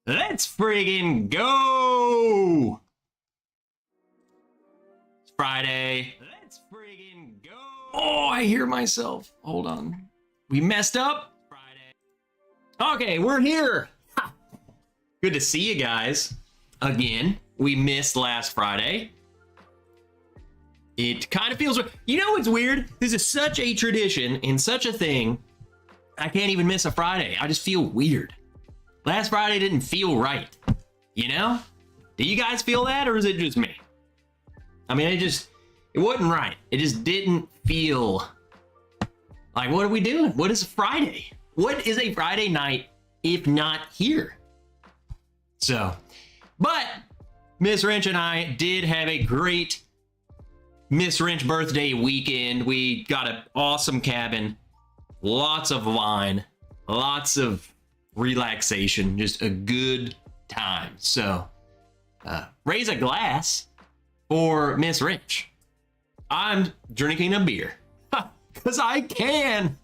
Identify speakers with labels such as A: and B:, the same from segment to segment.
A: Let's friggin' go! It's Friday. Let's friggin' go! Oh, I hear myself. Hold on. We messed up? Friday. Okay, we're here. Ha. Good to see you guys again. We missed last Friday. It kind of feels... You know what's weird? This is such a tradition and such a thing. I can't even miss a Friday. I just feel weird. Last Friday didn't feel right. You know? Do you guys feel that, or is it just me? I mean, it wasn't right. It just didn't feel like, what are we doing? What is a Friday? What is a Friday night if not here? So, but Miss Wrench and I did have a great Miss Wrench birthday weekend. We got an awesome cabin, lots of wine, lots of relaxation, just a good time. So raise a glass for Miss Wrench. I'm drinking a beer because I can.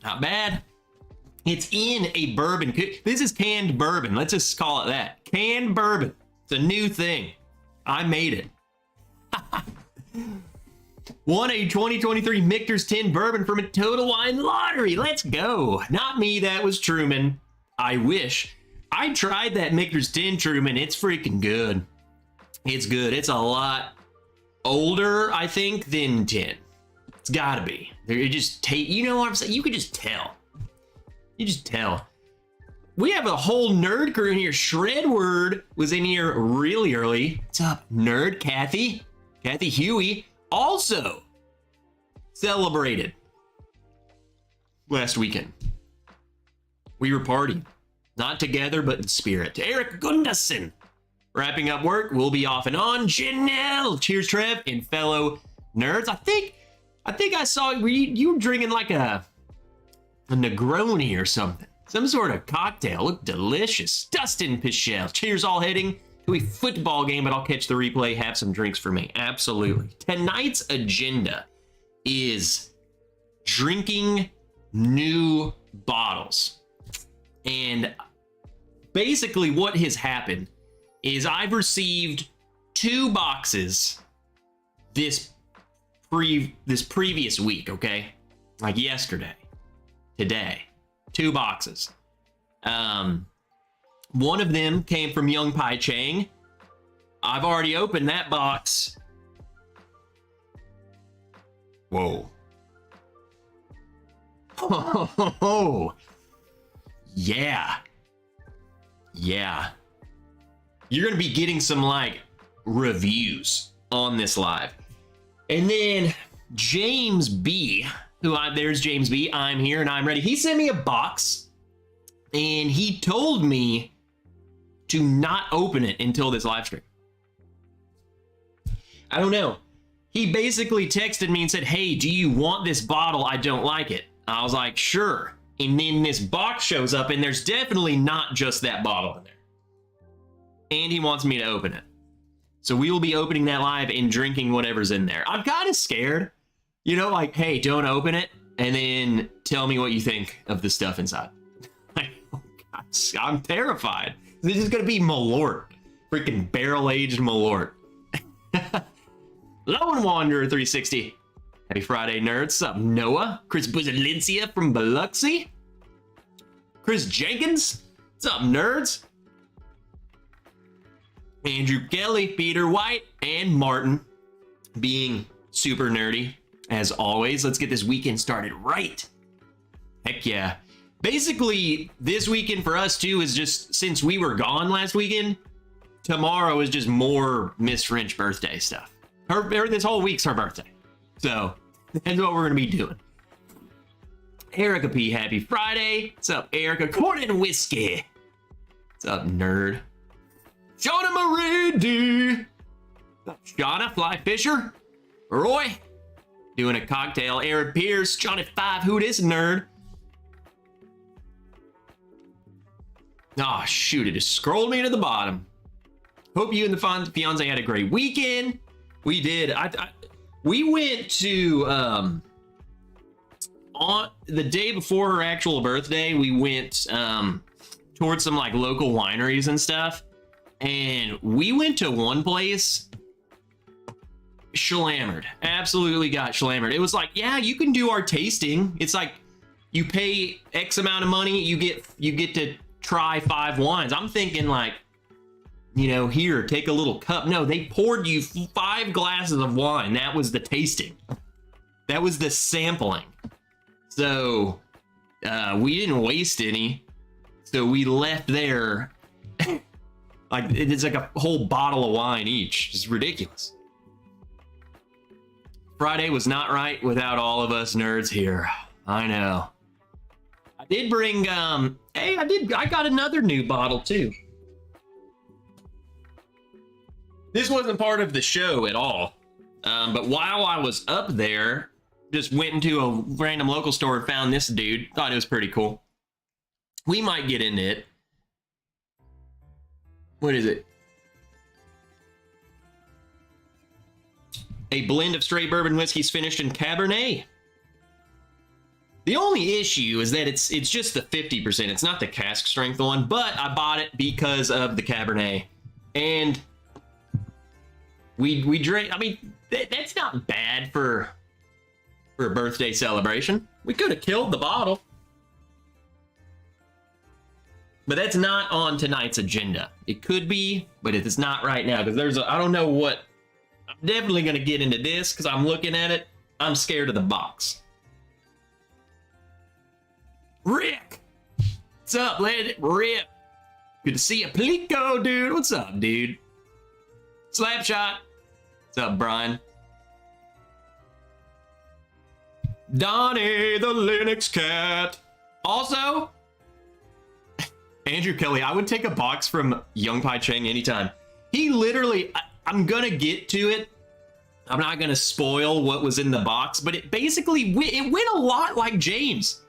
A: Not bad. It's in a bourbon. This is canned bourbon. Let's just call it that. Canned bourbon. It's a new thing. I made it. Won a 2023 Michter's Tin Bourbon from a Total Wine Lottery. Let's go. Not me, that was Truman. I wish. I tried that Michter's Tin Truman. It's freaking good. It's good. It's a lot older, I think, than 10. It's gotta be. It just you know what I'm saying? You could just tell. You just tell. We have a whole nerd crew in here. Shredword was in here really early. What's up, nerd? Kathy Huey also celebrated last weekend. We were partying, not together, but in spirit. Eric Gunderson, wrapping up work, we'll be off and on. Janelle, cheers, Trev, and fellow nerds. I think I saw you were drinking like a Negroni or something. Some sort of cocktail. Looked delicious. Dustin Pichelle. Cheers, all heading to a football game, but I'll catch the replay. Have some drinks for me. Absolutely. Tonight's agenda is drinking new bottles. And basically what has happened is I've received 2 boxes this previous week, okay? Like yesterday. Today. 2 boxes. One of them came from Young Pai Chang. I've already opened that box. Whoa. Oh, yeah. Yeah. You're going to be getting some, like, reviews on this live. And then James B., there's James B. I'm here and I'm ready. He sent me a box and he told me to not open it until this live stream. I don't know. He basically texted me and said, hey, do you want this bottle? I don't like it. I was like, sure. And then this box shows up and there's definitely not just that bottle in there. And he wants me to open it. So we will be opening that live and drinking whatever's in there. I'm kind of scared. You know, like, hey, don't open it, and then tell me what you think of the stuff inside. Like, oh God, I'm terrified. This is going to be Malort. Freaking barrel-aged Malort. Lone Wanderer 360. Happy Friday, nerds. What's up, Noah? Chris Buzalincia from Biloxi. Chris Jenkins. What's up, nerds? Andrew Kelly, Peter White, and Martin being super nerdy. As always, let's get this weekend started right. Heck yeah. Basically, this weekend for us too is just, since we were gone last weekend, tomorrow is just more Miss French birthday stuff. This whole week's her birthday. So that's what we're going to be doing. Erica P, happy Friday. What's up, Erica? Corn and whiskey. What's up, nerd? Shauna Marie D. Shauna Fly Fisher. Roy. Doing a cocktail. Aaron Pierce, Johnny 5, who this nerd? Oh, shoot, it just scrolled me to the bottom. Hope you and the fiance had a great weekend. We did. We went to on the day before her actual birthday, we went towards some like local wineries and stuff, and we went to one place, slammered, absolutely got slammered. It was like, yeah, you can do our tasting. It's like you pay X amount of money, you get to try 5 wines. I'm thinking like, you know, here, take a little cup. No, they poured you 5 glasses of wine. That was the tasting. That was the sampling. So we didn't waste any. So we left there like it's like a whole bottle of wine each. It's ridiculous. Friday was not right without all of us nerds here. I know. I did bring hey, I got another new bottle too. This wasn't part of the show at all. But while I was up there, just went into a random local store and found this dude. Thought it was pretty cool. We might get into it. What is it? A blend of straight bourbon whiskeys finished in Cabernet. The only issue is that it's just the 50%. It's not the cask strength one, but I bought it because of the Cabernet. And we drank, I mean, that's not bad for a birthday celebration. We could have killed the bottle. But that's not on tonight's agenda. It could be, but it's not right now, because I don't know what, I'm definitely going to get into this, because I'm looking at it. I'm scared of the box. Rick! What's up, lady? Rip! Good to see you. Plico, dude. What's up, dude? Slapshot. What's up, Brian? Donnie, the Linux cat. Also, Andrew Kelly, I would take a box from Young Pai Cheng anytime. He literally, I'm gonna get to it. I'm not gonna spoil what was in the box, but it basically, it went a lot like James.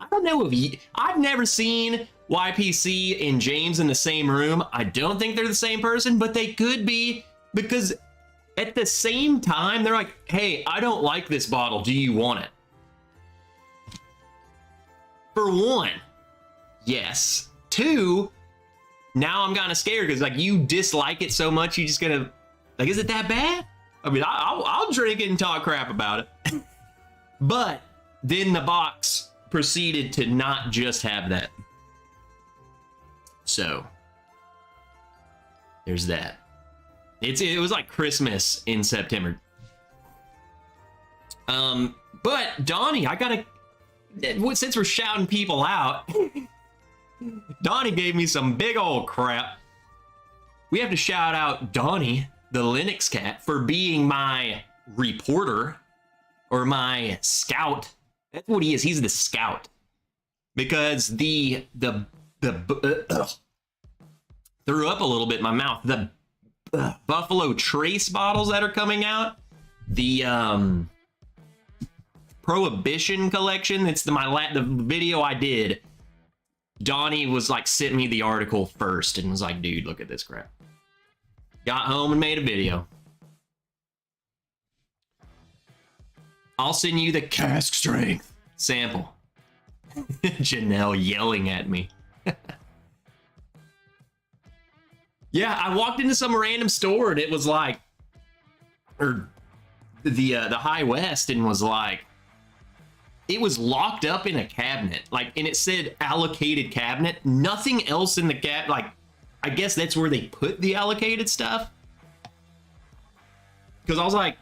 A: I don't know if I've never seen YPC and James in the same room. I don't think they're the same person, but they could be, because at the same time, they're like, hey, I don't like this bottle. Do you want it? For one, yes. 2, now I'm kind of scared because like you dislike it so much, you just gonna like, is it that bad? I mean, I'll drink it and talk crap about it. But then the box proceeded to not just have that. So there's that. It was like Christmas in September. But Donnie, I gotta, since we're shouting people out, Donnie gave me some big old crap. We have to shout out Donnie, the Linux cat, for being my reporter or my scout. That's what he is. He's the scout. Because the threw up a little bit in my mouth. The Buffalo Trace bottles that are coming out, the Prohibition collection. It's the video I did. Donnie was like, sent me the article first and was like, dude, look at this crap. Got home and made a video. I'll send you the cask strength sample. Janelle yelling at me. Yeah, I walked into some random store and it was like, or the High West, and was like, it was locked up in a cabinet, like, and it said allocated cabinet. Nothing else in the cabinet. Like, I guess that's where they put the allocated stuff. Because I was like,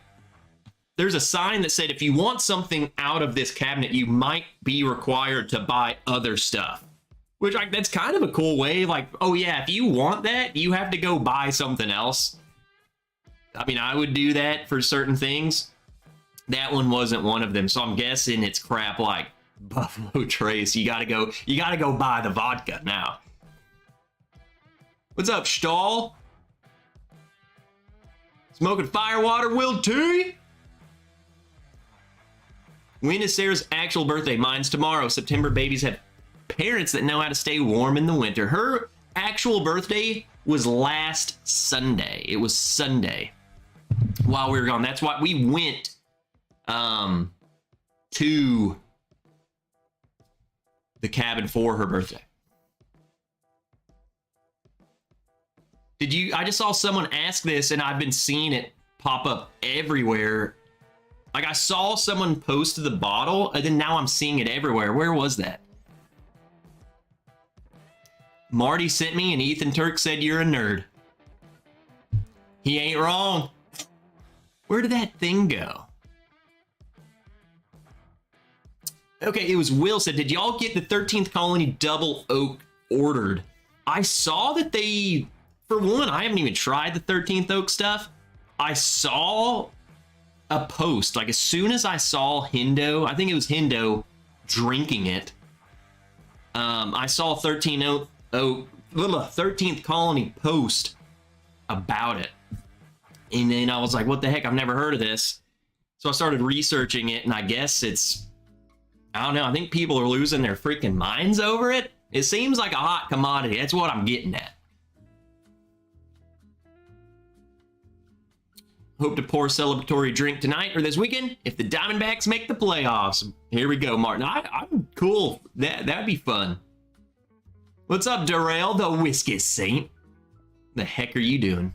A: there's a sign that said if you want something out of this cabinet, you might be required to buy other stuff. Which, like, that's kind of a cool way. Like, oh yeah, if you want that, you have to go buy something else. I mean, I would do that for certain things. That one wasn't one of them, so I'm guessing it's crap like Buffalo Trace. You gotta go buy the vodka now. What's up, Stahl? Smoking firewater, Will T? When is Sarah's actual birthday? Mine's tomorrow. September babies have parents that know how to stay warm in the winter. Her actual birthday was last Sunday. It was Sunday while we were gone. That's why we went to the cabin for her birthday. Did you? I just saw someone ask this, and I've been seeing it pop up everywhere. Like, I saw someone post the bottle, and then now I'm seeing it everywhere. Where was that? Marty sent me, and Ethan Turk said you're a nerd. He ain't wrong. Where did that thing go? Okay, it was Will said, did y'all get the 13th Colony Double Oak ordered? I saw that they, for one, I haven't even tried the 13th Oak stuff. I saw a post, like as soon as I saw Hendo, I think it was Hendo drinking it. I saw 13th Colony post about it. And then I was like, what the heck? I've never heard of this. So I started researching it, and I guess it's, I don't know, I think people are losing their freaking minds over it. It seems like a hot commodity. That's what I'm getting at. Hope to pour a celebratory drink tonight or this weekend if the Diamondbacks make the playoffs. Here we go, Martin. I'm cool. That'd be fun. What's up, Darrell, the Whiskey Saint? The heck are you doing?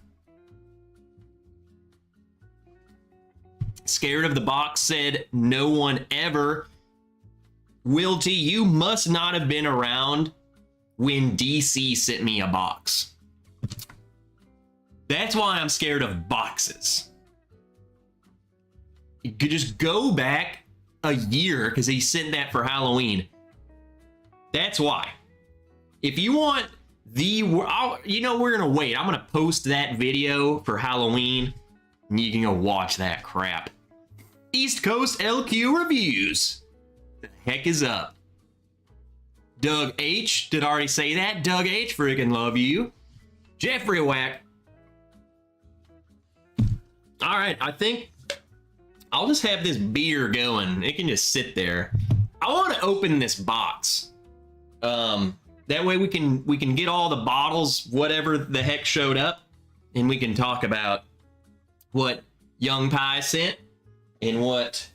A: Scared of the box said no one ever. Will T, you must not have been around when DC sent me a box. That's why I'm scared of boxes. You could just go back a year because he sent that for Halloween. That's why. If you want the, you know, we're going to wait. I'm going to post that video for Halloween, and you can go watch that crap. East Coast LQ reviews. The heck is up? Doug H. Did I already say that? Doug H. Freaking love you. Jeffrey Whack. All right, I think I'll just have this beer going. It can just sit there. I want to open this box. That way we can get all the bottles, whatever the heck showed up, and we can talk about what Young Pie sent and what.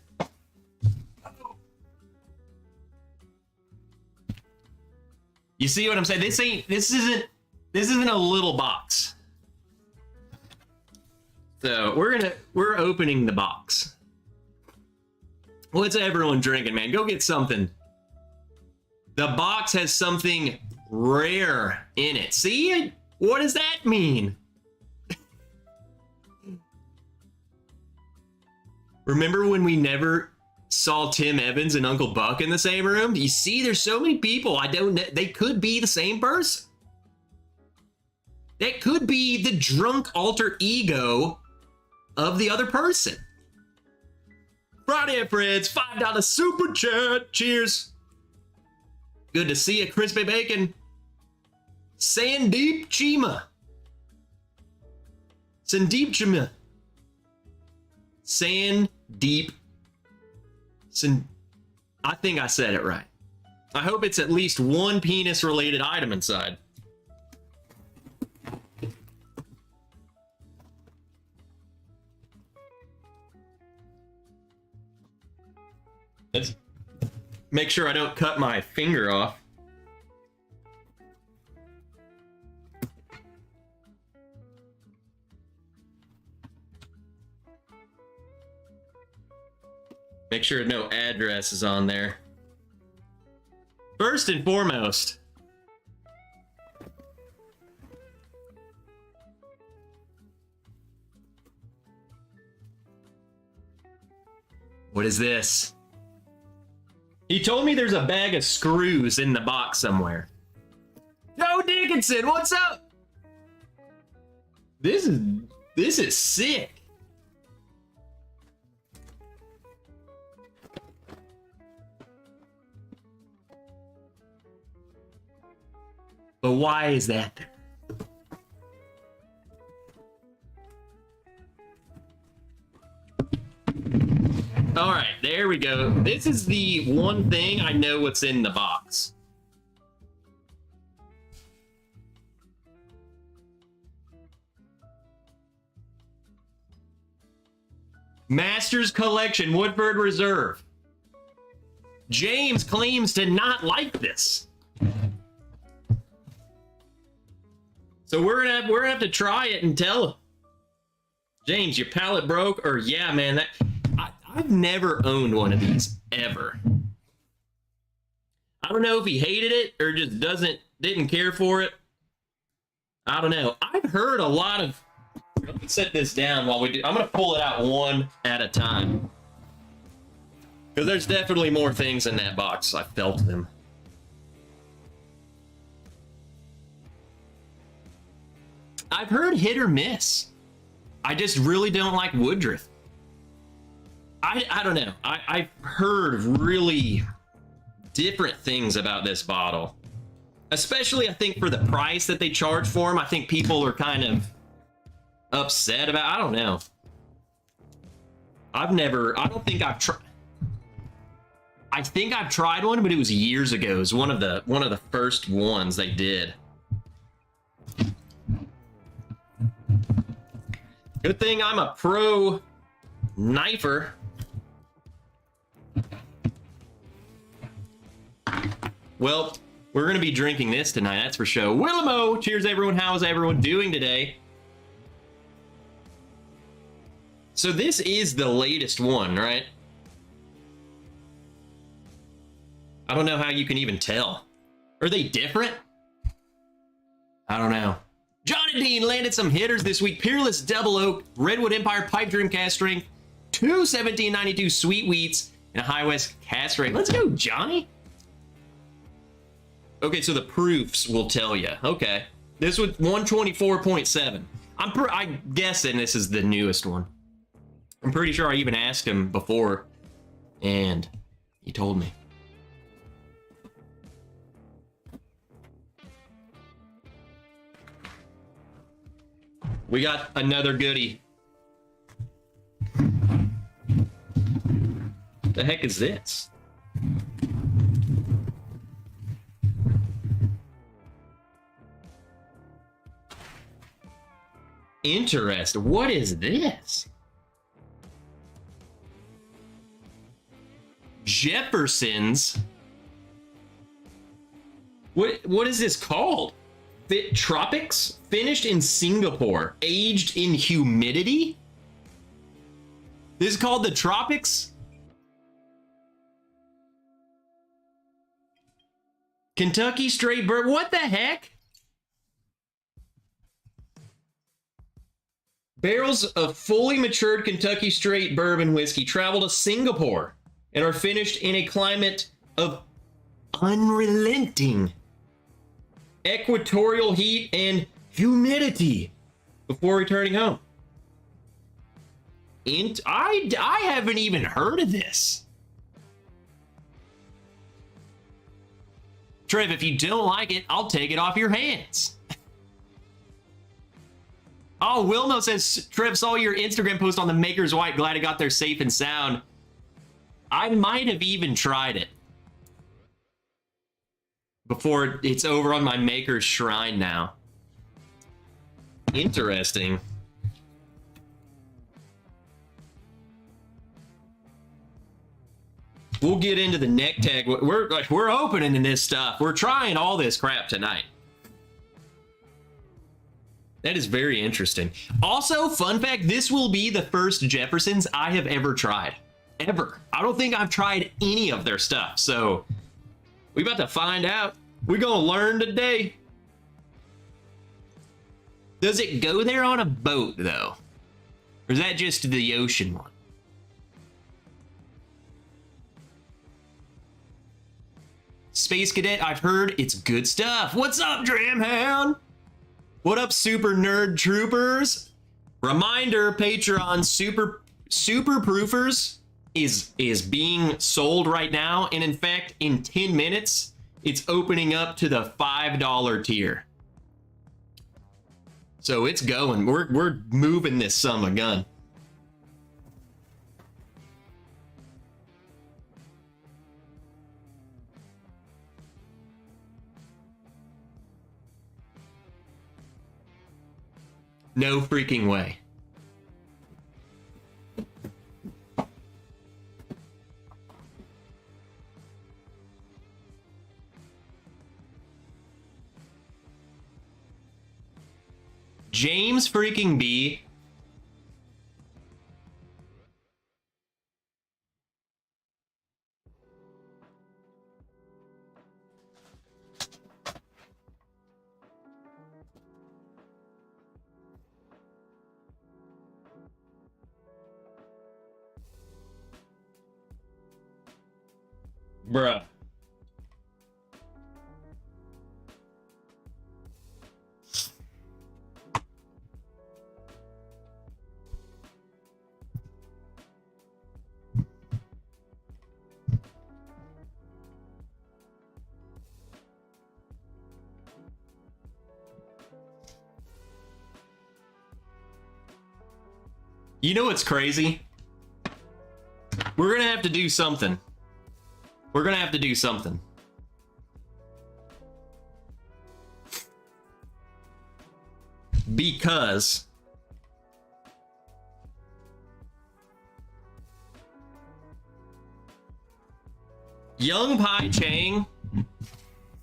A: You see what I'm saying? This isn't a little box. So we're opening the box. What's everyone drinking, man? Go get something. The box has something rare in it. See? What does that mean? Remember when we never saw Tim Evans and Uncle Buck in the same room? You see, there's so many people. I don't know. They could be the same person. That could be the drunk alter ego of the other person. Friday at Fred's, $5 super chat. Cheers. Good to see you, Crispy Bacon. Sandeep Chima. Sandeep Chima. Sandeep. I think I said it right. I hope it's at least one penis-related item inside. Let's make sure I don't cut my finger off. Make sure no address is on there. First and foremost, what is this? He told me there's a bag of screws in the box somewhere. Joe Dickinson, what's up? This is sick. But why is that there? All right, there we go. This is the one thing I know what's in the box. Masters Collection, Woodford Reserve. James claims to not like this. So we're gonna have to try it and tell him. James, your palate broke? Or yeah, man, I've never owned one of these ever. I don't know if he hated it or just didn't care for it. I don't know. I've heard a lot of. Let me set this down while we do. I'm gonna pull it out one at a time because there's definitely more things in that box. I felt them. I've heard hit or miss. I just really don't like Woodruff. I don't know. I've heard really different things about this bottle. Especially, I think, for the price that they charge for them. I think people are kind of upset about. I don't know. I don't think I've tried. I think I've tried one, but it was years ago. It was one of the first ones they did. Good thing I'm a pro knifer. Well, we're going to be drinking this tonight, that's for sure. Willamo! Cheers, everyone. How's everyone doing today? So this is the latest one, right? I don't know how you can even tell. Are they different? I don't know. Johnny Dean landed some hitters this week. Peerless Double Oak, Redwood Empire Pipe Dream Cast Strength, 21792 Sweet Wheats, and a High West Cast Strength. Let's go, Johnny. Okay, so the proofs will tell you. Okay. This was 124.7. I'm guessing this is the newest one. I'm pretty sure I even asked him before, and he told me. We got another goodie. The heck is this? Interesting. What is this? Jefferson's. What is this called? Tropics, finished in Singapore, aged in humidity. This is called the Tropics. Kentucky straight bourbon. What the heck? Barrels of fully matured Kentucky straight bourbon whiskey travel to Singapore and are finished in a climate of unrelenting equatorial heat and humidity before returning home. I haven't even heard of this. Trev, if you don't like it, I'll take it off your hands. Oh, Wilmo says, Trev, saw your Instagram post on the Maker's White. Glad it got there safe and sound. I might have even tried it before it's over on my Maker's Shrine now. Interesting. We'll get into the neck tag. We're opening this stuff. We're trying all this crap tonight. That is very interesting. Also, fun fact, this will be the first Jefferson's I have ever tried. Ever. I don't think I've tried any of their stuff. So we about to find out. We're gonna learn today. Does it go there on a boat though? Or is that just the ocean one? Space Cadet, I've heard it's good stuff. What's up, Dramhound? What up, super nerd troopers? Reminder, Patreon super proofers is being sold right now, and in fact, in 10 minutes, it's opening up to the $5 tier. So it's going. We're moving this son of a gun. No freaking way. James freaking B. Bruh. You know what's crazy? We're gonna have to do something. We're gonna have to do something. Because Young Pai Chang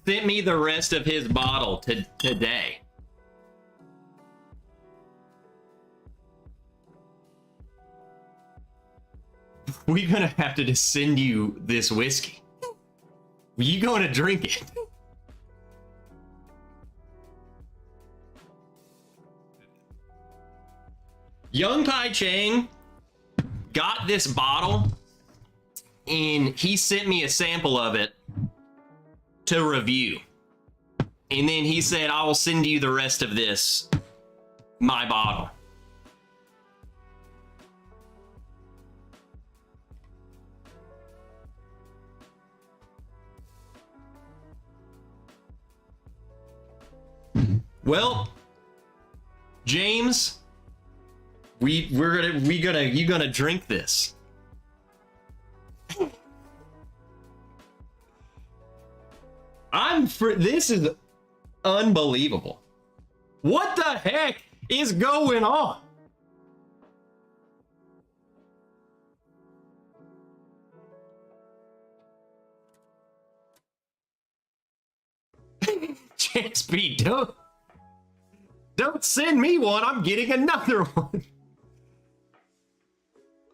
A: sent me the rest of his bottle today. We're gonna have to just send you this whiskey. You going to drink it? Young Pai Chang got this bottle and he sent me a sample of it to review. And then he said, I will send you the rest of this, my bottle. Well, James, you gonna drink this. This is unbelievable. What the heck is going on? Chance B, don't send me one. I'm getting another one.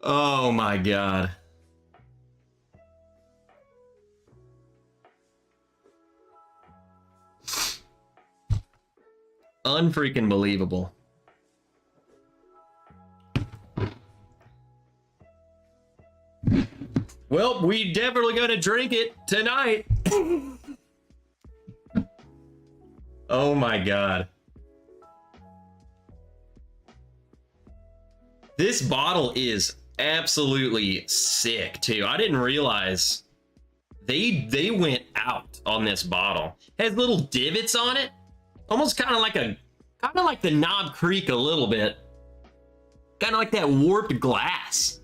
A: Oh my God. Unfreaking believable. Well, we definitely gonna drink it tonight. Oh my God. This bottle is absolutely sick too. I didn't realize they went out on this bottle. It has little divots on it. Almost kind of like the Knob Creek a little bit. Kind of like that warped glass.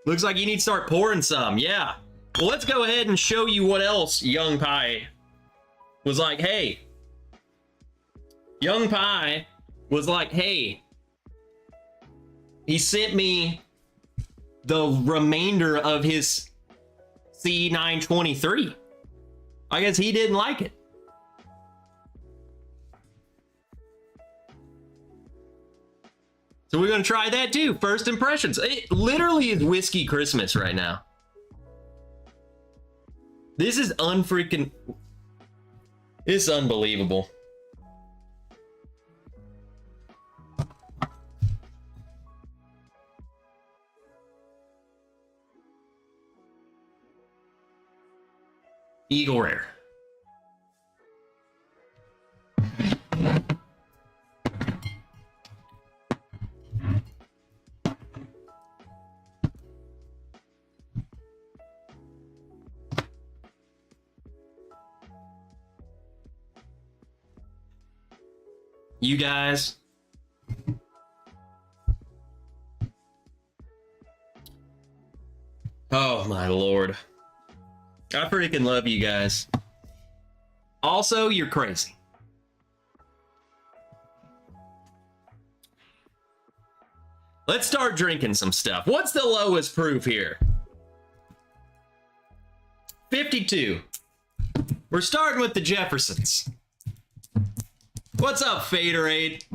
A: Looks like you need to start pouring some. Yeah. Well, let's go ahead and show you what else Young Pai was like. Hey. Young Pai was like, hey. He sent me the remainder of his C923. I guess he didn't like it. So we're going to try that too. First impressions. It literally is whiskey Christmas right now. This is unfreaking... It's unbelievable. Eagle Rare. You guys. Oh my Lord. I freaking love you guys. Also, you're crazy. Let's start drinking some stuff. What's the lowest proof here? 52. We're starting with the Jeffersons. What's up, Faderade?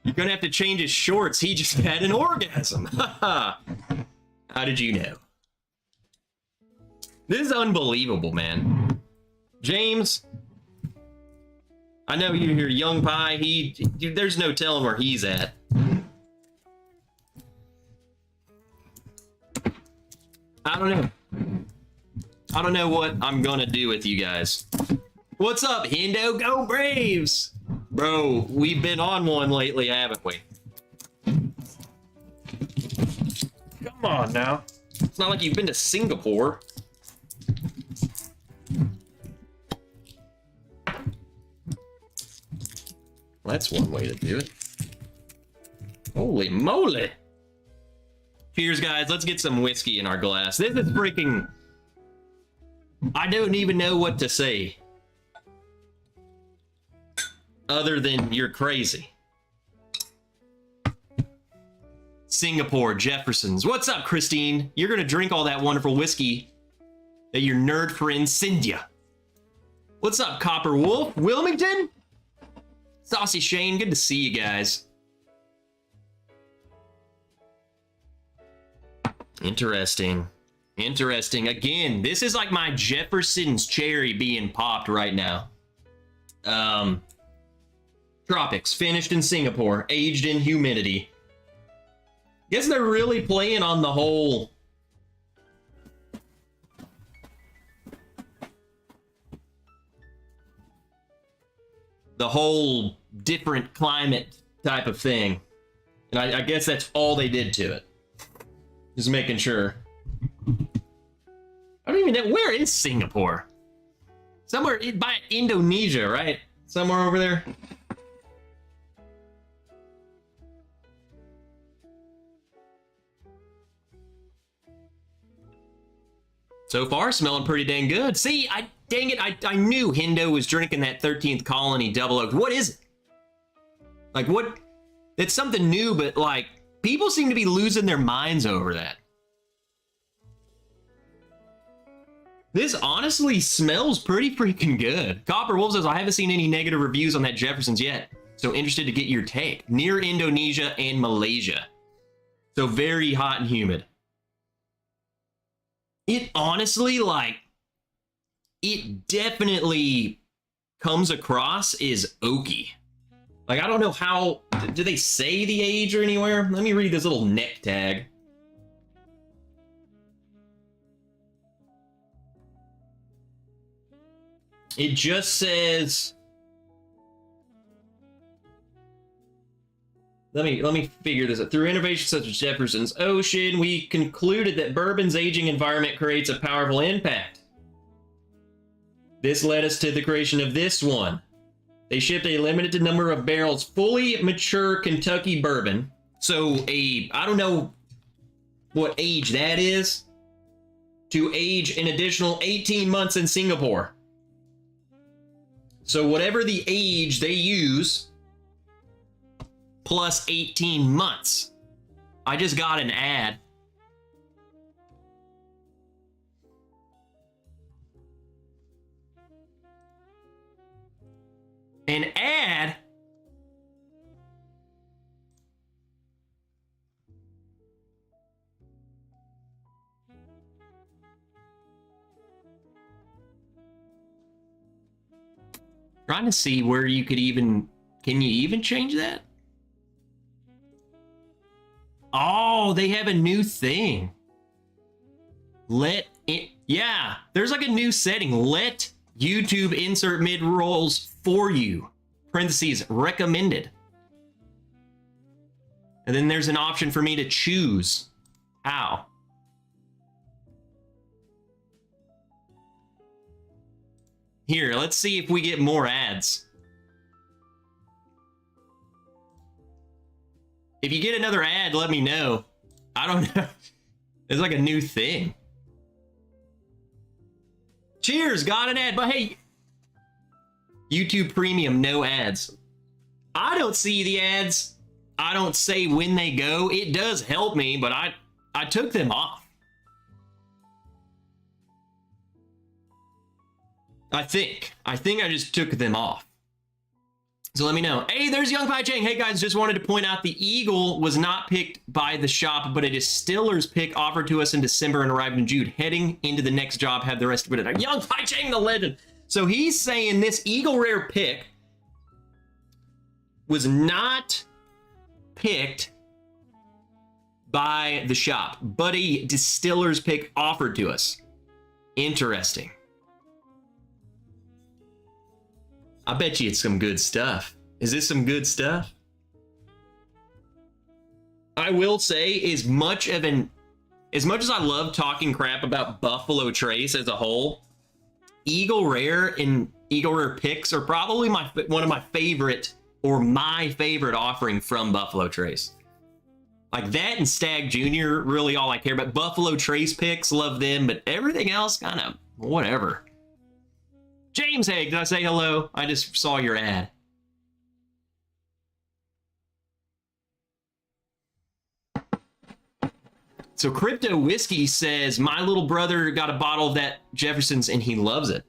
A: You're gonna have to change his shorts. He just had an orgasm. How did you know? This is unbelievable, man. James, I know you're here, Young Pie. Dude, there's no telling where he's at. I don't know. I don't know what I'm gonna do with you guys. What's up, Hindo? Go Braves! Bro, we've been on one lately, haven't we? Come on now. It's not like you've been to Singapore. That's one way to do it. Holy moly. Cheers, guys. Let's get some whiskey in our glass. This is freaking... I don't even know what to say. Other than you're crazy. Singapore, Jefferson's. What's up, Christine? You're gonna drink all that wonderful whiskey that your nerd friend send ya. What's up, Copper Wolf? Wilmington? Saucy Shane, good to see you guys. Interesting. Interesting. Again, this is like my Jefferson's cherry being popped right now. Tropics, finished in Singapore, aged in humidity. Guess they're really playing on the whole... different climate type of thing. And I guess that's all they did to it. Just making sure. I don't even know, where is Singapore? Somewhere by Indonesia, right? Somewhere over there. So far, smelling pretty dang good. See, dang it, I knew Hindo was drinking that 13th Colony Double Oak. What is it? Like, what? It's something new, but, like, people seem to be losing their minds over that. This honestly smells pretty freaking good. Copper Wolf says, I haven't seen any negative reviews on that Jefferson's yet, so interested to get your take. Near Indonesia and Malaysia. So very hot and humid. It honestly, like, it definitely comes across as oaky. Like, I don't know how, do they say the age or anywhere? Let me read this little neck tag. It just says, let me figure this out. Through innovations such as Jefferson's Ocean, we concluded that bourbon's aging environment creates a powerful impact. This led us to the creation of this one. They shipped a limited number of barrels fully mature Kentucky bourbon. So I don't know what age that is, to age an additional 18 months in Singapore. So whatever the age they use, plus 18 months. I just got an ad. An ad? Trying to see where you could even, can you even change that? Oh, they have a new thing. Let it, yeah, there's like a new setting. Let YouTube insert mid-rolls for you. Parentheses, recommended. And then there's an option for me to choose how. Here, let's see if we get more ads. If you get another ad, let me know. I don't know. It's like a new thing. Cheers, got an ad, but hey, YouTube Premium, no ads. I don't see the ads. I don't say when they go. It does help me, but I took them off. I think I just took them off. So let me know. Hey, there's Young Pai Chang. Hey guys, just wanted to point out the Eagle was not picked by the shop, but it is Stiller's pick offered to us in December and arrived in June. Heading into the next job, have the rest of it. Young Pai Chang, the legend. So he's saying this Eagle Rare pick was not picked by the shop, but a distiller's pick offered to us. Interesting. I bet you it's some good stuff. Is this some good stuff? I will say, as much as I love talking crap about Buffalo Trace as a whole, Eagle Rare and Eagle Rare picks are probably one of my favorite, or my favorite offering from Buffalo Trace. Like that and Stag Jr. really all I care about. Buffalo Trace picks, love them, but everything else kind of whatever. James Haig, did I say hello? I just saw your ad. So Crypto Whiskey says, my little brother got a bottle of that Jefferson's and he loves it.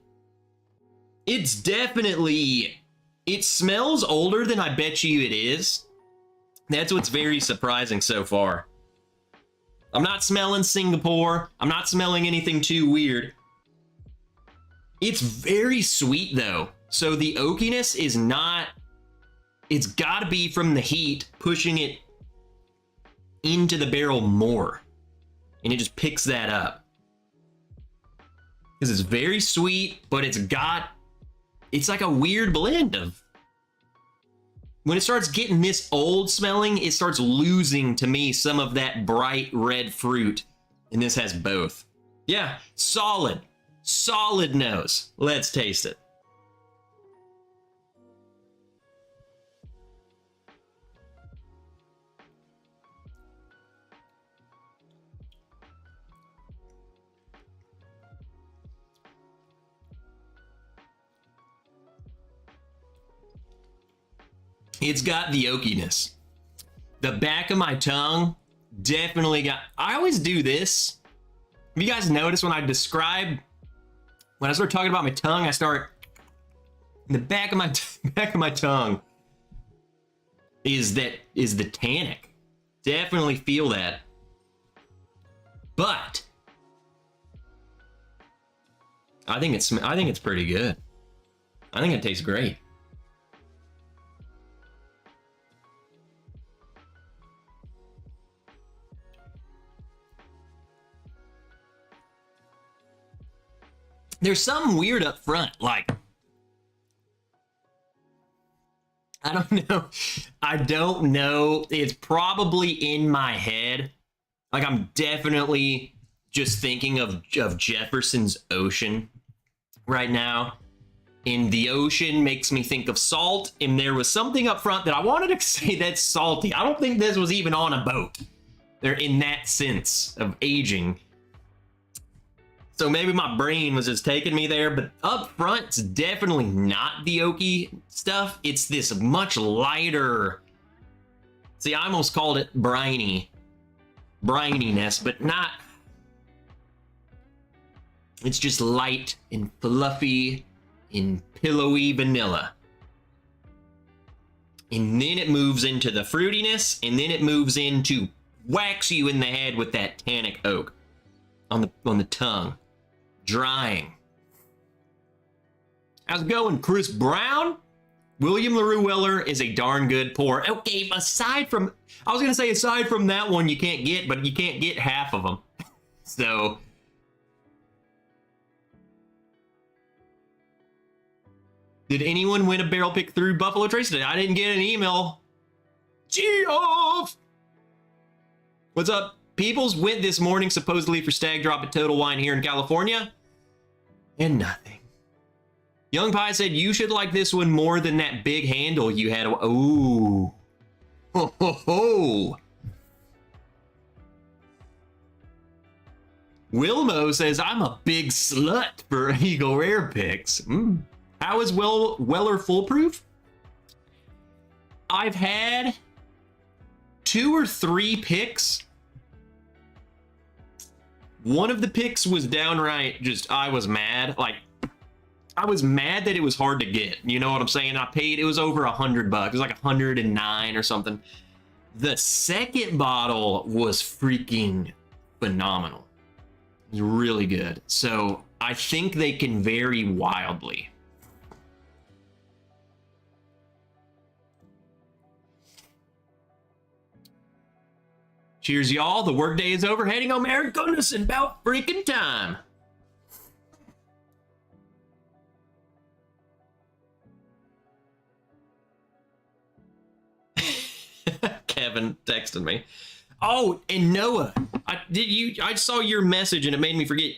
A: It's definitely, it smells older than I bet you it is. That's what's very surprising so far. I'm not smelling Singapore. I'm not smelling anything too weird. It's very sweet though. So the oakiness is not, it's gotta be from the heat pushing it into the barrel more. And it just picks that up. Because it's very sweet, but it's like a weird blend of, when it starts getting this old smelling, it starts losing to me some of that bright red fruit. And this has both. Yeah, solid nose. Let's taste it. It's got the oakiness. The back of my tongue definitely got, I always do this. Have you guys noticed when I start talking about my tongue, I start, the back of my tongue is the tannic. Definitely feel that. But I think it's pretty good. I think it tastes great. There's something weird up front, like, I don't know. It's probably in my head. Like, I'm definitely just thinking of Jefferson's Ocean right now. And the ocean makes me think of salt. And there was something up front that I wanted to say that's salty. I don't think this was even on a boat. They're in that sense of aging. So maybe my brain was just taking me there, but up front, it's definitely not the oaky stuff. It's this much lighter. See, I almost called it brininess, but not. It's just light and fluffy and pillowy vanilla. And then it moves into the fruitiness, and then it moves into whacks you in the head with that tannic oak on the tongue. Drying. How's it going, Chris Brown? William LaRue Weller is a darn good pour. Okay, aside from that one you can't get, but you can't get half of them. So, did anyone win a barrel pick through Buffalo Trace today? I didn't get an email. Geoff! What's up? Peoples went this morning supposedly for Stag Drop at Total Wine here in California. And nothing. Young Pie said you should like this one more than that big handle you had. Ooh. Ho, ho, ho. Wilmo says I'm a big slut for Eagle Rare picks. How is Weller foolproof? I've had 2 or 3 picks. One of the picks was downright just, I was mad. Like, I was mad that it was hard to get. You know what I'm saying? I paid, it was over $100. It was like 109 or something. The second bottle was freaking phenomenal. It was really good. So I think they can vary wildly. Cheers, y'all. The workday is over. Heading home, Merry goodness, in about freaking time. Kevin texted me. Oh, and Noah, I saw your message and it made me forget.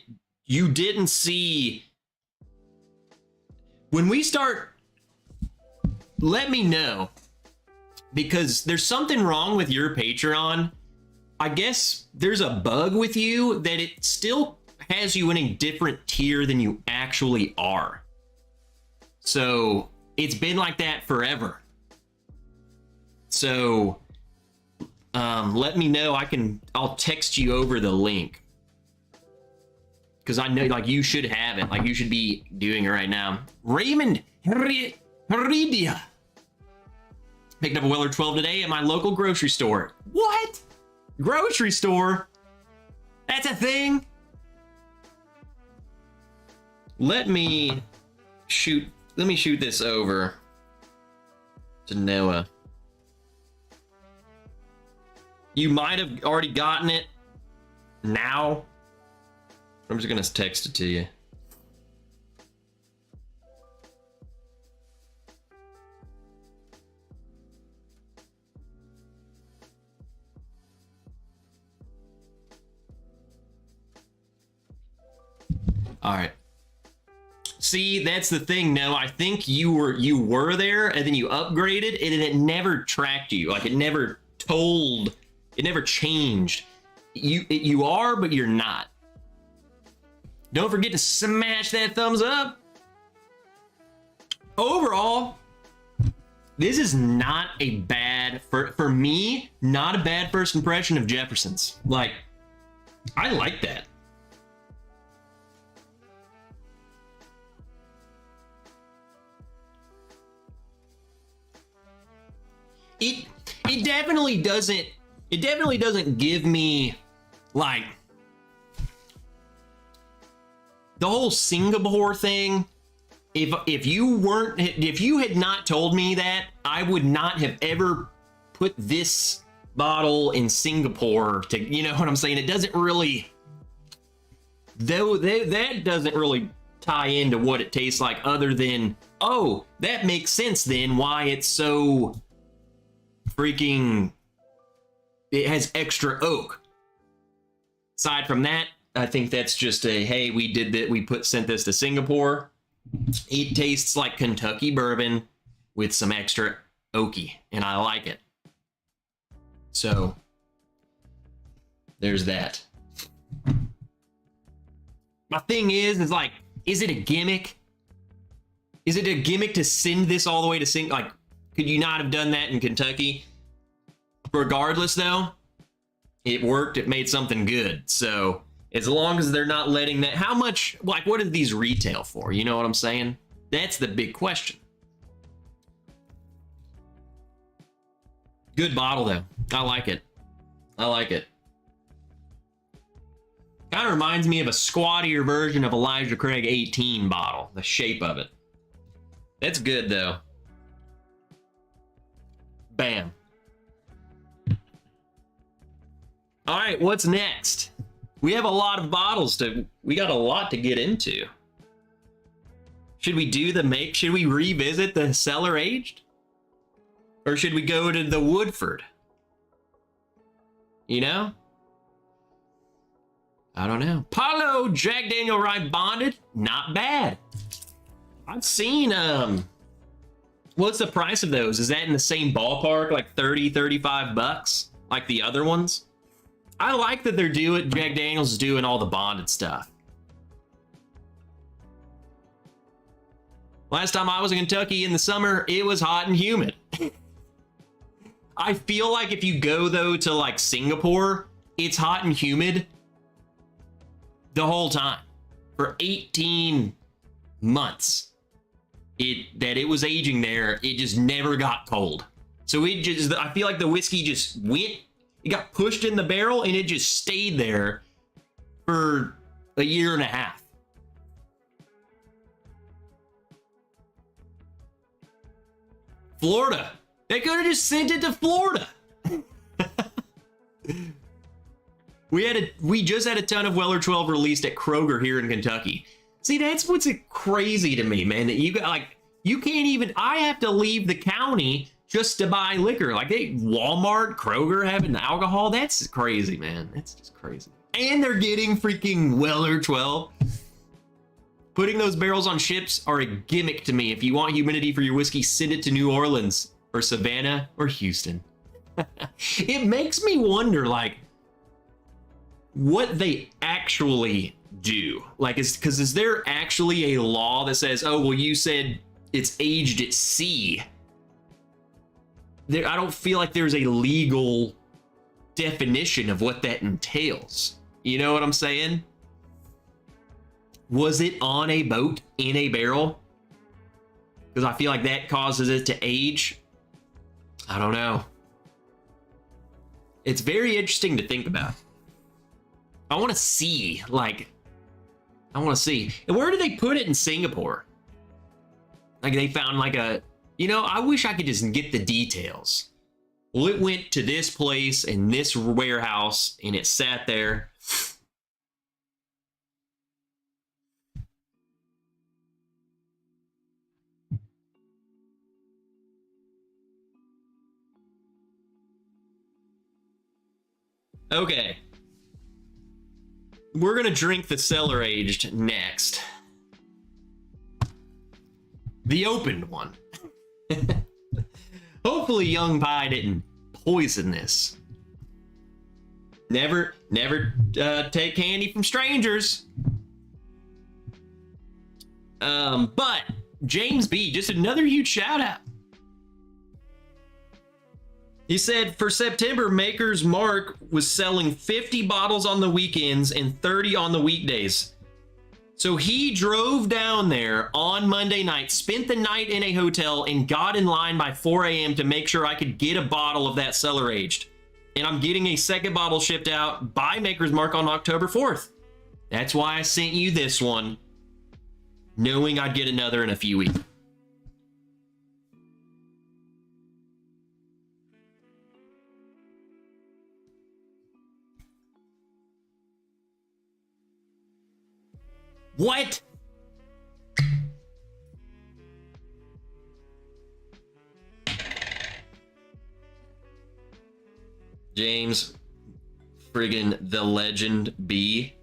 A: You didn't see. When we start, let me know, because there's something wrong with your Patreon. I guess there's a bug with you that it still has you in a different tier than you actually are. So it's been like that forever. So let me know. I'll text you over the link, because I know, like, you should have it. Like, you should be doing it right now. Raymond Heredia picked up a Weller 12 today at my local grocery store. What? Grocery store? That's a thing? Let me shoot this over to Noah. You might have already gotten it now. I'm just gonna text it to you. All right. See, that's the thing. No, I think you were there and then you upgraded and then it never tracked you. Like, it never told, it never changed. You are, but you're not. Don't forget to smash that thumbs up. Overall, this is not a bad, for me, not a bad first impression of Jefferson's. Like, I like that. It definitely doesn't give me, like, the whole Singapore thing. If you had not told me that, I would not have ever put this bottle in Singapore to, you know what I'm saying? It doesn't really, though, that doesn't really tie into what it tastes like, other than, oh, that makes sense then why it's so freaking, it has extra oak. Aside from that, I think that's just a, hey, we did that, we sent this to Singapore. It tastes like Kentucky bourbon with some extra oaky, and I like it. So there's that. My thing is like, is it a gimmick? Is it a gimmick to send this all the way to Singapore? Like, could you not have done that in Kentucky? Regardless, though, it worked. It made something good. So as long as they're not letting that, how much, like, what did these retail for? You know what I'm saying? That's the big question. Good bottle, though. I like it. I like it. Kind of reminds me of a squattier version of Elijah Craig 18 bottle, the shape of it. That's good, though. Bam. All right, what's next? We have a lot of bottles we got a lot to get into. Should we do should we revisit the cellar aged? Or should we go to the Woodford? You know? I don't know. Paulo Jack Daniel Rye Bonded, not bad. I've seen, what's the price of those? Is that in the same ballpark, like 30, 35 bucks, like the other ones? I like that they're doing, Jack Daniel's is doing all the bonded stuff. Last time I was in Kentucky in the summer, it was hot and humid. I feel like if you go, though, to like Singapore, it's hot and humid the whole time for 18 months. it was aging there, it just never got cold. So I feel like the whiskey just it got pushed in the barrel and it just stayed there for a year and a half. Florida. They could have just sent it to Florida. We just had a ton of Weller 12 released at Kroger here in Kentucky. See, that's what's crazy to me, man. That you got like, you can't even, I have to leave the county just to buy liquor. Like Walmart, Kroger having the alcohol. That's crazy, man. That's just crazy. And they're getting freaking Weller 12. Putting those barrels on ships are a gimmick to me. If you want humidity for your whiskey, send it to New Orleans or Savannah or Houston. It makes me wonder, like, what they actually do. Like, is there actually a law that says, oh, well, you said it's aged at sea? I don't feel like there's a legal definition of what that entails. You know what I'm saying? Was it on a boat in a barrel? Because I feel like that causes it to age. I don't know. It's very interesting to think about. I want to see, like, And where do they put it in Singapore? Like they found like I wish I could just get the details. Well, it went to this place and this warehouse and it sat there. Okay. We're gonna drink the Cellar aged next. The opened one. Hopefully Young Pie didn't poison this. Never take candy from strangers. But James B, just another huge shout out. He said for September, Maker's Mark was selling 50 bottles on the weekends and 30 on the weekdays. So he drove down there on Monday night, spent the night in a hotel, and got in line by 4 a.m. to make sure I could get a bottle of that Cellar aged. And I'm getting a second bottle shipped out by Maker's Mark on October 4th. That's why I sent you this one, knowing I'd get another in a few weeks. What? James friggin' the Legend B.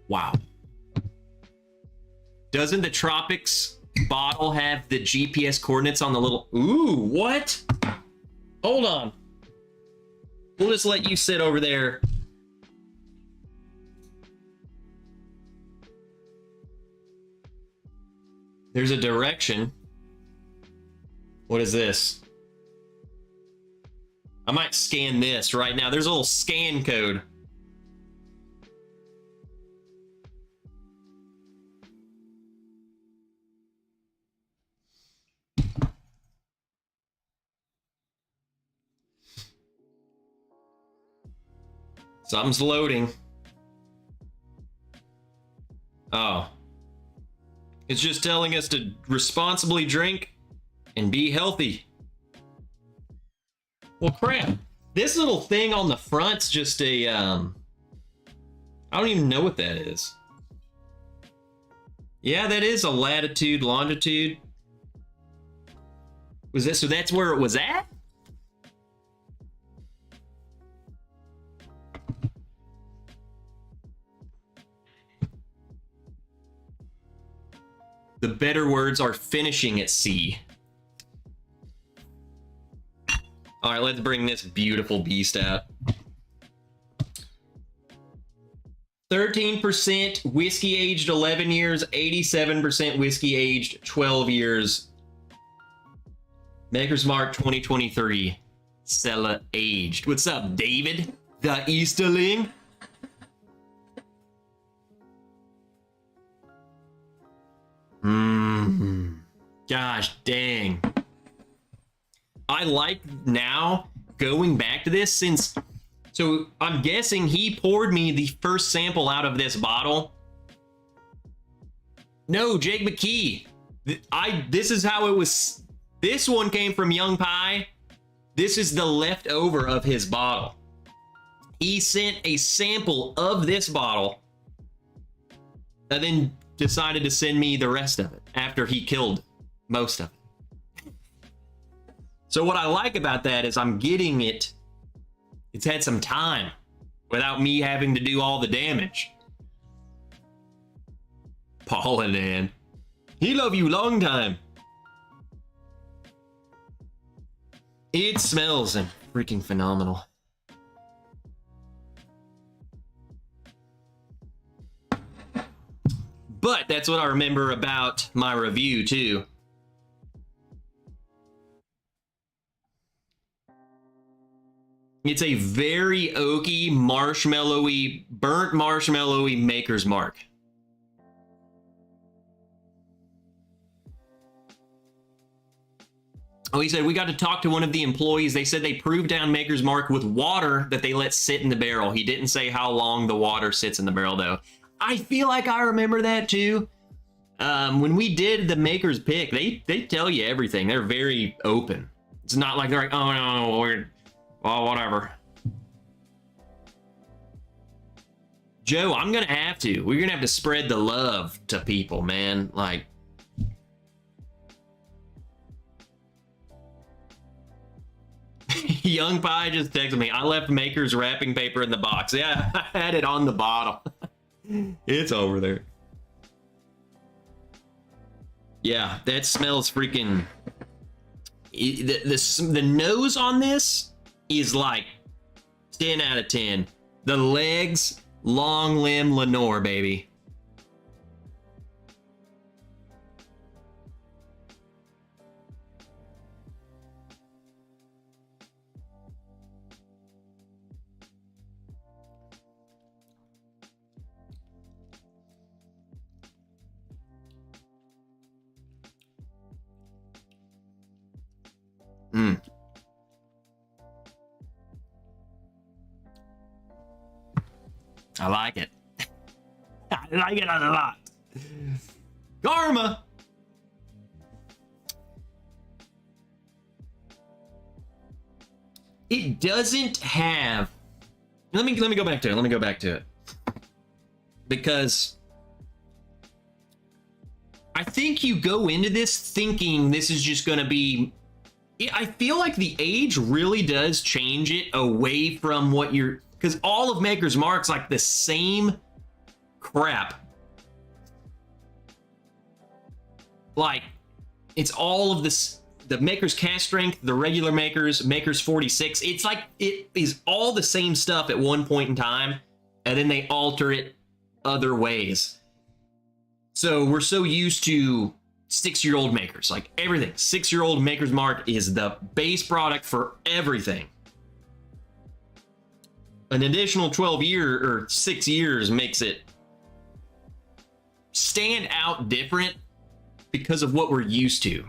A: Wow. Doesn't the Tropics bottle have the GPS coordinates on the little... Ooh, what? Hold on. We'll just let you sit over there. There's a direction. What is this? I might scan this right now. There's a little scan code. Something's loading. Oh. It's just telling us to responsibly drink and be healthy. Well, crap. This little thing on the front's just a, I don't even know what that is. Yeah, that is a latitude, longitude. Was that, so that's where it was at? The better words are finishing at sea. All right, let's bring this beautiful beast out. 13% whiskey aged 11 years, 87% whiskey aged 12 years. Maker's Mark 2023, Cellar aged. What's up, David? The Easterling? Gosh dang. I like now going back to this since, so I'm guessing he poured me the first sample out of this bottle. No, Jake McKee. This is how it was. This one came from Young Pie. This is the leftover of his bottle. He sent a sample of this bottle and then decided to send me the rest of it after he killed most of it. So what I like about that is I'm getting it. It's had some time without me having to do all the damage. Paul and Ann. He love you long time. It smells freaking phenomenal. But that's what I remember about my review too. It's a very oaky, marshmallowy, burnt marshmallowy Maker's Mark. Oh, he said, we got to talk to one of the employees. They said they proved down Maker's Mark with water that they let sit in the barrel. He didn't say how long the water sits in the barrel, though. I feel like I remember that, too. When we did the Maker's Pick, they tell you everything. They're very open. It's not like they're like, oh, no, we're... well, whatever. Joe, I'm going to have to. We're going to have to spread the love to people, man. Like... Young Pie just texted me. I left Maker's wrapping paper in the box. Yeah, I had it on the bottle. It's over there. Yeah, that smells freaking... The nose on this is like 10 out of 10. The legs, long limb Lenore, baby. I like it. I like it a lot. Karma. It doesn't have... Let me go back to it. Let me go back to it. Because I think you go into this thinking this is just going to be... I feel like the age really does change it away from what you're... Because all of Maker's Mark's like the same crap. Like, it's all of this, the Maker's Cast Strength, the regular Maker's 46. It's like, it is all the same stuff at one point in time, and then they alter it other ways. So we're so used to 6-year-old makers, like everything. 6-year-old Maker's Mark is the base product for everything. An additional 6 years makes it stand out different because of what we're used to.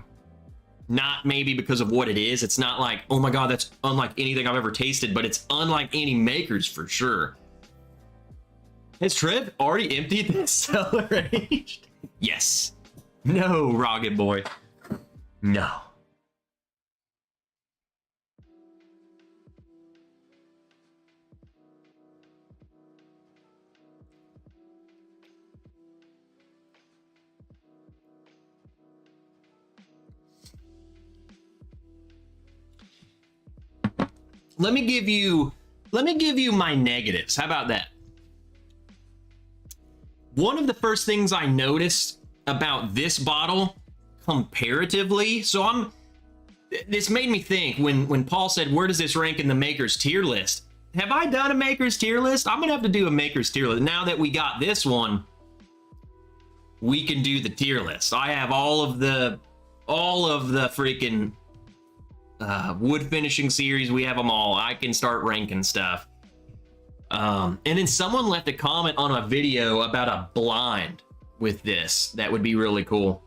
A: Not maybe because of what it is. It's not like, oh my God, that's unlike anything I've ever tasted, but it's unlike any Makers for sure. Has Trev already emptied this cellar aged? Yes. No, Rocket Boy. No. Let me give you my negatives. How about that? One of the first things I noticed about this bottle comparatively, this made me think when Paul said, where does this rank in the Maker's tier list? Have I done a Maker's tier list? I'm gonna have to do a Maker's tier list. Now that we got this one, we can do the tier list. I have all of the freaking wood finishing series. We have them all. I can start ranking stuff. And then someone left a comment on a video about a blind with this. That would be really cool.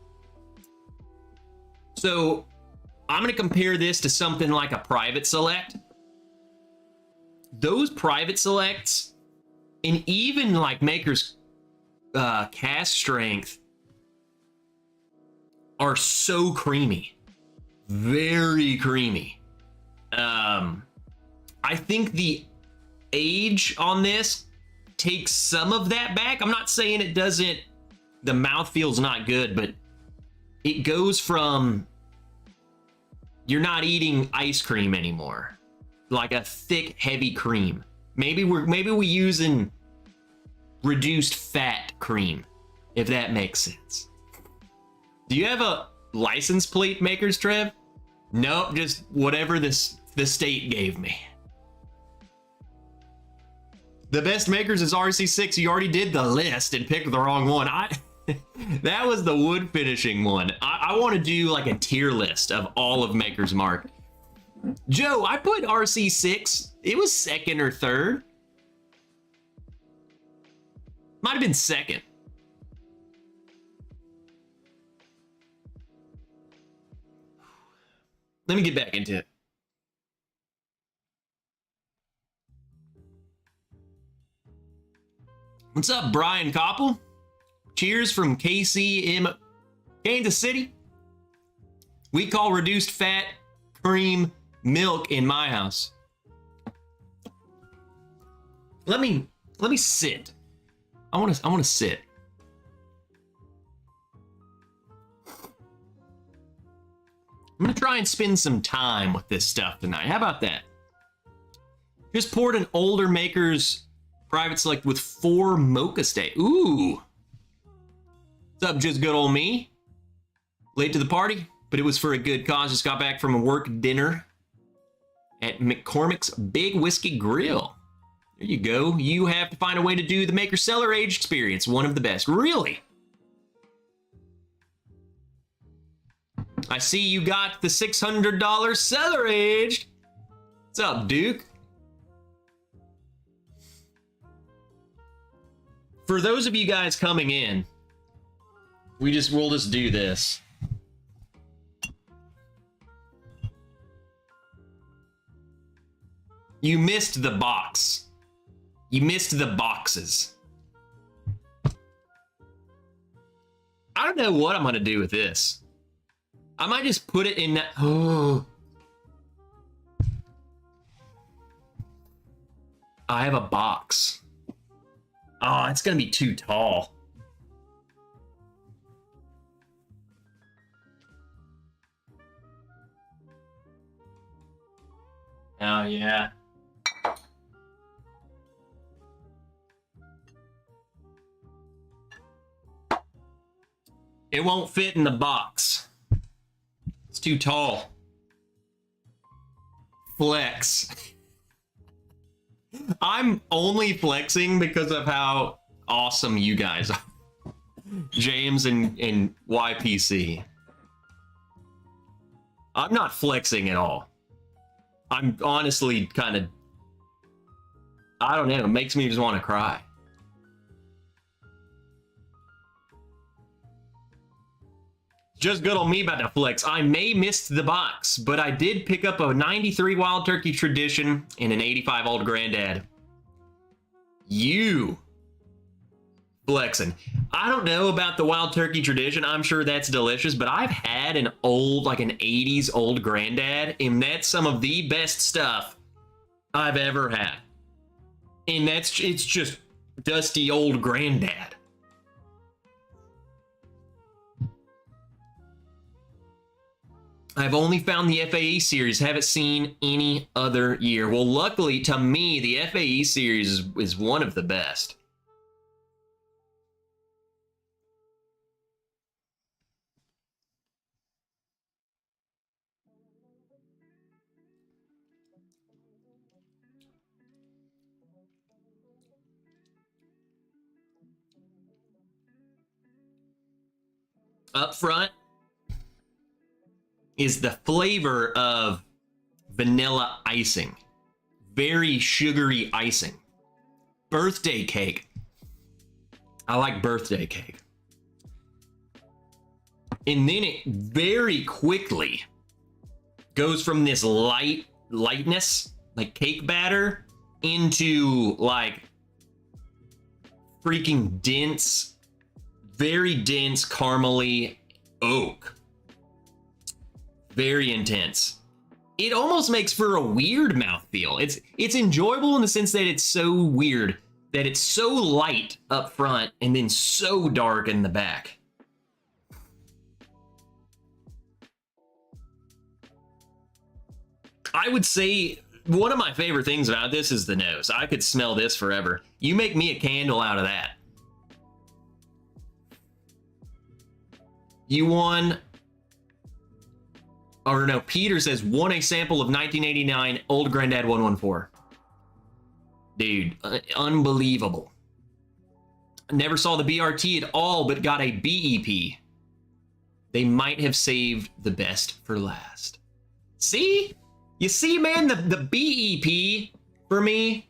A: So I'm going to compare this to something like a private select. Those private selects, and even like Maker's cast strength, are so creamy. Very creamy. I think the age on this takes some of that back. I'm not saying it doesn't, the mouthfeel's not good, but it goes from, you're not eating ice cream anymore, like a thick, heavy cream. Maybe we're using reduced fat cream, if that makes sense. Do you have a license plate, Makers, Trev? Nope, just whatever the state gave me. The best Makers is RC6. You already did the list and picked the wrong one. That was the wood finishing one. I want to do like a tier list of all of Maker's Mark. Joe, I put RC6. It was second or third. Might have been second. Let me get back into it. What's up, Brian Koppel? Cheers from KC, Kansas City. We call reduced fat cream milk in my house. Let me sit. I want to sit. I'm gonna try and spend some time with this stuff tonight. How about that? Just poured an older Maker's private select with 4 mocha stay. Ooh. What's up, just good old me? Late to the party, but it was for a good cause. Just got back from a work dinner at McCormick's Big Whiskey Grill. There you go. You have to find a way to do the Maker Cellar Age experience. One of the best. Really? I see you got the $600 Cellar Aged. What's up, Duke? For those of you guys coming in, we'll just do this. You missed the box. You missed the boxes. I don't know what I'm gonna do with this. I might just put it in that. Oh. I have a box. Oh, it's gonna be too tall. Oh, yeah. It won't fit in the box. It's too tall. Flex. I'm only flexing because of how awesome you guys are. James and YPC. I'm not flexing at all. I'm honestly kind of, I don't know, it makes me just want to cry. Just good on me about to flex. I may miss the box, but I did pick up a 93 Wild Turkey Tradition and an 85 Old Granddad. You flexing. I don't know about the Wild Turkey Tradition. I'm sure that's delicious, but I've had an old, like an 80s Old Granddad, and that's some of the best stuff I've ever had. And it's just dusty old Granddad. I've only found the FAE series, haven't seen any other year. Well, luckily to me, the FAE series is one of the best. Up front is the flavor of vanilla icing. Very sugary icing. Birthday cake. I like birthday cake. And then it very quickly goes from this lightness, like cake batter, into like freaking dense, very dense caramely oak. Very intense. It almost makes for a weird mouthfeel. It's enjoyable in the sense that it's so weird, that it's so light up front and then so dark in the back. I would say one of my favorite things about this is the nose. I could smell this forever. You make me a candle out of that. You won, or no, Peter says, won a sample of 1989 Old Granddad 114. Dude, unbelievable. Never saw the BRT at all, but got a BEP. They might have saved the best for last. See? You see, man, the BEP for me,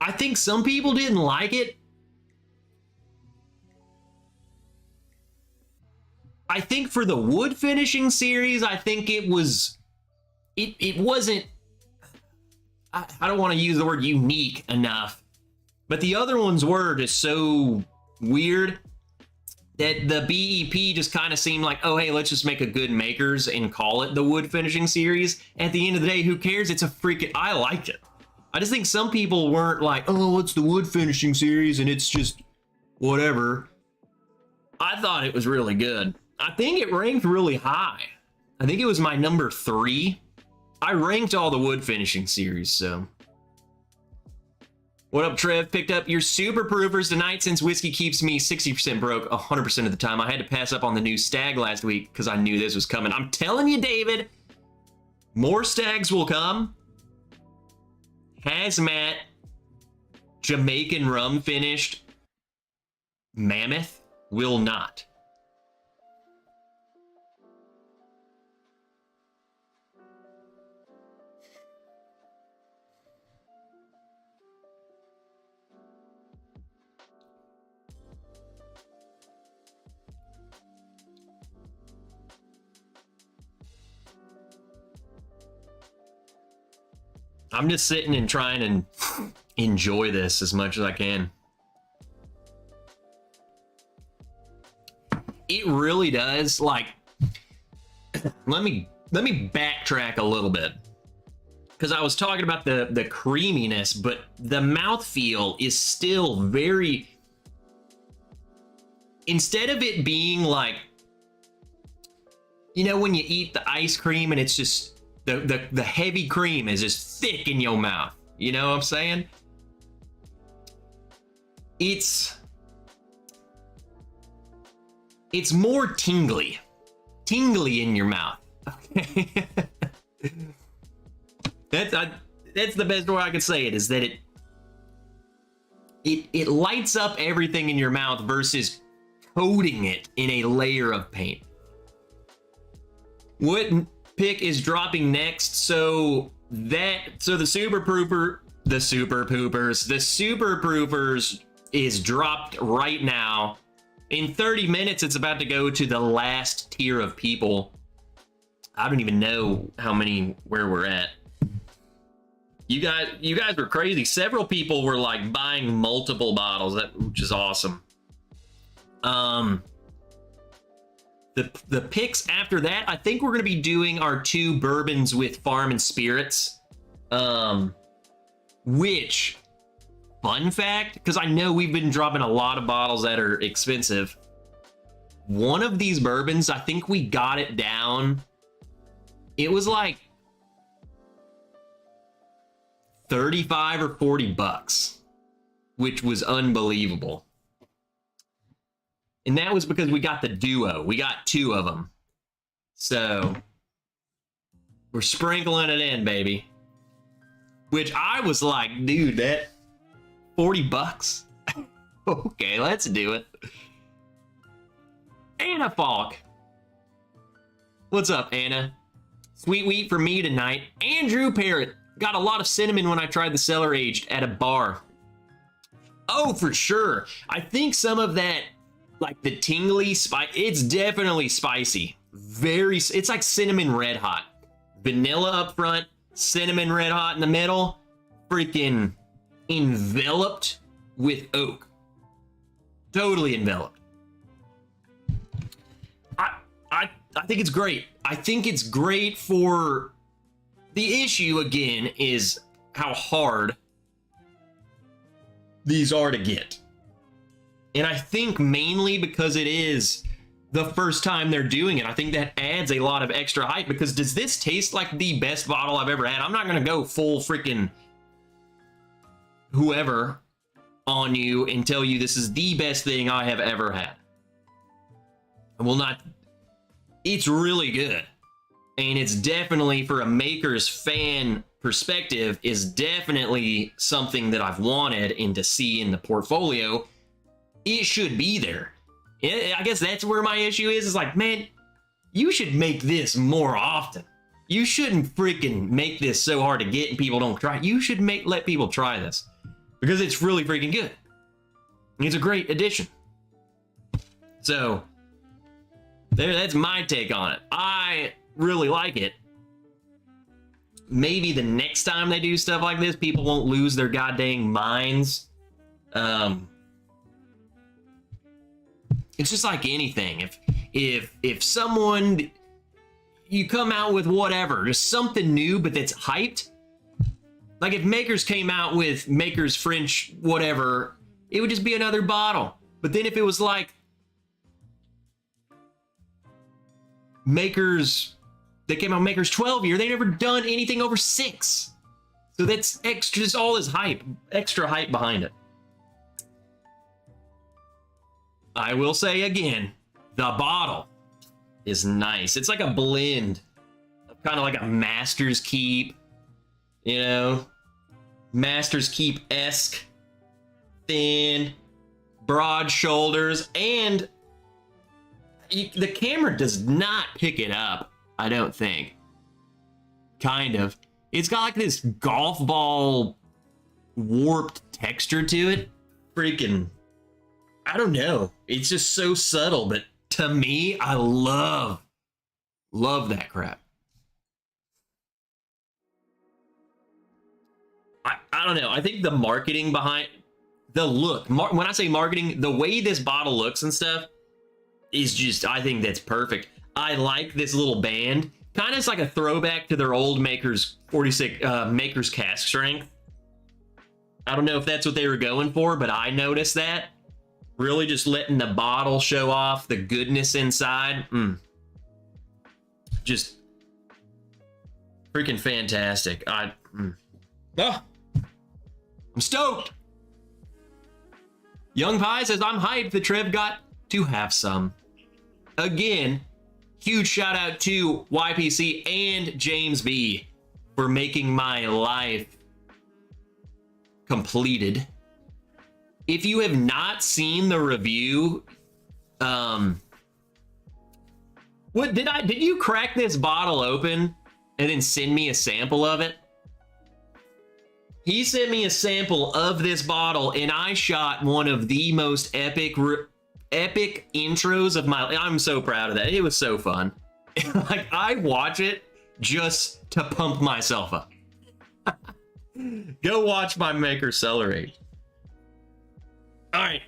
A: I think some people didn't like it. I think for the wood finishing series, I think it was, it wasn't, I don't want to use the word unique enough, but the other ones were just so weird that the BEP just kind of seemed like, oh, hey, let's just make a good makers and call it the wood finishing series. At the end of the day, who cares? It's a freaking, I liked it. I just think some people weren't like, oh, it's the wood finishing series and it's just whatever. I thought it was really good. I think it ranked really high. I think it was my number 3. I ranked all the wood finishing series, so. What up, Trev? Picked up your super proofers tonight since whiskey keeps me 60% broke 100% of the time. I had to pass up on the new stag last week because I knew this was coming. I'm telling you, David, more stags will come. Hazmat, Jamaican rum finished, Mammoth will not. I'm just sitting and trying to enjoy this as much as I can. It really does, like, let me backtrack a little bit. Because I was talking about the creaminess, but the mouthfeel is still very, instead of it being like, you know, when you eat the ice cream and it's just, the heavy cream is just thick in your mouth. You know what I'm saying? It's more tingly in your mouth. Okay. That's the best way I could say it, is that it lights up everything in your mouth versus coating it in a layer of paint. What pick is dropping next? So the super proofers is dropped right now. In 30 minutes, it's about to go to the last tier of people. I don't even know where we're at. You guys were crazy. Several people were like buying multiple bottles, which is awesome. The picks after that, I think we're going to be doing our 2 bourbons with Farm and Spirits. Which, fun fact, because I know we've been dropping a lot of bottles that are expensive. One of these bourbons, I think we got it down. It was like 35 or 40 bucks, which was unbelievable. And that was because we got the duo. We got 2 of them. So we're sprinkling it in, baby. Which I was like, dude, that 40 bucks. Okay, let's do it. Anna Falk. What's up, Anna? Sweet wheat for me tonight. Andrew Parrott. Got a lot of cinnamon when I tried the cellar aged at a bar. Oh, for sure. I think some of that like the tingly spice. It's definitely spicy. It's like cinnamon red hot. Vanilla up front, cinnamon red hot in the middle, freaking enveloped with oak. Totally enveloped. I think it's great. I think it's great for the issue again is how hard these are to get. And I think mainly because it is the first time they're doing it, I think that adds a lot of extra hype, because does this taste like the best bottle I've ever had? I'm not going to go full freaking whoever on you and tell you this is the best thing I have ever had. I will not. It's really good. And it's definitely, for a Maker's fan perspective, is definitely something that I've wanted and to see in the portfolio. It should be there. I guess that's where my issue is like, man, you should make this more often. You shouldn't freaking make this so hard to get and people don't try it. You should let people try this, because it's really freaking good. It's a great addition. So that's my take on it. I really like it. Maybe the next time they do stuff like this, people won't lose their goddamn minds. It's just like anything. If someone, you come out with whatever, just something new, but that's hyped. Like if Makers came out with Makers French whatever, it would just be another bottle. But then if it was like Makers, they came out Makers 12 year, they never done anything over 6. So that's extra, just all this hype, extra hype behind it. I will say again, the bottle is nice. It's like a blend, kind of like a Master's Keep, you know, Master's Keep-esque, thin, broad shoulders, and the camera does not pick it up, I don't think. Kind of. It's got like this golf ball warped texture to it. Freaking, I don't know. It's just so subtle, but to me, I love that crap. I don't know. I think the marketing behind the look, when I say marketing, the way this bottle looks and stuff is just, I think that's perfect. I like this little band. Kind of is like a throwback to their old Makers 46 Makers cask strength. I don't know if that's what they were going for, but I noticed that. Really just letting the bottle show off the goodness inside. Just freaking fantastic. I'm stoked. Young Pie says, I'm hyped that Trev got to have some. Again, huge shout out to YPC and James B for making my life completed. If you have not seen the review, what did you crack this bottle open and then send me a sample of it? He sent me a sample of this bottle, and I shot one of the most epic intros of my life. I'm so proud of that. It was so fun. Like, I watch it just to pump myself up. Go watch my Maker Cellar Age. All right.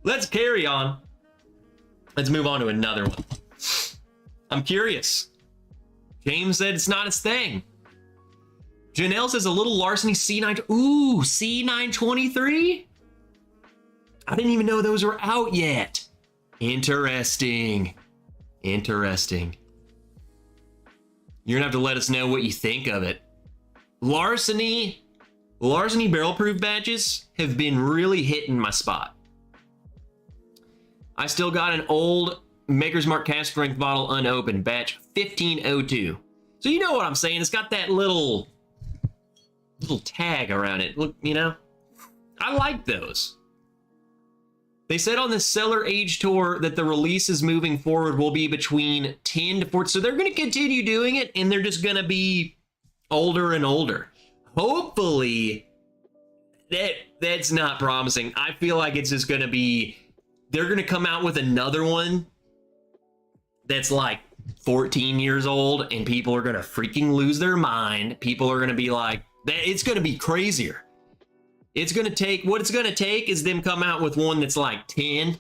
A: Let's carry on. Let's move on to another one. I'm curious. James said it's not his thing. Janelle says a little Larceny C9. Ooh, C923? I didn't even know those were out yet. Interesting. Interesting. You're gonna have to let us know what you think of it. Larceny barrel proof batches have been really hitting my spot. I still got an old Maker's Mark cask strength bottle unopened, batch 1502. So you know what I'm saying? It's got that little tag around it. Look, you know, I like those. They said on the Cellar Age Tour that the releases moving forward will be between 10 to 14. So they're going to continue doing it, and they're just going to be older and older. Hopefully, that's not promising. I feel like it's just gonna be, they're gonna come out with another one that's like 14 years old, and people are gonna freaking lose their mind. People are gonna be like, it's gonna be crazier. It's gonna take, what it's gonna take is them come out with one that's like 10,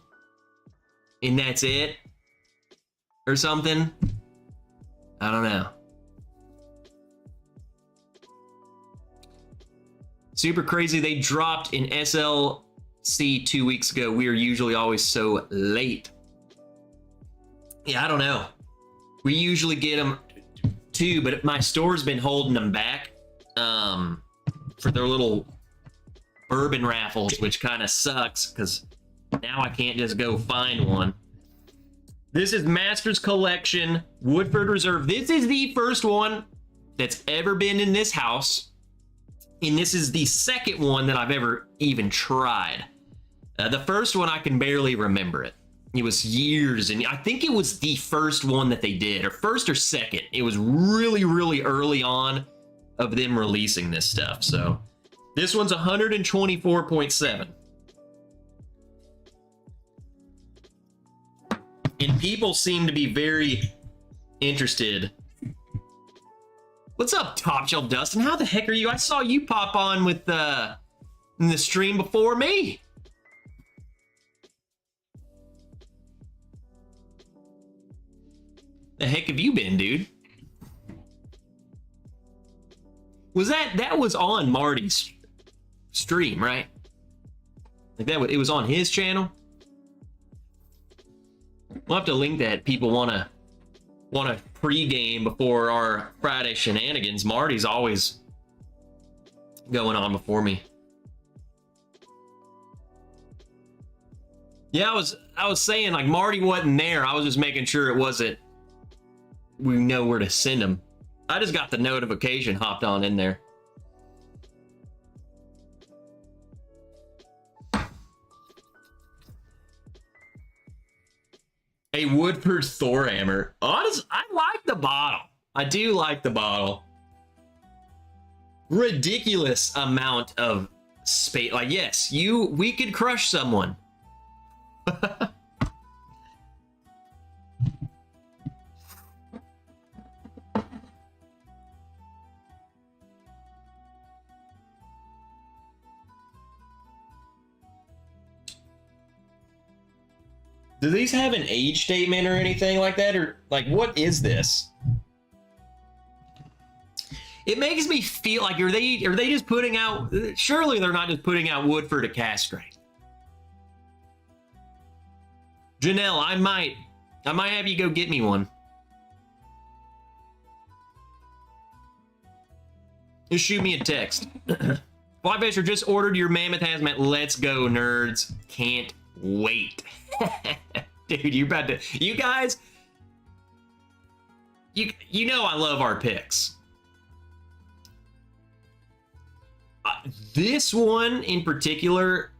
A: and that's it, or something. I don't know. Super crazy. They dropped in SLC 2 weeks ago. We are usually always so late. Yeah, I don't know. We usually get them too, but my store's been holding them back for their little bourbon raffles, which kind of sucks because now I can't just go find one. This is Masters Collection Woodford Reserve. This is the first one that's ever been in this house. And this is the second one that I've ever even tried. The first one, I can barely remember it. It was years, and I think it was the first one that they did, or first or second. It was really, really early on of them releasing this stuff. So this one's 124.7. And people seem to be very interested. What's up, Top Shelf Dustin? How the heck are you? I saw you pop on with in the stream before me. The heck have you been, dude? Was that was on Marty's stream, right? Like that, it was on his channel. We'll have to link that. People want to pregame before our Friday shenanigans. Marty's always going on before me. Yeah, I was saying, like, Marty wasn't there. I was just making sure it wasn't, we know where to send him. I just got the notification, hopped on in there. A Woodford Thor hammer. Honestly, I like the bottle. I do like the bottle. Ridiculous amount of space. Like, yes, we could crush someone. Do these have an age statement or anything like that? Or, like, what is this? It makes me feel like, are they just putting out, surely they're not just putting out Woodford to castrate. Janelle, I might have you go get me one. Just shoot me a text. Flyfisher just ordered your Mammoth Hazmat. Let's go, nerds. Can't wait. Dude, you guys, you know I love our picks. This one in particular,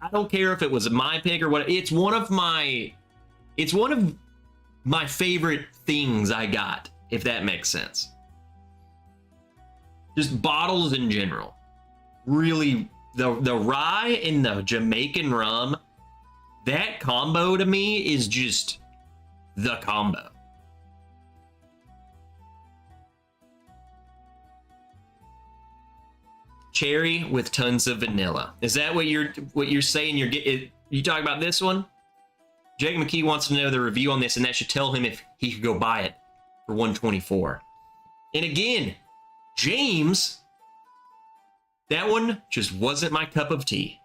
A: I don't care if it was my pick or what. It's one of my favorite things I got, if that makes sense. Just bottles in general. Really, the rye and the Jamaican rum, that combo to me is just the combo. Cherry with tons of vanilla. Is that what you're saying? You talking about this one? Jake McKee wants to know the review on this, and that should tell him if he could go buy it for $124. And again, James, that one just wasn't my cup of tea.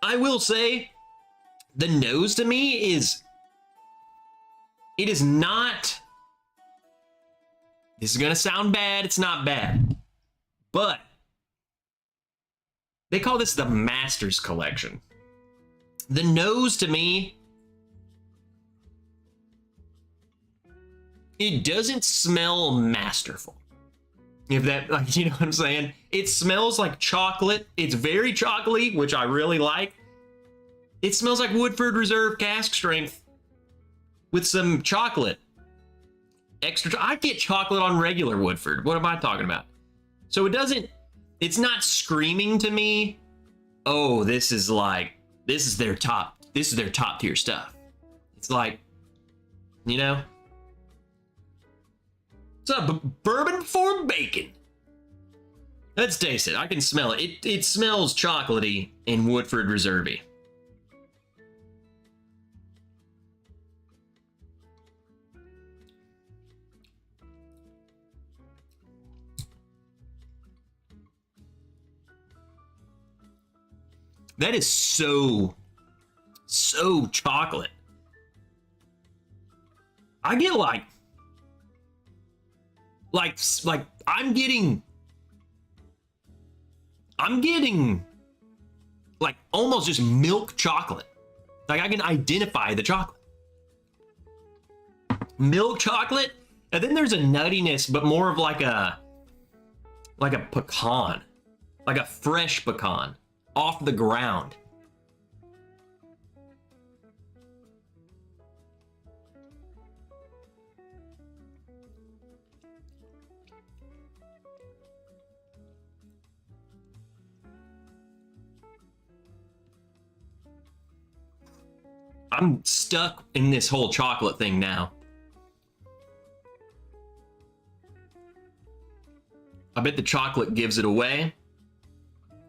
A: I will say, the nose to me is, it is not, this is going to sound bad, it's not bad, but they call this the Masters Collection. The nose to me, it doesn't smell masterful. If that, like, you know what I'm saying? It smells like chocolate. It's very chocolatey, which I really like. It smells like Woodford Reserve cask strength with some chocolate. Extra, I get chocolate on regular Woodford. What am I talking about? So it doesn't, it's not screaming to me, oh, this is their top tier stuff. It's like, you know, it's a bourbon before bacon. Let's taste it. I can smell it. It smells chocolatey in Woodford Reserve-y. That is so chocolate. I get like I'm getting like almost just milk chocolate. Like I can identify the chocolate. Milk chocolate, and then there's a nuttiness, but more of like a pecan, like a fresh pecan off the ground. I'm stuck in this whole chocolate thing now. I bet the chocolate gives it away.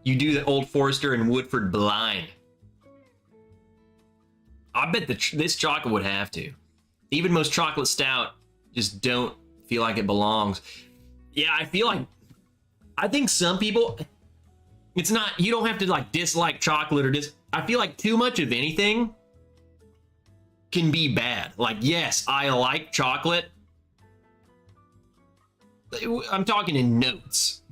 A: You do the Old Forester and Woodford blind. I bet this chocolate would have to. Even most chocolate stout just don't feel like it belongs. Yeah, I think some people, it's not, you don't have to like dislike chocolate or I feel like too much of anything can be bad. Like, yes, I like chocolate. I'm talking in notes.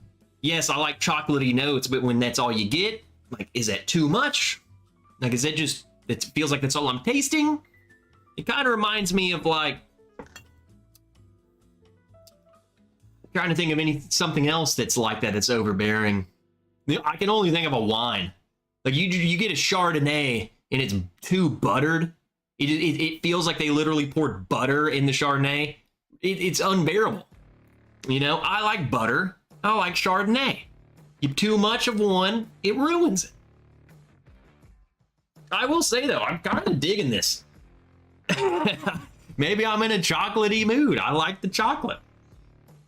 A: Yes, I like chocolatey notes, but when that's all you get, like, is that too much? Like, is that just, it feels like that's all I'm tasting? It kind of reminds me of like, trying to think of something else that's like that, that's overbearing. I can only think of a wine. Like you get a Chardonnay and it's too buttered. It feels like they literally poured butter in the Chardonnay. It's unbearable. You know, I like butter. I like Chardonnay. You too much of one, it ruins it. I will say though, I'm kind of digging this. Maybe I'm in a chocolatey mood. I like the chocolate.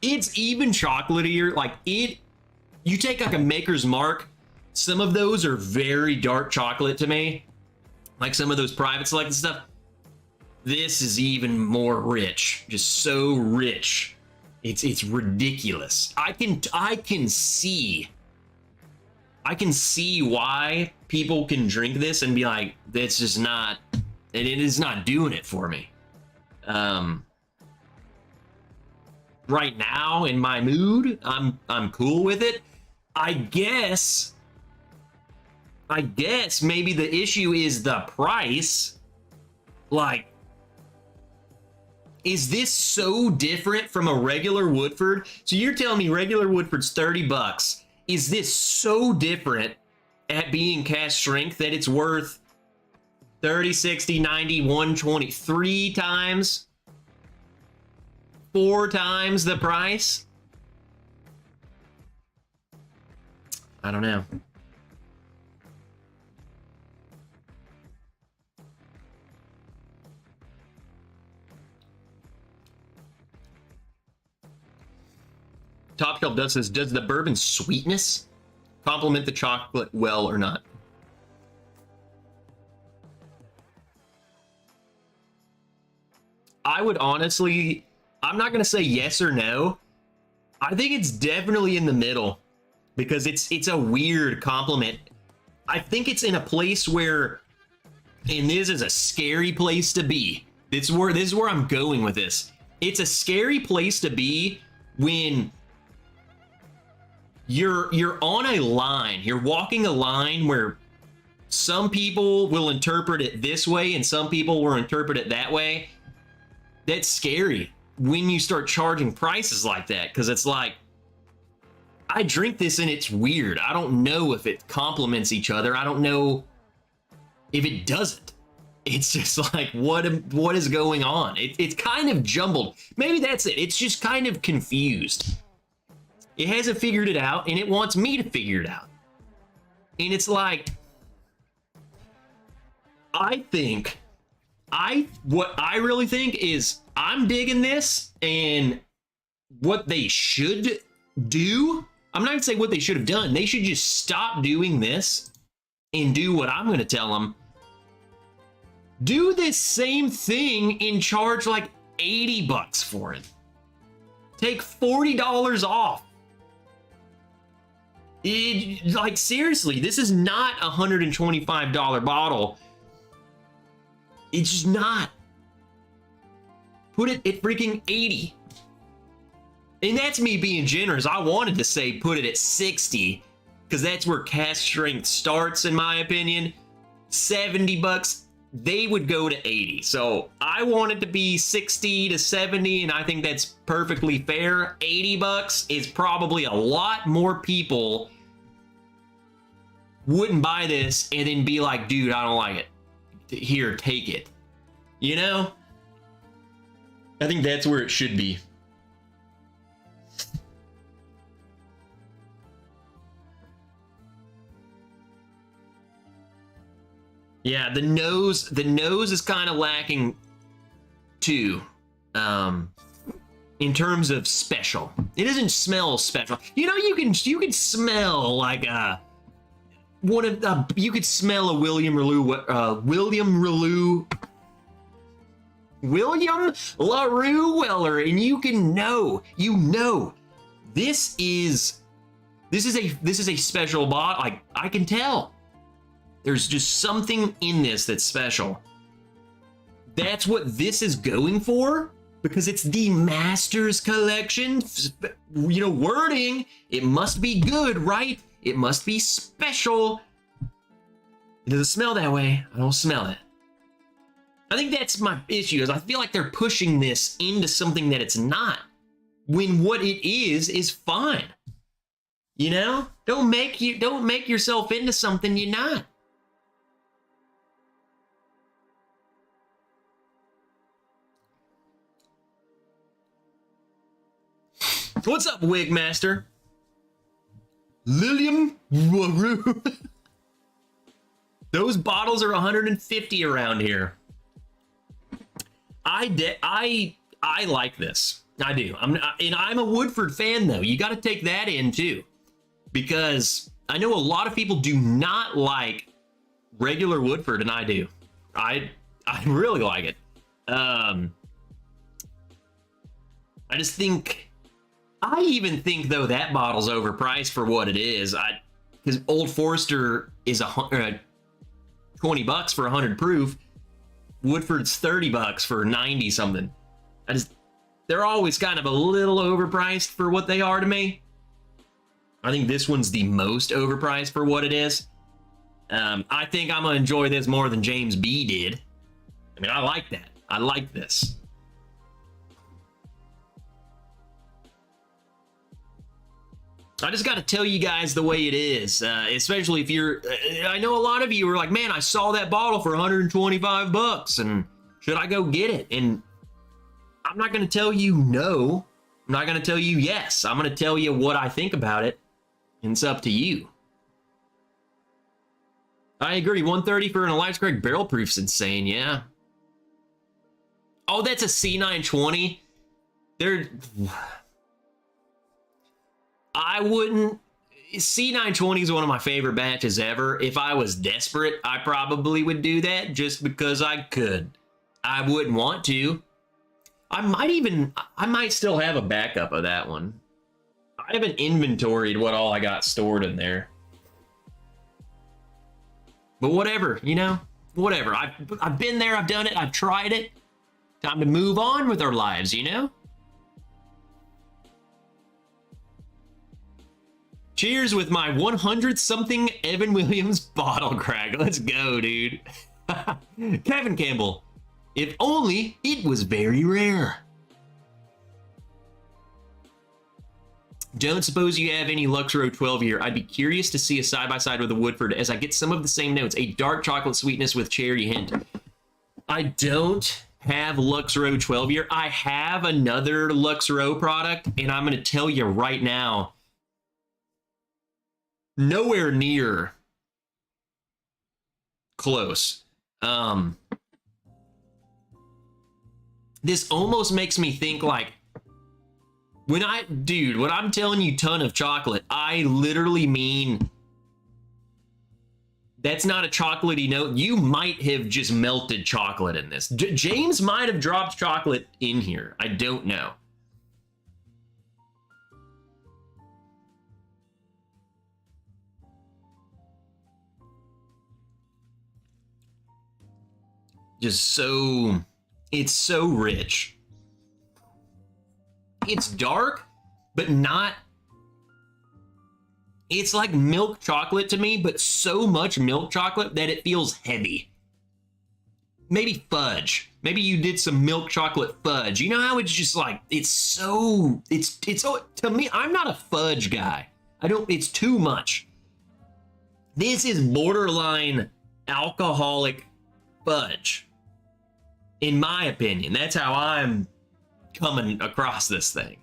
A: It's even chocolatier. Like you take like a Maker's Mark. Some of those are very dark chocolate to me. Like some of those private selected stuff. This is even more rich. Just so rich. It's ridiculous. I can see why people can drink this and be like, that's just not, it is not doing it for me. Right now in my mood, I'm cool with it. I guess maybe the issue is the price. Like, is this so different from a regular Woodford? So you're telling me regular Woodford's $30. Is this so different at being cask strength that it's worth 30, 60, 90, 120, 3 times, 4 times the price? I don't know. Top Shelf does this. Does the bourbon sweetness complement the chocolate well or not? I would honestly, I'm not going to say yes or no. I think it's definitely in the middle because it's a weird compliment. I think it's in a place where, and this is a scary place to be. This is where I'm going with this. It's a scary place to be when you're on a line. You're walking a line where some people will interpret it this way and some people will interpret it that way. That's scary when you start charging prices like that, because it's like, I drink this and it's weird. I don't know if it complements each other. I don't know if it doesn't. It's just like, what is going on? It's kind of jumbled. Maybe that's it. It's just kind of confused. It hasn't figured it out, and it wants me to figure it out. And it's like, what I really think is I'm digging this, and what they should do, I'm not gonna say what they should have done. They should just stop doing this and do what I'm gonna tell them. Do this same thing and charge like $80 for it. Take $40 off. Like, seriously, this is not a $125 bottle. It's just not. Put it at freaking 80. And that's me being generous. I wanted to say put it at 60, because that's where cask strength starts, in my opinion. $70, they would go to 80. So I want it to be 60 to 70, and I think that's perfectly fair. $80 is probably a lot more people wouldn't buy this and then be like, dude, I don't like it. Here, take it. You know? I think that's where it should be. Yeah, the nose is kind of lacking too, in terms of special. It doesn't smell special. You know, you can smell like you could smell a William LaRue Weller, and you know, this is a special bottle. Like, I can tell. There's just something in this that's special. That's what this is going for, because it's the Masters Collection. You know, wording, it must be good, right? It must be special. It doesn't smell that way. I don't smell it. I think that's my issue, is I feel like they're pushing this into something that it's not, when what it is fine. You know? Don't make yourself into something you're not. What's up, Wigmaster? Lilium Waroo. Those bottles are 150 around here. I like this. I do. I'm a Woodford fan, though. You got to take that in too, because I know a lot of people do not like regular Woodford, and I do. I really like it. I just think. I even think, though, that bottle's overpriced for what it is. Because Old Forester is $20 for 100 proof. Woodford's $30 for 90 something. They're always kind of a little overpriced for what they are to me. I think this one's the most overpriced for what it is. I think I'm gonna enjoy this more than James B did. I mean, I like that. I like this. I just got to tell you guys the way it is, especially if you're, I know a lot of you are like, man, I saw that bottle for 125 bucks, and should I go get it? And I'm not going to tell you no. I'm not going to tell you yes. I'm going to tell you what I think about it, and it's up to you. I agree. 130 for an Elijah Craig barrel proof's insane, yeah. Oh, that's a C920? I wouldn't. C920 is one of my favorite batches ever. If I was desperate, I probably would do that just because I could. I wouldn't want to. I might still have a backup of that one. I haven't inventoried what all I got stored in there. But whatever, you know, whatever. I've been there, I've done it, I've tried it. Time to move on with our lives, you know? Cheers with my 100-something Evan Williams bottle crack. Let's go, dude. Kevin Campbell. If only it was very rare. Don't suppose you have any Lux Row 12 year. I'd be curious to see a side-by-side with a Woodford, as I get some of the same notes. A dark chocolate sweetness with cherry hint. I don't have Lux Row 12 year. I have another Lux Row product, and I'm going to tell you right now, nowhere near close. This almost makes me think like when I'm telling you ton of chocolate, I literally mean that's not a chocolatey note. You might have just melted chocolate in this. James might have dropped chocolate in here. I don't know. Just so, it's so rich. It's dark, but not, it's like milk chocolate to me, but so much milk chocolate that it feels heavy. Maybe fudge. Maybe you did some milk chocolate fudge. You know how it's just like, it's so, to me, I'm not a fudge guy. It's too much. This is borderline alcoholic fudge. In my opinion, that's how I'm coming across this thing.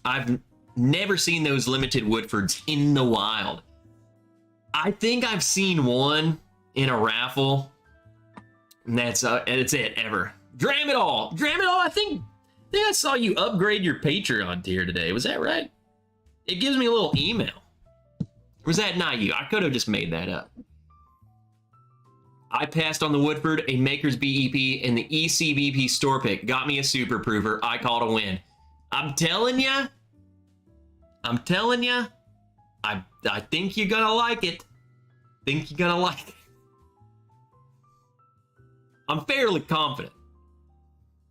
A: I've never seen those limited Woodfords in the wild. I think I've seen one in a raffle, and that's it ever. Dram it all. I think I saw you upgrade your Patreon tier today. Was that right? It gives me a little email. Or was that not you? I could have just made that up. I passed on the Woodford, a Maker's BEP, and the ECBP store pick. Got me a super prover. I called a win. I'm telling ya. I think you're gonna like it. I'm fairly confident.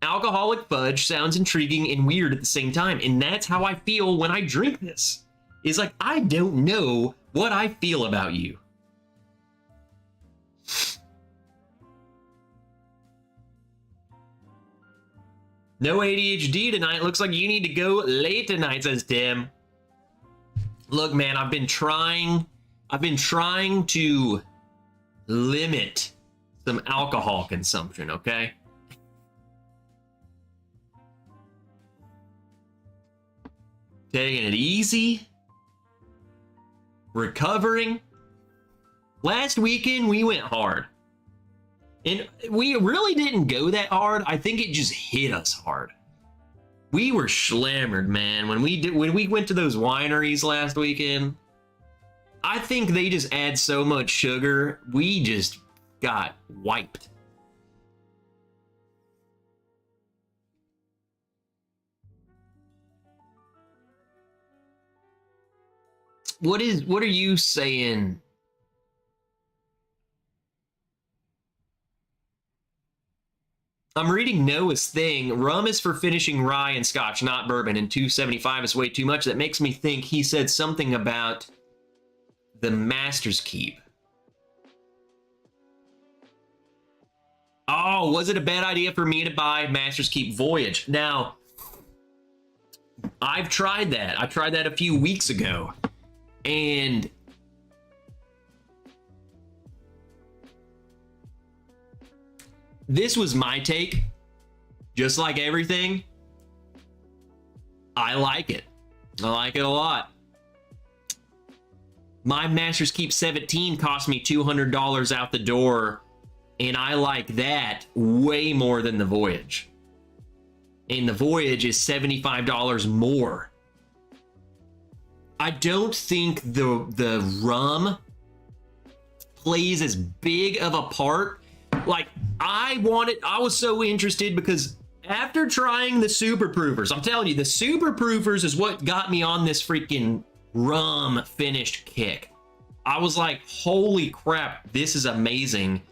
A: Alcoholic fudge sounds intriguing and weird at the same time, and that's how I feel when I drink this. It's like, I don't know what I feel about you. No ADHD tonight. Looks like you need to go late tonight, says Tim. Look, man, I've been trying to limit some alcohol consumption, okay? Taking it easy. Recovering. Last weekend, we went hard. And we really didn't go that hard. I think it just hit us hard. We were slammered, man. When we went to those wineries last weekend, I think they just add so much sugar. We just got wiped. What are you saying? I'm reading Noah's thing. Rum is for finishing rye and scotch, not bourbon, and 275 is way too much. That makes me think he said something about the Master's Keep. Oh, was it a bad idea for me to buy Master's Keep Voyage? Now, I've tried that. I tried that a few weeks ago. And this was my take. Just like everything, I like it. I like it a lot. My Master's Keep 17 cost me $200 out the door, and I like that way more than the Voyage. And the Voyage is $75 more. I don't think the rum plays as big of a part. Like, I was so interested because after trying the super proofers, I'm telling you, the super proofers is what got me on this freaking rum finished kick. I was like, holy crap, this is amazing.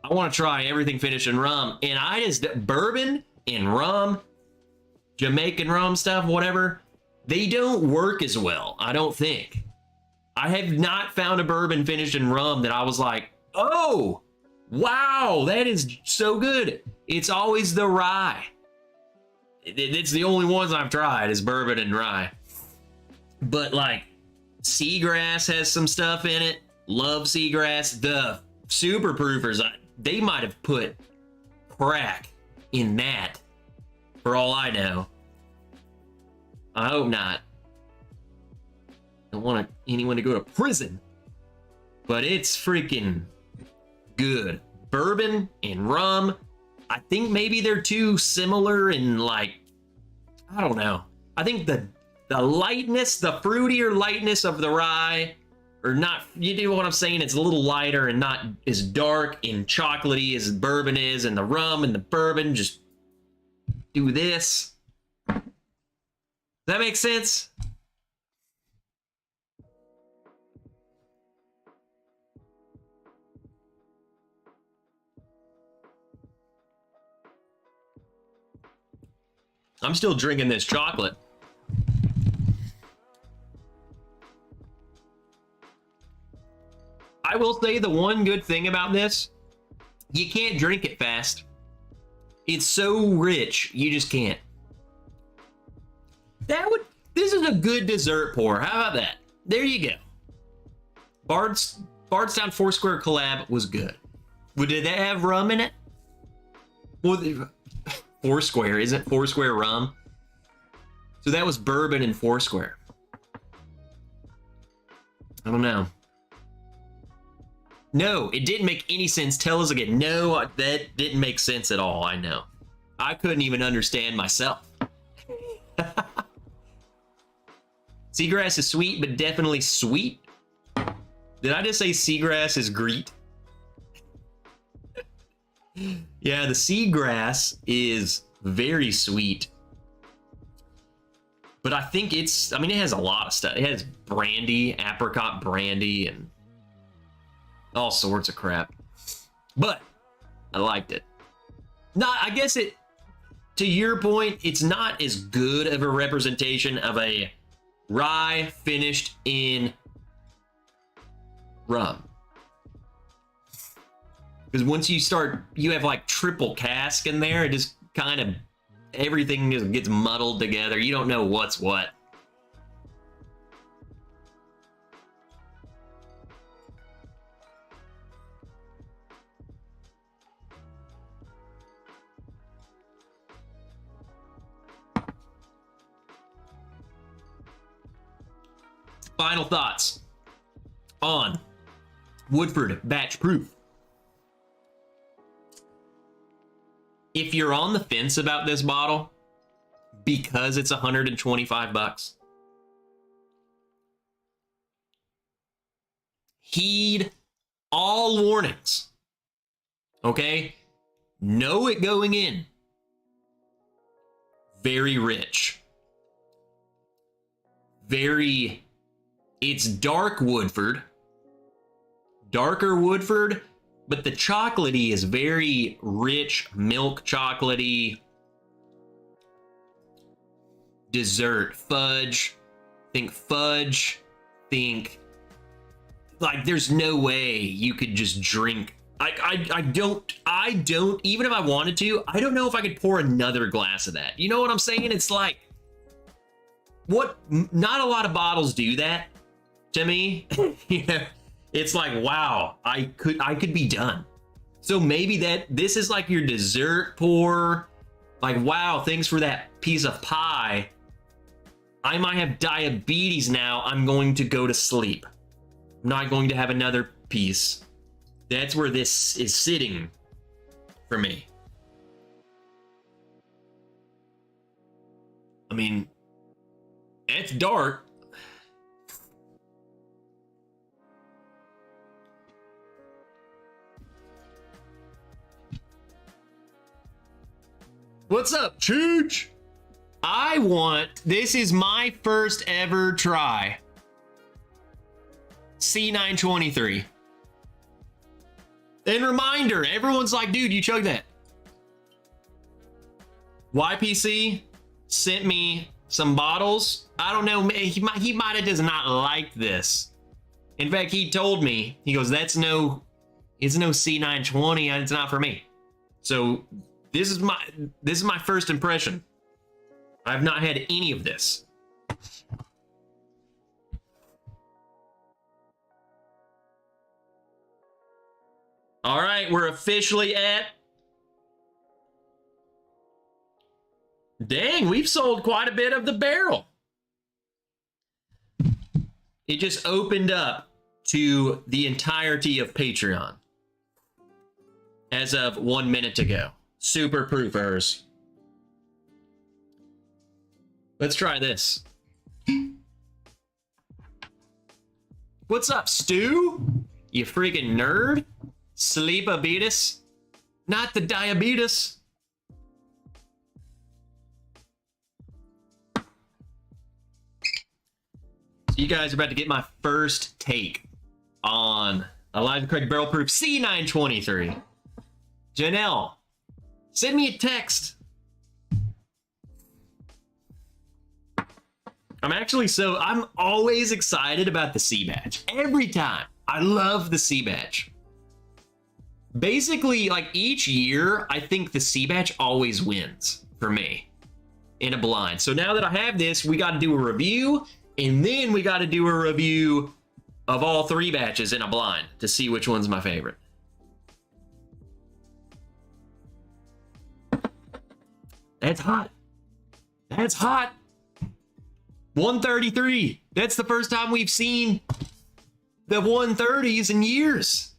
A: I want to try everything finished in rum. And bourbon and rum, Jamaican rum stuff, whatever, they don't work as well, I don't think. I have not found a bourbon finished in rum that I was like, oh, wow, that is so good. It's always the rye. It's the only ones I've tried is bourbon and rye. But like, seagrass has some stuff in it. Love seagrass. The super proofers, they might have put crack in that, for all I know. I hope not. Don't want anyone to go to prison. But it's freaking good. Bourbon and rum. I think maybe they're too similar in, like, I don't know. I think the lightness, the fruitier lightness of the rye, or not, you know what I'm saying? It's a little lighter and not as dark and chocolatey as bourbon is, and the rum and the bourbon just do this. Does that make sense? I'm still drinking this chocolate. I will say the one good thing about this, you can't drink it fast. It's so rich, you just can't. This is a good dessert pour. How about that? There you go. Bardstown Foursquare collab was good. Well, did they have rum in it? Well, Foursquare, isn't Foursquare rum? So that was bourbon and Foursquare. I don't know. No, it didn't make any sense. Tell us again. No, that didn't make sense at all. I know. I couldn't even understand myself. Seagrass is sweet, but definitely sweet. Did I just say seagrass is great? Yeah, the seagrass is very sweet. But I think it has a lot of stuff. It has brandy, apricot brandy, and all sorts of crap. But I liked it. I guess to your point, it's not as good of a representation of a rye finished in rum. Because once you have like triple cask in there, it just kind of, everything just gets muddled together. You don't know what's what. Final thoughts on Woodford Batch Proof. If you're on the fence about this bottle because it's $125, heed all warnings. Okay? Know it going in. Very rich. It's dark Woodford. Darker Woodford, but the chocolatey is very rich, milk chocolatey. Dessert, fudge. Think like there's no way you could just drink. I don't, even if I wanted to, I don't know if I could pour another glass of that. You know what I'm saying? It's like, not a lot of bottles do that to me. You know, it's like, wow, I could be done. So maybe this is like your dessert pour. Like, wow, thanks for that piece of pie. I might have diabetes now. I'm going to go to sleep. I'm not going to have another piece. That's where this is sitting for me. I mean, it's dark. What's up, Chooch? This is my first ever try. C923. And reminder, everyone's like, dude, you chug that. YPC sent me some bottles. I don't know, he might have just not liked this. In fact, he told me, he goes, it's no C920, it's not for me. So this is my first impression. I've not had any of this. All right, we're officially at Dang, we've sold quite a bit of the barrel. It just opened up to the entirety of Patreon as of 1 minute ago. Super proofers. Let's try this. What's up, Stu? You freaking nerd? Sleepabetus? Not the diabetes. So you guys are about to get my first take on Elijah Craig Barrel Proof C923. Janelle, send me a text. I'm always excited about the C batch. Every time. I love the C batch. Basically, like each year, I think the C batch always wins for me in a blind. So now that I have this, we got to do a review, and then we got to do a review of all 3 batches in a blind to see which one's my favorite. That's hot. That's hot. 133. That's the first time we've seen the 130s in years.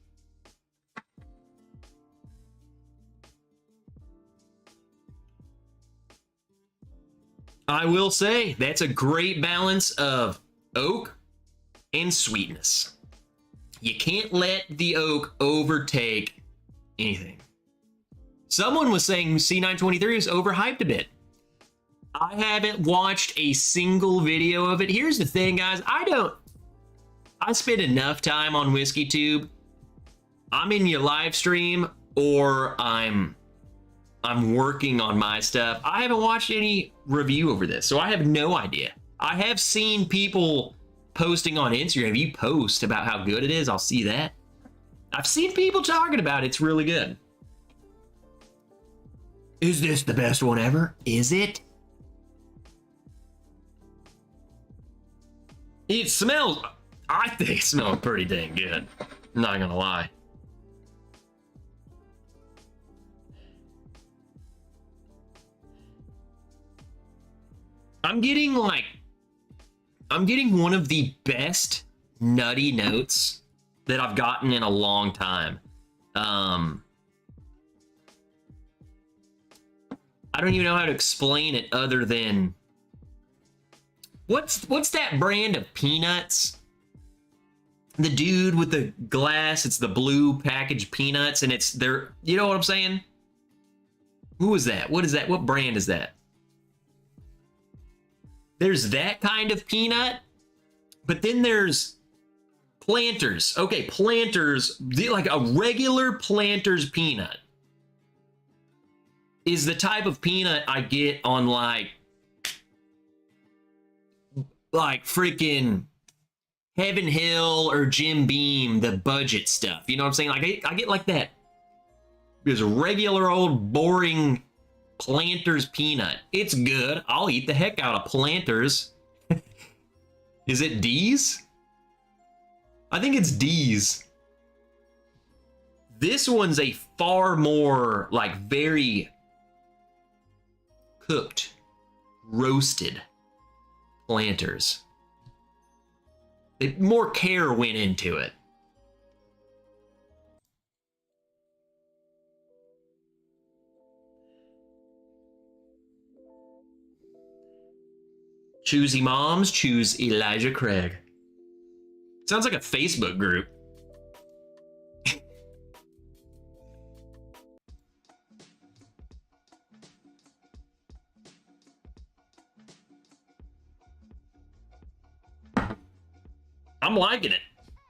A: I will say that's a great balance of oak and sweetness. You can't let the oak overtake anything. Someone was saying C923 is overhyped a bit. I haven't watched a single video of it. Here's the thing, guys. I spend enough time on WhiskeyTube. I'm in your live stream or I'm working on my stuff. I haven't watched any review over this, so I have no idea. I have seen people posting on Instagram. If you post about how good it is, I'll see that. I've seen people talking about it. It's really good. Is this the best one ever? Is it? It smells, I think it smells pretty dang good. I'm not gonna lie. I'm getting one of the best nutty notes that I've gotten in a long time. I don't even know how to explain it other than what's that brand of peanuts? The dude with the glass, it's the blue packaged peanuts, and it's their, you know what I'm saying? Who is that? What is that? What brand is that? There's that kind of peanut, but then there's Planters. Okay, Planters, like a regular Planters peanut is the type of peanut I get on like freaking Heaven Hill or Jim Beam, the budget stuff. You know what I'm saying? Like I get like that. There's a regular old boring Planters peanut. It's good. I'll eat the heck out of Planters. Is it D's? I think it's D's. This one's a far more like very cooked, roasted Planters. More care went into it. Choosy moms, choose Elijah Craig. Sounds like a Facebook group. I'm liking it.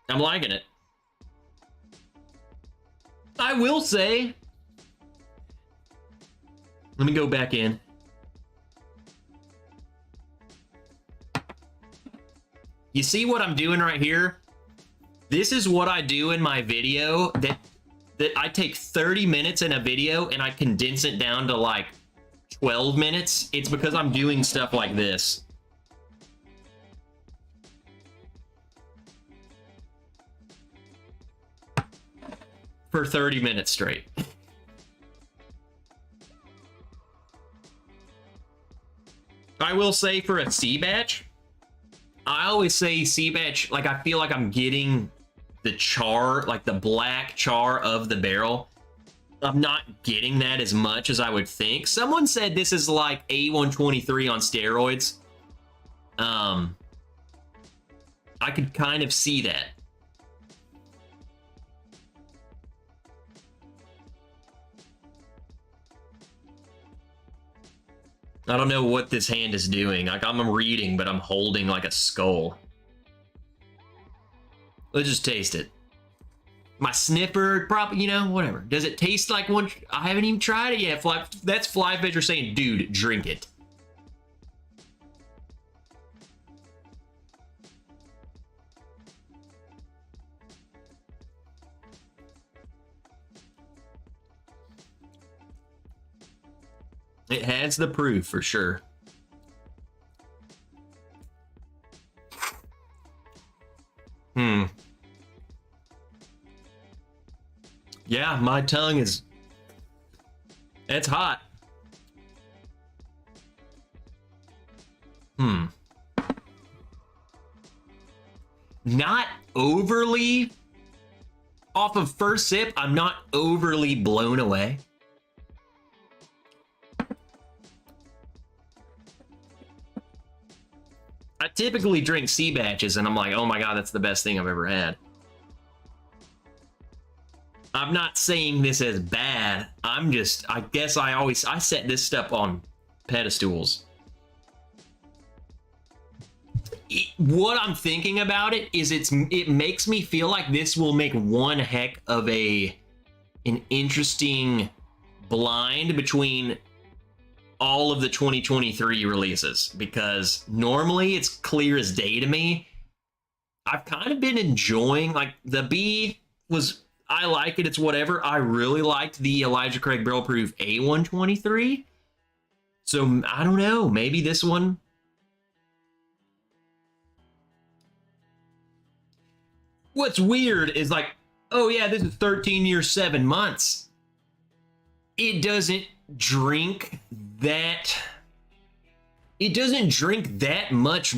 A: I'm liking it. I will say, let me go back in. You see what I'm doing right here? This is what I do in my video that I take 30 minutes in a video and I condense it down to like 12 minutes. It's because I'm doing stuff like this. For 30 minutes straight. I will say for a C batch, I always say C batch, like I feel like I'm getting the char, like the black char of the barrel. I'm not getting that as much as I would think. Someone said this is like A123 on steroids. I could kind of see that. I don't know what this hand is doing. Like I'm reading, but I'm holding like a skull. Let's just taste it. My sniffer, probably, you know, whatever. Does it taste like one? I haven't even tried it yet. That's Flyfisher saying, dude, drink it. It has the proof for sure. Yeah, my tongue is... It's hot. Not overly... Off of first sip, I'm not overly blown away. I typically drink C batches and I'm like, oh my God, that's the best thing I've ever had. I'm not saying this as bad. I'm just, I guess I set this stuff on pedestals. What I'm thinking about it is it makes me feel like this will make one heck of an interesting blind between all of the 2023 releases, because normally it's clear as day to me. I've kind of been enjoying, like, the B was, I like it, it's whatever. I really liked the Elijah Craig Barrel Proof A123. So, I don't know, maybe this one. What's weird is like, oh yeah, this is 13 years, 7 months. It doesn't drink that much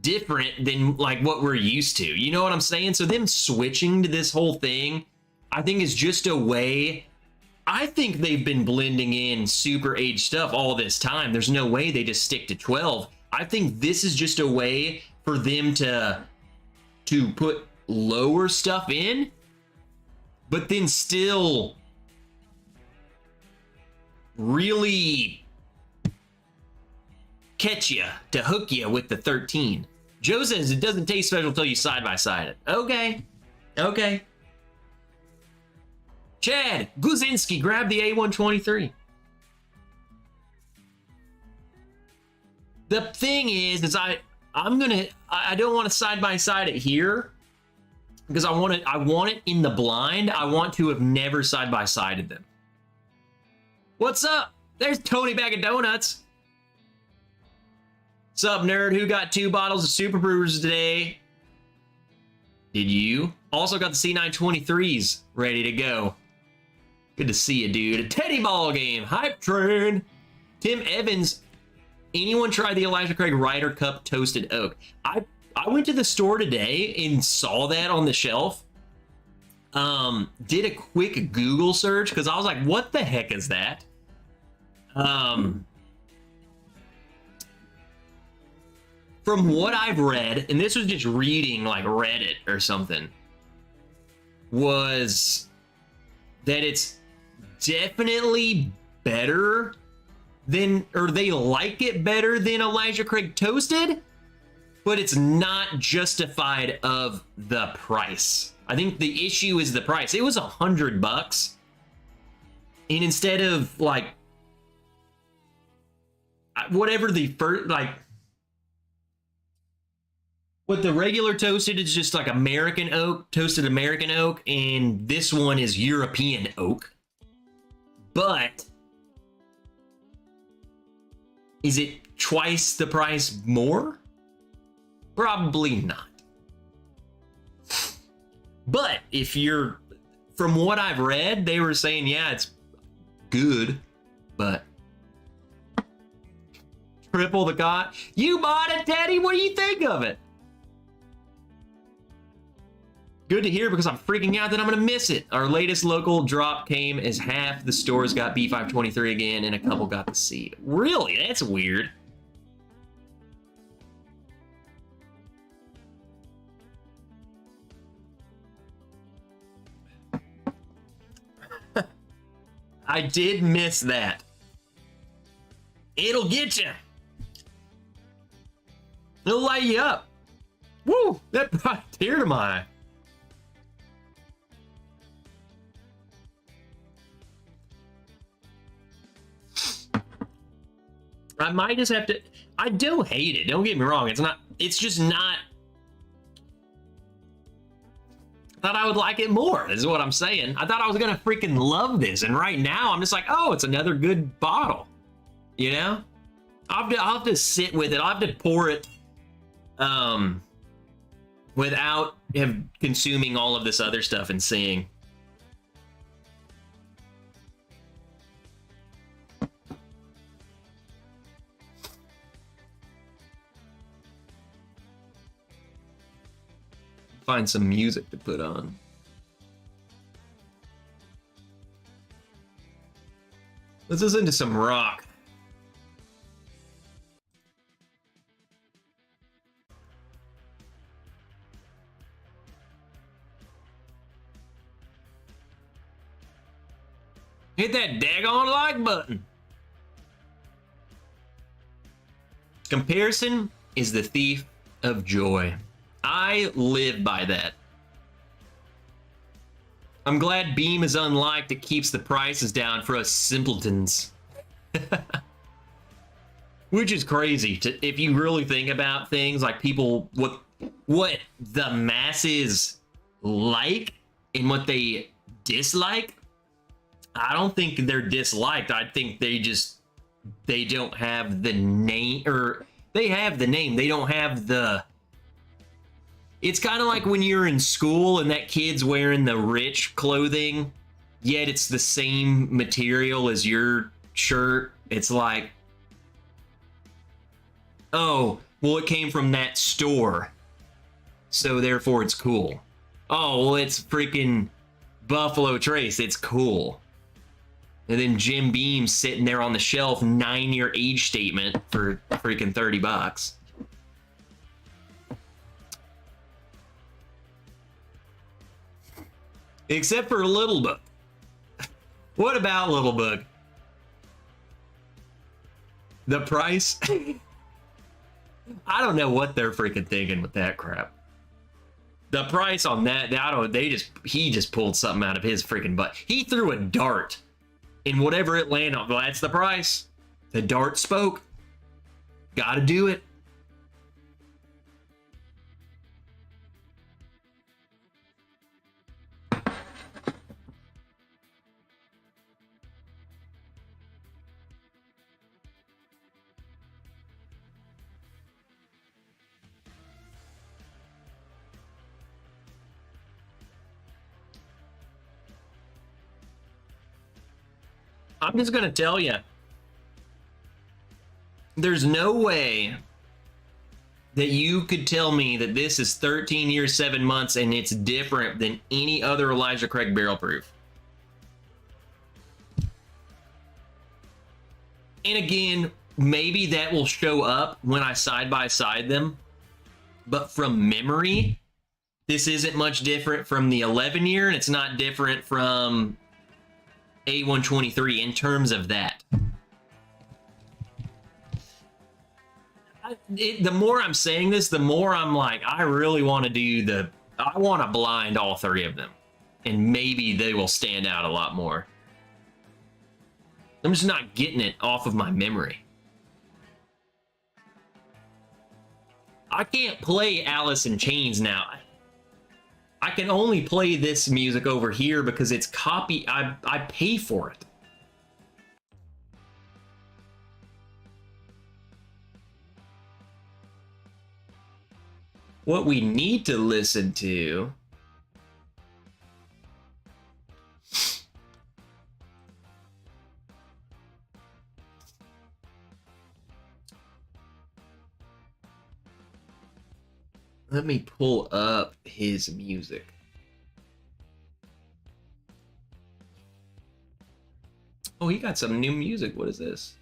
A: different than like what we're used to. You know what I'm saying? So them switching to this whole thing, I think is just a way. I think they've been blending in super aged stuff all this time. There's no way they just stick to 12. I think this is just a way for them to put lower stuff in, but then still really catch you, to hook you with the 13. Joe says it doesn't taste special until you side by side it. Okay. Okay. Chad Guzinski, grab the A123. The thing is I don't want to side by side it here because I want it in the blind. I want to have never side by sided them. What's up? There's Tony Bag of Donuts. Sup, nerd? Who got 2 bottles of Super Brewers today? Did you? Also got the C923s ready to go. Good to see you, dude. A teddy ball game. Hype train. Tim Evans. Anyone try the Elijah Craig Ryder Cup Toasted Oak? I went to the store today and saw that on the shelf. Did a quick Google search because I was like, what the heck is that? From what I've read, and this was just reading like Reddit or something, was that it's definitely better than, or they like it better than Elijah Craig Toasted, but it's not justified of the price. I think the issue is the price. It was $100, and instead of like whatever the first, like what the regular toasted is just like American oak, toasted American oak, and this one is European oak. But is it twice the price more? Probably not. But if you're, from what I've read, they were saying, yeah, it's good, but Triple the cost. You bought it, Teddy. What do you think of it? Good to hear because I'm freaking out that I'm going to miss it. Our latest local drop came as half the stores got B523 again and a couple got the C. Really? That's weird. I did miss that. It'll get you. It'll light you up. Woo! That brought a tear to my eye. I might just have to. I do hate it. Don't get me wrong. It's just not. I thought I would like it more, is what I'm saying. I thought I was going to freaking love this. And right now, I'm just like, oh, it's another good bottle. You know? I'll have to sit with it. I'll have to pour it without consuming all of this other stuff and seeing. Find some music to put on. Let's listen to some rock. Hit that daggone like button. Comparison is the thief of joy. I live by that. I'm glad Beam is unliked. It keeps the prices down for us simpletons. Which is crazy if you really think about things like people, what the masses like and what they dislike. I don't think they're disliked. I think they don't have the name, or they have the name. They don't have the. It's kind of like when you're in school and that kid's wearing the rich clothing, yet it's the same material as your shirt. It's like, oh, well, it came from that store, so therefore it's cool. Oh, well, it's freaking Buffalo Trace. It's cool. And then Jim Beam's sitting there on the shelf, 9-year age statement for freaking $30. Except for Little Book. What about Little Book? The price? I don't know what they're freaking thinking with that crap. The price on that, he just pulled something out of his freaking butt. He threw a dart, and whatever it landed on, well, that's the price. The dart spoke. Gotta do it. I'm just going to tell you, there's no way that you could tell me that this is 13 years, 7 months, and it's different than any other Elijah Craig barrel proof. And again, maybe that will show up when I side by side them. But from memory, this isn't much different from the 11 year, and it's not different from A123 in terms of that. The more I'm saying this, the more I'm like, I really want to I want to blind all three of them. And maybe they will stand out a lot more. I'm just not getting it off of my memory. I can't play Alice in Chains now. I can only play this music over here because it's copy. I pay for it. What we need to listen to Let me pull up his music. Oh, he got some new music. What is this?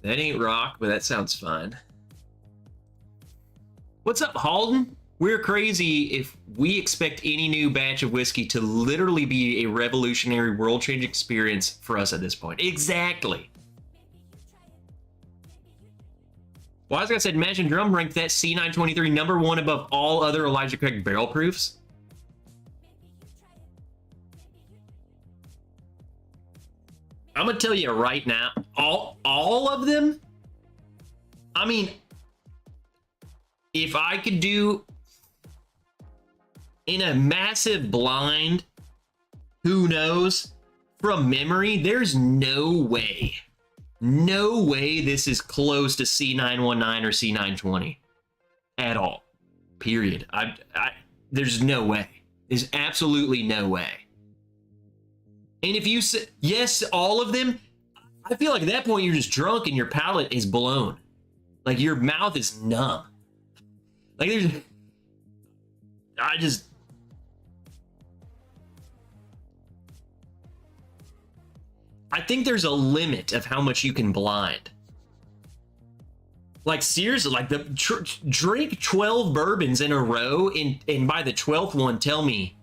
A: That ain't rock, but that sounds fun. What's up, Halden? We're crazy if we expect any new batch of whiskey to literally be a revolutionary, world-changing experience for us at this point. Exactly. Well, as I said, Imagine Drum ranked that C923 #1 above all other Elijah Craig barrel proofs. I'm gonna tell you right now, all of them. I mean, if I could do in a massive blind, who knows, from memory, there's no way this is close to C919 or C920 at all. Period. There's no way. There's absolutely no way. And if you say yes, all of them, I feel like at that point you're just drunk and your palate is blown. Like your mouth is numb. Like there's, I think there's a limit of how much you can blind. Like seriously, like drink 12 bourbons in a row and by the 12th one, tell me,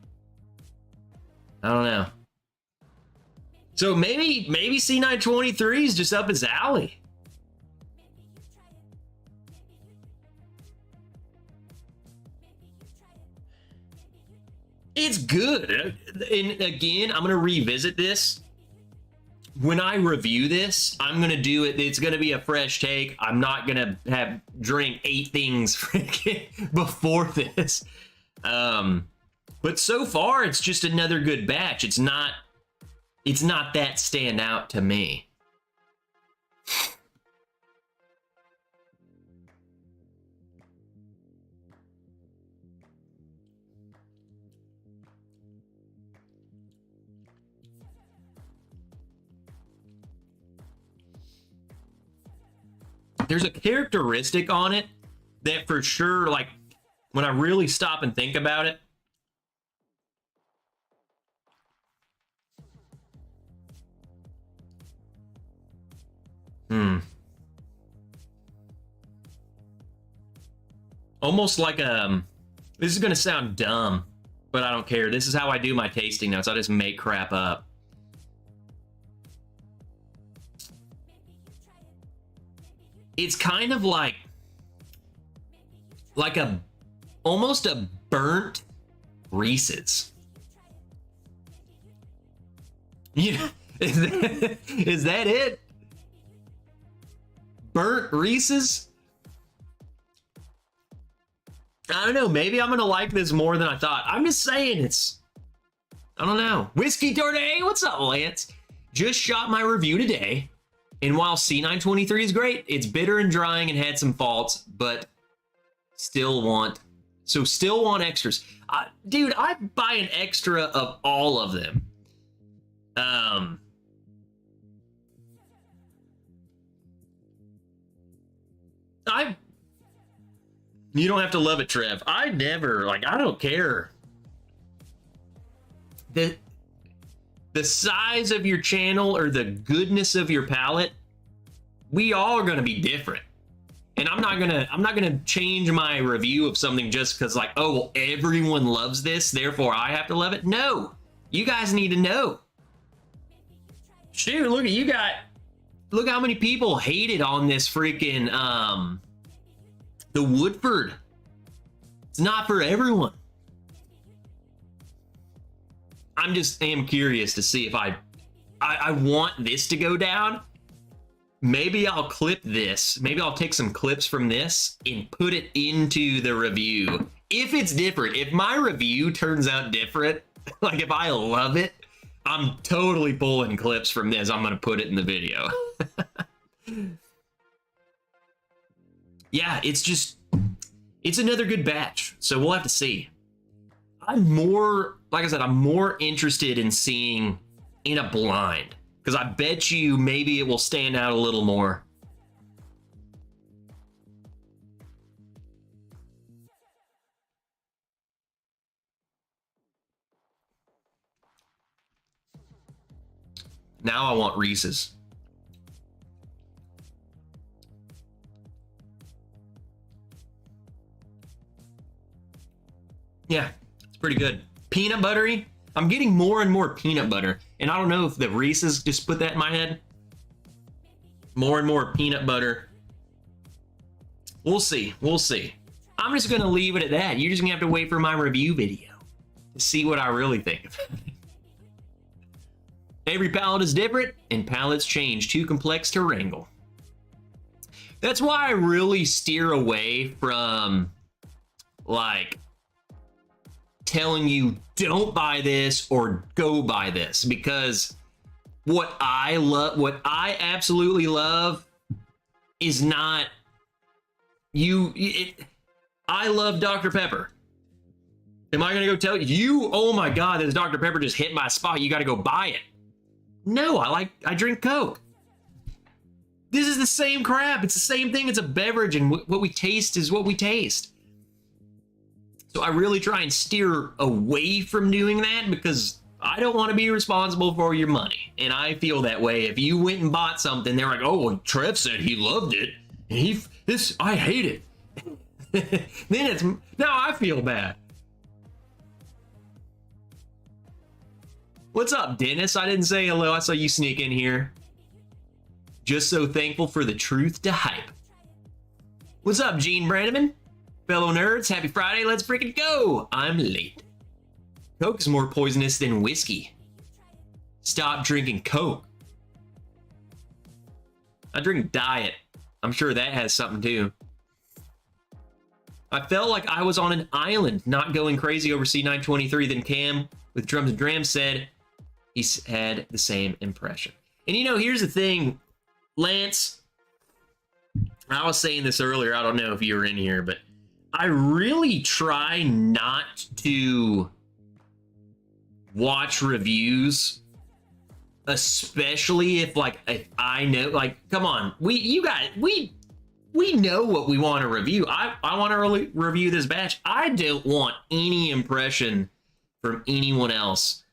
A: I don't know. So maybe C923 is just up his alley. It's good. And again, I'm going to revisit this. When I review this, I'm going to do it. It's going to be a fresh take. I'm not going to have drink 8 things before this. But so far, it's just another good batch. It's not that stand out to me. There's a characteristic on it that for sure, like, when I really stop and think about it, almost like this is gonna sound dumb, but I don't care. This is how I do my tasting notes. I just make crap up. It's kind of like almost a burnt Reese's. Yeah, is that it? Burnt Reese's? I don't know. Maybe I'm gonna like this more than I thought. I'm just saying I don't know. Whiskey Tornado, what's up, Lance? Just shot my review today. And while C923 is great, it's bitter and drying and had some faults, but still want extras. Dude, I buy an extra of all of them. You don't have to love it, Trev. I don't care. The size of your channel or the goodness of your palate, we all are going to be different. And I'm not gonna change my review of something just because, like, oh, well, everyone loves this, therefore I have to love it. No, you guys need to know. Shoot, look how many people hated on this freaking the Woodford. It's not for everyone. I'm just curious to see if I want this to go down. Maybe I'll clip this. Maybe I'll take some clips from this and put it into the review. If it's different, if my review turns out different, like if I love it, I'm totally pulling clips from this. I'm going to put it in the video. Yeah, it's another good batch. So we'll have to see. Like I said, I'm more interested in seeing in a blind. Because I bet you maybe it will stand out a little more. Now I want Reese's. Yeah, it's pretty good. Peanut buttery. I'm getting more and more peanut butter. And I don't know if the Reese's just put that in my head. More and more peanut butter. We'll see. We'll see. I'm just going to leave it at that. You're just going to have to wait for my review video to see what I really think of it. Every palette is different, and palettes change. Too complex to wrangle. That's why I really steer away from, like, telling you don't buy this or go buy this, because what I absolutely love is not I love Dr. Pepper. Am I gonna go tell you, oh my God, this Dr. Pepper just hit my spot, you gotta go buy it? No, I drink Coke. This is the same crap. It's the same thing. It's a beverage, and what we taste is what we taste. So I really try and steer away from doing that, because I don't want to be responsible for your money. And I feel that way. If you went and bought something, they're like, oh, well, Trev said he loved it, and I hate it. Then now I feel bad. What's up, Dennis? I didn't say hello. I saw you sneak in here. Just so thankful for the truth to hype. What's up, Gene Brandeman? Fellow nerds, happy Friday, let's freaking go! I'm late. Coke is more poisonous than whiskey. Stop drinking Coke. I drink Diet. I'm sure that has something too. I felt like I was on an island, not going crazy over C923. Then Cam, with Drums and Drams, said he had the same impression. And you know, here's the thing, Lance. I was saying this earlier, I don't know if you were in here, but I really try not to watch reviews, especially if I know, like, come on, we know what we want to review. I want to review this batch. I don't want any impression from anyone else.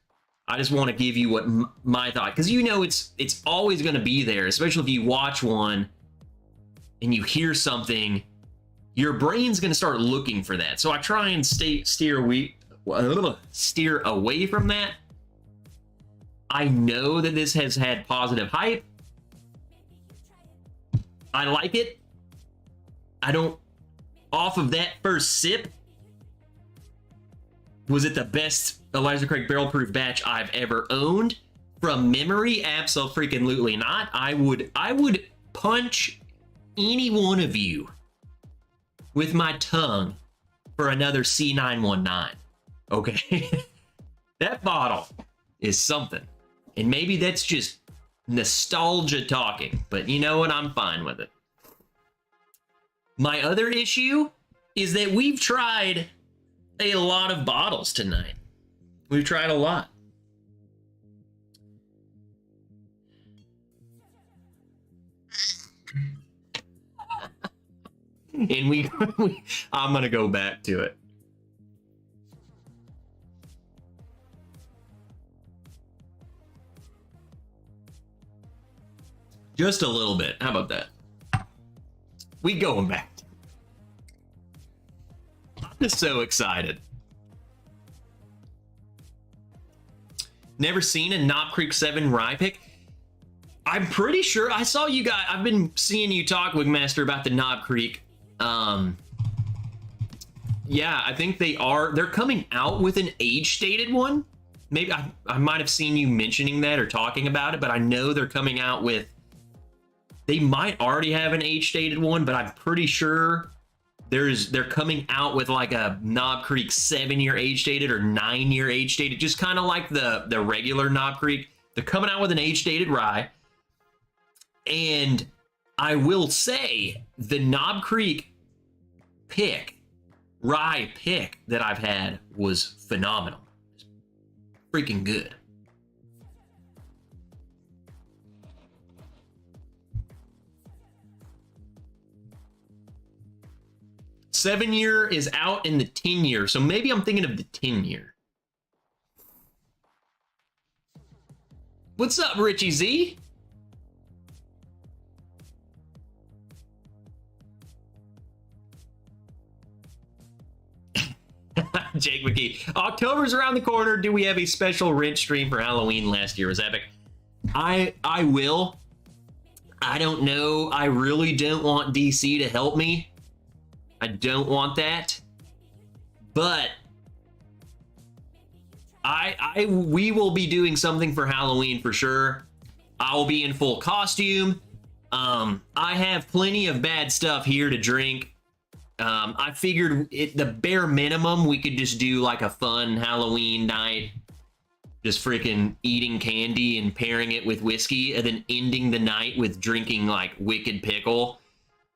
A: I just want to give you what my thought, because you know it's always going to be there, especially if you watch one and you hear something. Your brain's going to start looking for that. So I try and steer away from that. I know that this has had positive hype. I like it. I don't, off of that first sip, was it the best Elijah Craig barrel proof batch I've ever owned? From memory, absolutely not. I would punch any one of you with my tongue for another C919. Okay? That bottle is something. And maybe that's just nostalgia talking, but you know what? I'm fine with it. My other issue is that we've tried a lot of bottles tonight. We've tried a lot. And I'm gonna go back to it. Just a little bit. How about that? We going back. I'm just so excited. Never seen a Knob Creek 7 rye pick. I'm pretty sure I saw you guys. I've been seeing you talk, Wigmaster, about the Knob Creek. Yeah, I think they're coming out with an age-stated one. Maybe I might have seen you mentioning that or talking about it, but I know they're coming out with, they might already have an age-stated one, but I'm pretty sure they're coming out with like a Knob Creek 7-year age-stated or 9-year age-stated, just kind of like the regular Knob Creek. They're coming out with an age-stated rye. And I will say the Knob Creek rye pick that I've had was phenomenal. Freaking good. 7-year is out in the 10-year, so maybe I'm thinking of the 10-year. What's up, Richie Z? Jake McKee. October's around the corner. Do we have a special rent stream for Halloween? Last year was epic. I will. I don't know. I really don't want DC to help me. I don't want that. But we will be doing something for Halloween for sure. I will be in full costume. I have plenty of bad stuff here to drink. I figured the bare minimum, we could just do like a fun Halloween night, just freaking eating candy and pairing it with whiskey, and then ending the night with drinking like Wicked Pickle,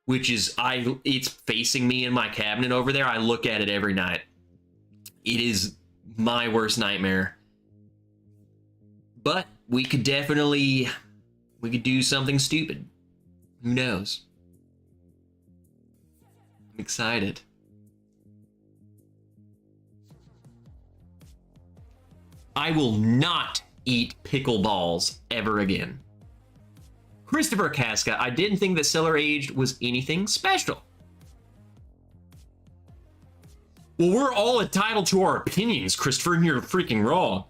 A: which is, it's facing me in my cabinet over there. I look at it every night. It is my worst nightmare. But we could definitely, we could do something stupid. Who knows? I'm excited. I will not eat pickle balls ever again. Christopher Casca, I didn't think that Cellar aged was anything special. Well, we're all entitled to our opinions, Christopher, and you're freaking wrong.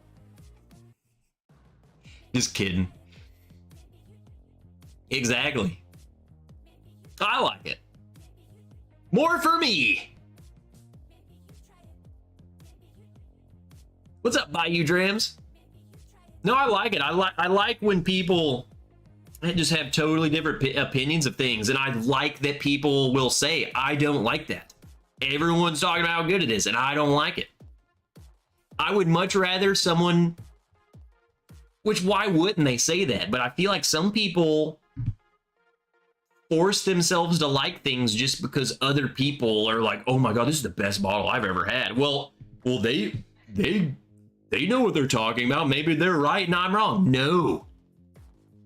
A: Just kidding. Exactly. I like it. More for me. What's up, Bayou Drams? No, I like it. I like when people just have totally different opinions of things, and I like that people will say, I don't like that. Everyone's talking about how good it is, and I don't like it. I would much rather someone, which why wouldn't they say that? But I feel like some people force themselves to like things just because other people are like, oh my God, this is the best bottle I've ever had. Well, they know what they're talking about. Maybe they're right and I'm wrong. No,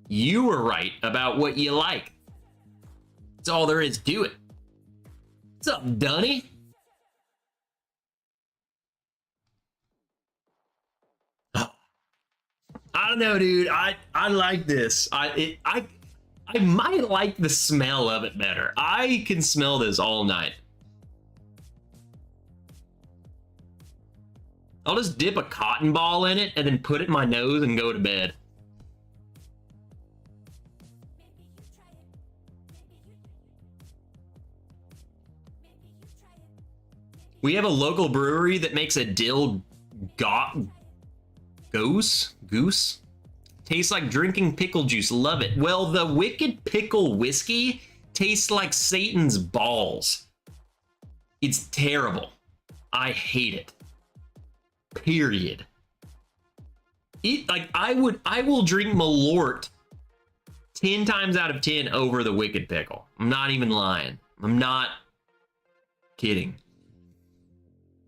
A: you were right about what you like. That's all there is to it. What's up, Dunny? I don't know, dude. I like this. I might like the smell of it better. I can smell this all night. I'll just dip a cotton ball in it and then put it in my nose and go to bed. We have a local brewery that makes a dill goose. Tastes like drinking pickle juice. Love it. Well, the Wicked Pickle whiskey tastes like Satan's balls. It's terrible. I hate it. Period. I will drink Malort 10 times out of 10 over the Wicked Pickle. I'm not even lying. I'm not kidding.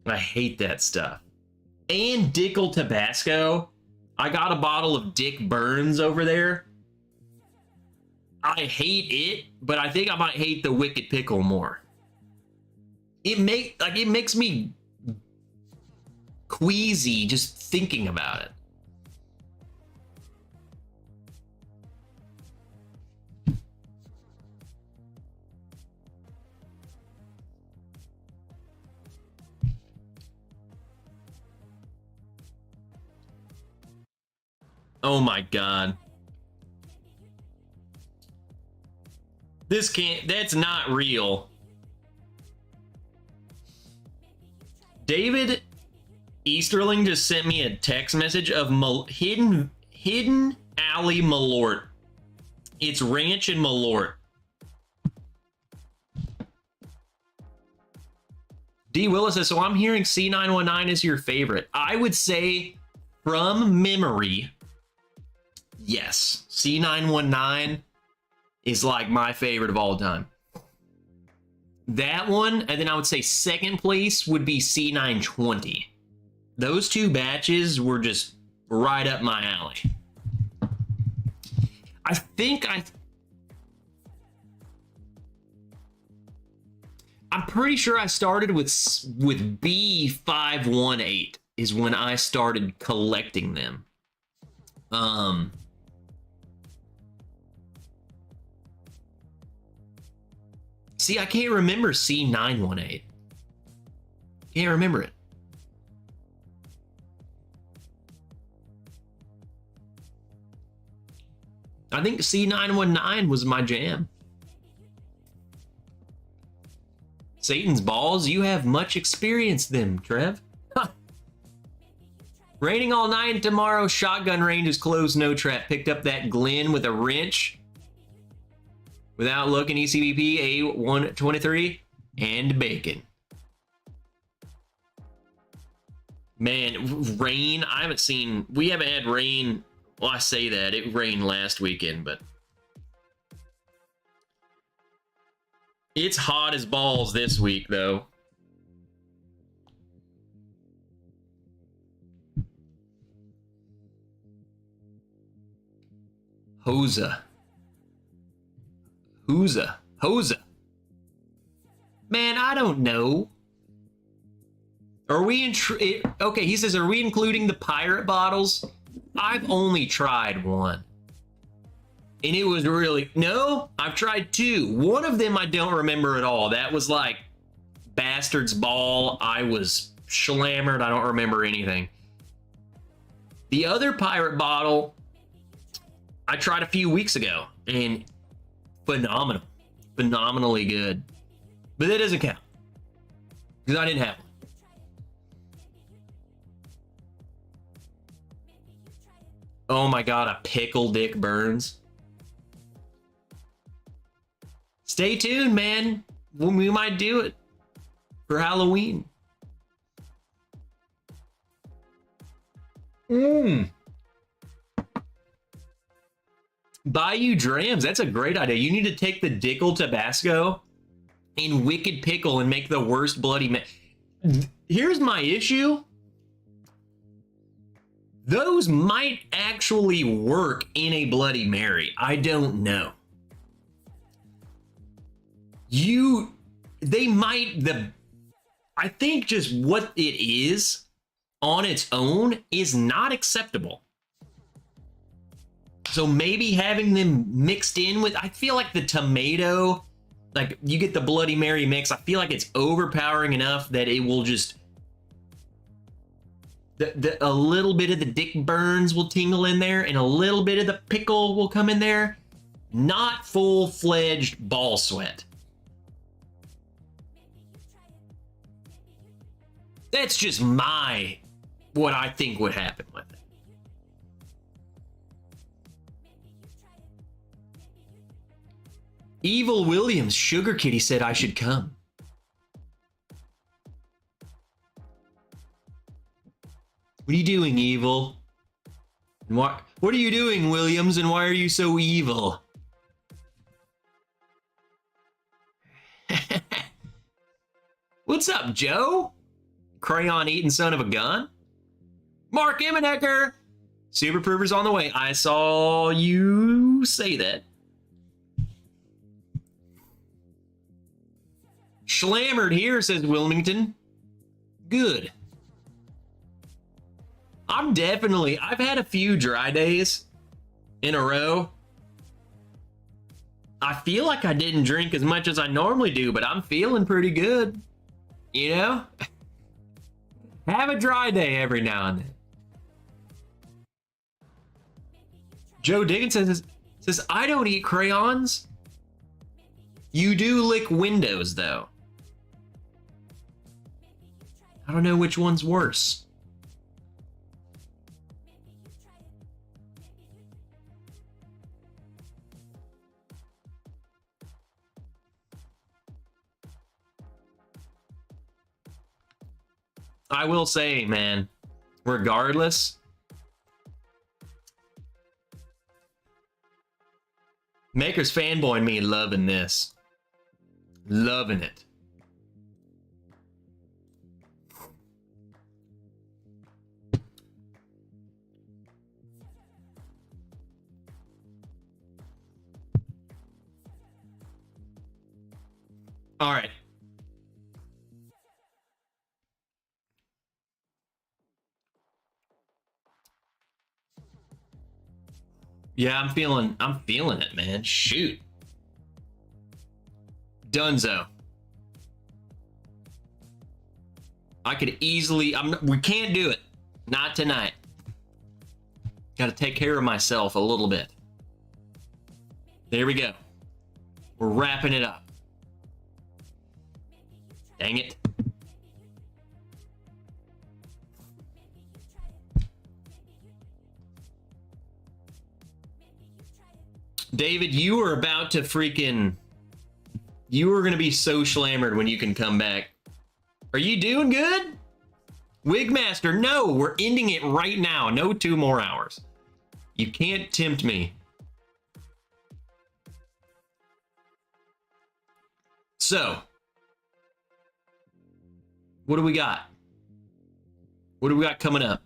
A: I hate that stuff. And Dickel Tabasco. I got a bottle of Dick Burns over there. I hate it, but I think I might hate the Wicked Pickle more. It makes me queasy just thinking about it. Oh my God. That's not real. David Easterling just sent me a text message of Hidden Alley Malort. It's ranch and Malort. D. Willis says, so I'm hearing C919 is your favorite. I would say from memory, yes, C919 is like my favorite of all time. That one, and then I would say second place would be C920. Those two batches were just right up my alley. I'm pretty sure I started with B518 is when I started collecting them. See, I can't remember C918. Can't remember it. I think C919 was my jam. Satan's balls, you have much experience them, Trev. Huh. Raining all night tomorrow. Shotgun range is closed. No trap. Picked up that Glen with a wrench. Without looking, ECBP A123 and bacon. Man, rain. I haven't seen. We haven't had rain. Well, I say that. It rained last weekend, but it's hot as balls this week, though. Hosa. Man, I don't know. Are we in... Okay, he says, are we including the pirate bottles? I've only tried one. And it was really... No, I've tried two. One of them I don't remember at all. That was like Bastard's Ball. I was slammered. I don't remember anything. The other pirate bottle, I tried a few weeks ago. And phenomenal. Phenomenally good. But that doesn't count. Because I didn't have one. Oh my god, a pickle Dick Burns. Stay tuned, man. We might do it for Halloween. Bayou Drams, that's a great idea. You need to take the Dickel Tabasco and Wicked Pickle and make the worst Bloody Here's my issue. Those might actually work in a Bloody Mary. I don't know. They might, I think just what it is on its own is not acceptable. So maybe having them mixed in with, I feel like the tomato, like you get the Bloody Mary mix, I feel like it's overpowering enough that it will just, a little bit of the Dick Burns will tingle in there and a little bit of the pickle will come in there. Not full-fledged ball sweat. That's just what I think would happen with it. Evil Williams, Sugar Kitty said I should come. What are you doing, Evil? And what are you doing, Williams, and why are you so evil? What's up, Joe? Crayon eating son of a gun? Mark Immenecker! Super Prover's on the way. I saw you say that. Schlammered here, says Wilmington. Good. I've had a few dry days in a row. I feel like I didn't drink as much as I normally do, but I'm feeling pretty good. You know? Have a dry day every now and then. Joe Diggins says, I don't eat crayons. You do lick windows, though. I don't know which one's worse. I will say, man, regardless, Maker's fanboy and me loving this. Loving it. All right. Yeah, I'm feeling it, man. Shoot. Dunzo. I could easily, we can't do it. Not tonight. Got to take care of myself a little bit. There we go. We're wrapping it up. Dang it. David, you are about to freaking... You are going to be so slammered when you can come back. Are you doing good? Wigmaster, no, we're ending it right now. No 2 more hours. You can't tempt me. So, what do we got? What do we got coming up?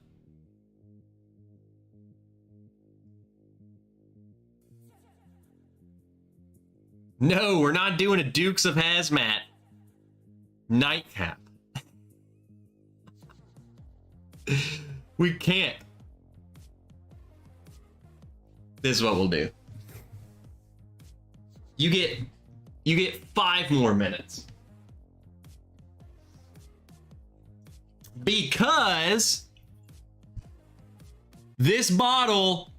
A: No, we're not doing a Dukes of Hazmat nightcap. We can't. This is what we'll do. You get 5 more minutes. Because this bottle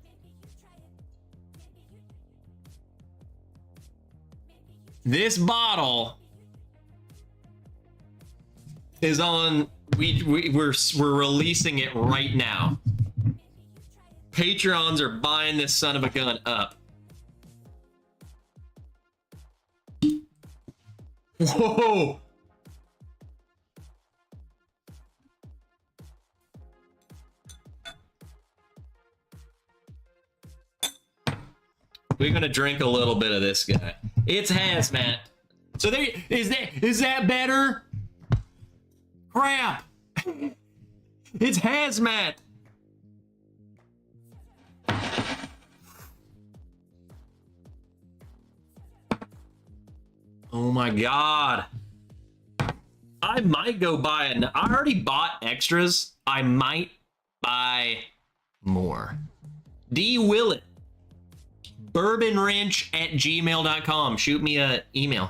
A: is on, we're releasing it right now. Patreons are buying this son of a gun up. Whoa. We're gonna drink a little bit of this guy. It's hazmat. So there is that better? Crap. It's hazmat. Oh my god. I might go buy it. I already bought extras. I might buy more. D Willett. bourbonwrench@gmail.com. Shoot me an email.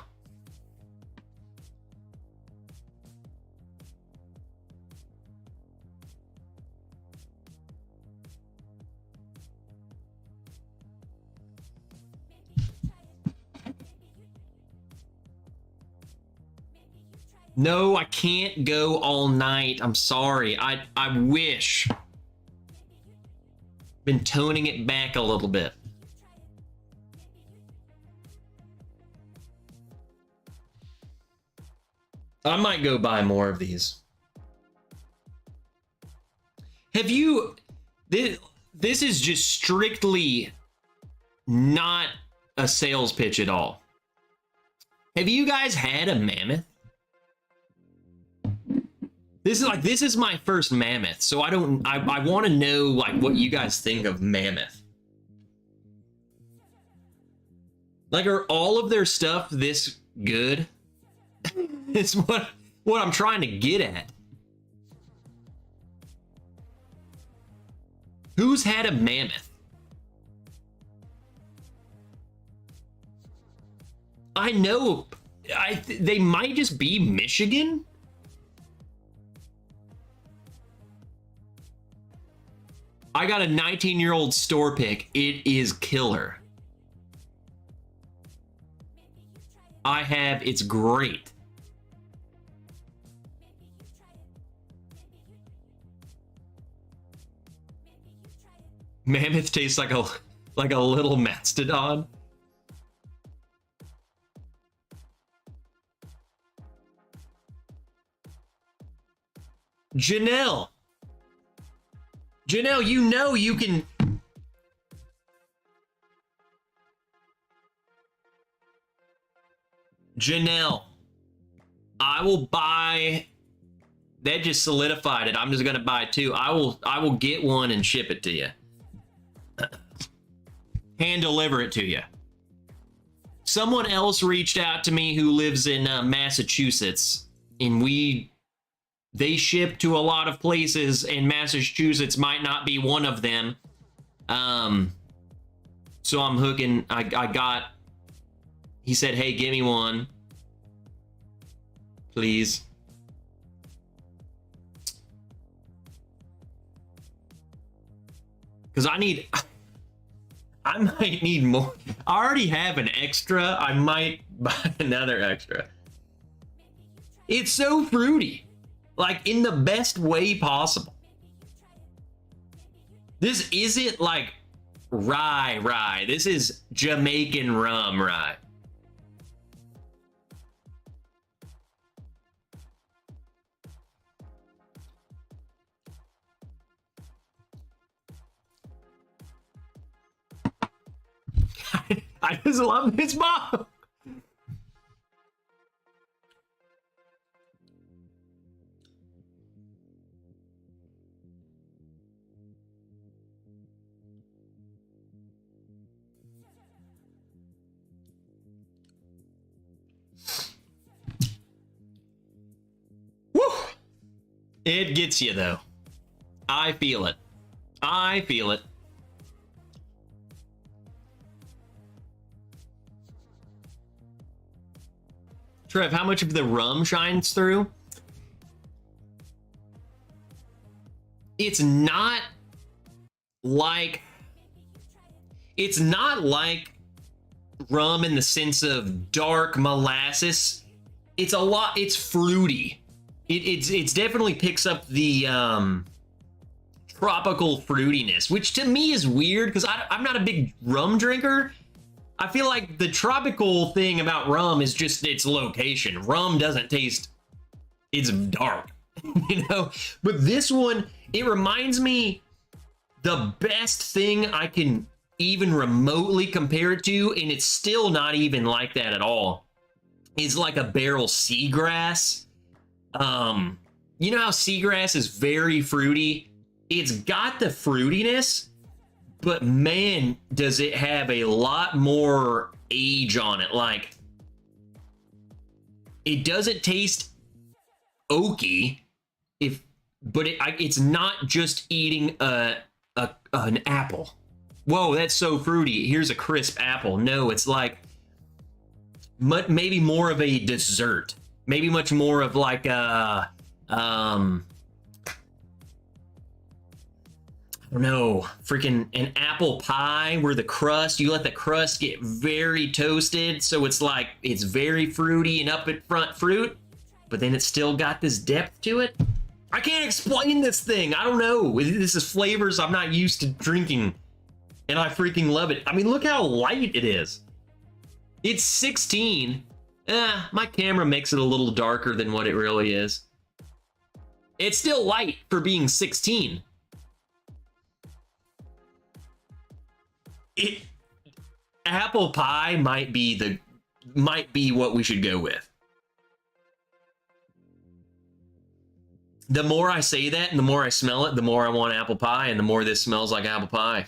A: No, I can't go all night. I'm sorry. I wish. Been toning it back a little bit. I might go buy more of these. Have you... This is just strictly not a sales pitch at all. Have you guys had a Mammoth? This is my first Mammoth, so I want to know like what you guys think of Mammoth. Like, are all of their stuff this good? It's what I'm trying to get at. Who's had a Mammoth? I know they might just be Michigan. I got a 19-year-old store pick. It is killer. I have, it's great. Mammoth tastes like a little mastodon. Janelle, you know you can. Janelle, I will buy. That just solidified it. I'm just gonna buy 2. I will get one and ship it to you. Hand deliver it to you. Someone else reached out to me who lives in Massachusetts, and they ship to a lot of places, and Massachusetts might not be one of them. So I'm hooking, I got, he said, hey, give me one, please. Because I might need more. I already have an extra. I might buy another extra. It's so fruity, like in the best way possible. This isn't like rye. This is Jamaican rum rye. I just love this bomb. Woo! It gets you though. I feel it. I feel it. Trev, how much of the rum shines through? It's not like rum in the sense of dark molasses. It's fruity. It's definitely picks up the tropical fruitiness, which to me is weird because I'm not a big rum drinker. I feel like the tropical thing about rum is just its location. Rum doesn't taste, it's dark, you know? But this one, it reminds me the best thing I can even remotely compare it to, and it's still not even like that at all, is like a barrel seagrass. You know how seagrass is very fruity? It's got the fruitiness, but man, does it have a lot more age on it. Like, it doesn't taste oaky, but it's not just eating an apple. Whoa, that's so fruity. Here's a crisp apple. No, it's like maybe more of a dessert. Maybe much more of like a I don't know, freaking an apple pie where the crust, you let the crust get very toasted. So it's like, it's very fruity and up at front fruit, but then it's still got this depth to it. I can't explain this thing. I don't know. This is flavors I'm not used to drinking, and I freaking love it. I mean, look how light it is. It's 16. My camera makes it a little darker than what it really is. It's still light for being 16. Apple pie might be what we should go with. The more I say that and the more I smell it, the more I want apple pie, and the more this smells like apple pie.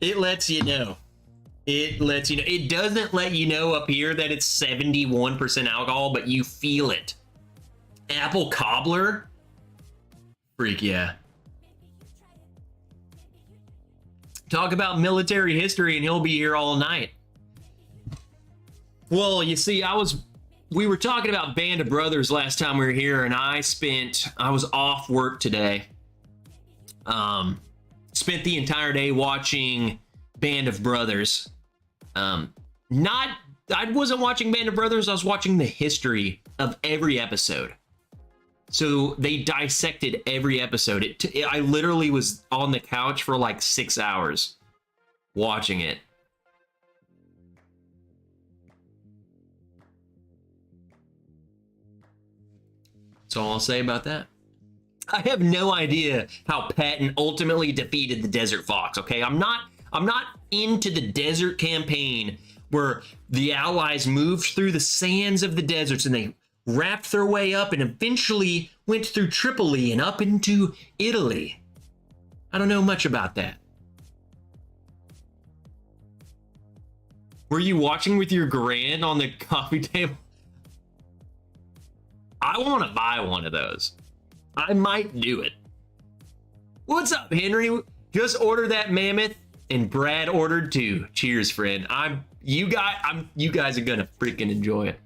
A: It lets you know. It lets you know. It doesn't let you know up here that it's 71% alcohol, but you feel it. Apple cobbler? Freak yeah. Talk about military history and he'll be here all night. Well, you see, we were talking about Band of Brothers last time we were here, and I was off work today. Spent the entire day watching Band of Brothers. I wasn't watching Band of Brothers, I was watching the history of every episode. So they dissected every episode. I literally was on the couch for like 6 hours watching it. That's all I'll say about that. I have no idea how Patton ultimately defeated the Desert Fox, okay? I'm not into the desert campaign where the Allies moved through the sands of the deserts and they wrapped their way up and eventually went through Tripoli and up into Italy. I don't know much about that. Were you watching with your grand on the coffee table? I want to buy one of those. I might do it. What's up, Henry? Just order that Mammoth, and Brad ordered too. Cheers, friend. You guys are gonna freaking enjoy it.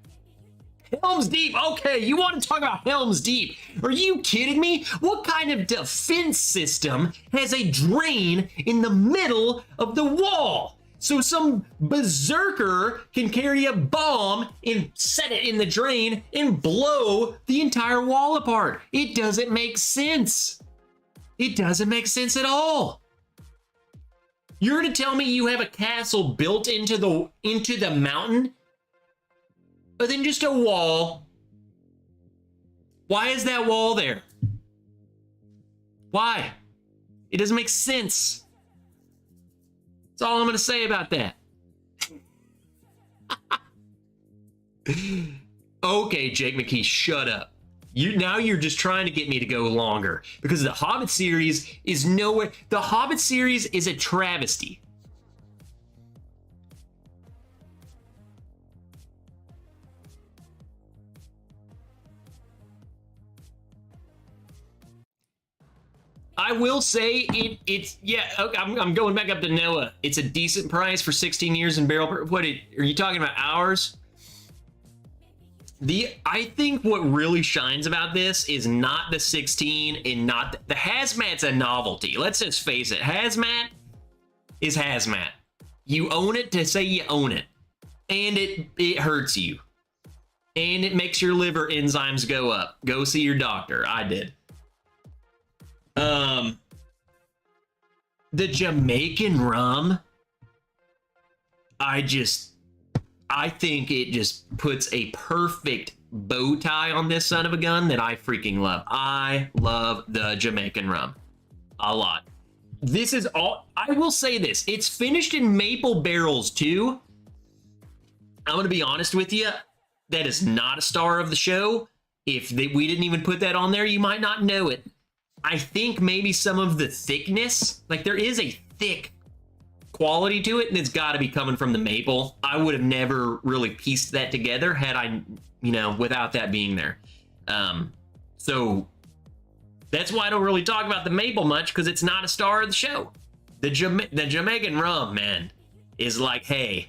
A: Helm's Deep. Okay, you want to talk about Helm's Deep? Are you kidding me? What kind of defense system has a drain in the middle of the wall? So some berserker can carry a bomb and set it in the drain and blow the entire wall apart. It doesn't make sense. It doesn't make sense at all. You're gonna tell me you have a castle built into the mountain, but then just a wall. Why is that wall there? Why? It doesn't make sense. That's all I'm gonna say about that. Okay, Jake McKee, shut up. Now you're just trying to get me to go longer because the Hobbit series is nowhere. The Hobbit series is a travesty. I will say it's yeah. Okay, I'm going back up to Noah. It's a decent price for 16 years in barrel. What are you talking about? Hours? I think what really shines about this is not the 16 and not the hazmat's a novelty. Let's just face it. Hazmat is hazmat. You own it to say you own it, and it hurts you, and it makes your liver enzymes go up. Go see your doctor. I did. The Jamaican rum, I think it just puts a perfect bow tie on this son of a gun that I freaking love. I love the Jamaican rum a lot. This is all, I will say this, it's finished in maple barrels too. I'm going to be honest with you, that is not a star of the show. If we didn't even put that on there, you might not know it. I think maybe some of the thickness, like there is a thick quality to it, and it's got to be coming from the maple. I would have never really pieced that together had I, without that being there. So that's why I don't really talk about the maple much, because it's not a star of the show. The Jamaican rum, man, is like, hey,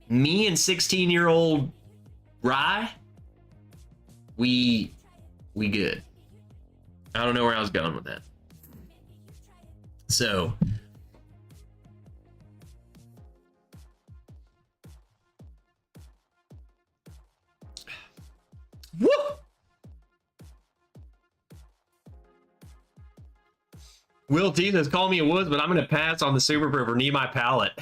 A: me and 16-year-old rye, we good. I don't know where I was going with that. So, woo! Will T says, call me a Woods, but I'm going to pass on the Super Proof or need my palate.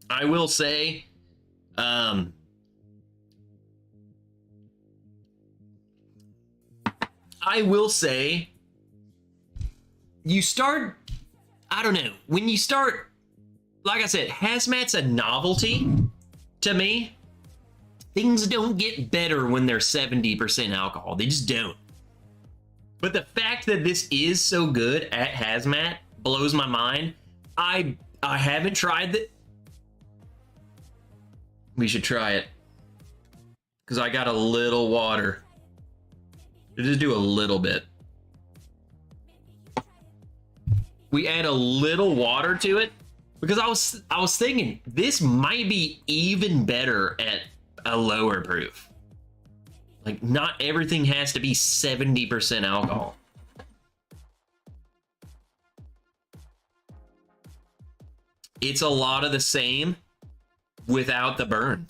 A: I will say, you start, I don't know, when you start, like I said, hazmat's a novelty to me. Things don't get better when they're 70% alcohol. They just don't. But the fact that this is so good at hazmat blows my mind. I haven't tried that. We should try it. Because I got a little water. Just do a little bit. We add a little water to it because I was thinking this might be even better at a lower proof. Like not everything has to be 70% alcohol. It's a lot of the same without the burn.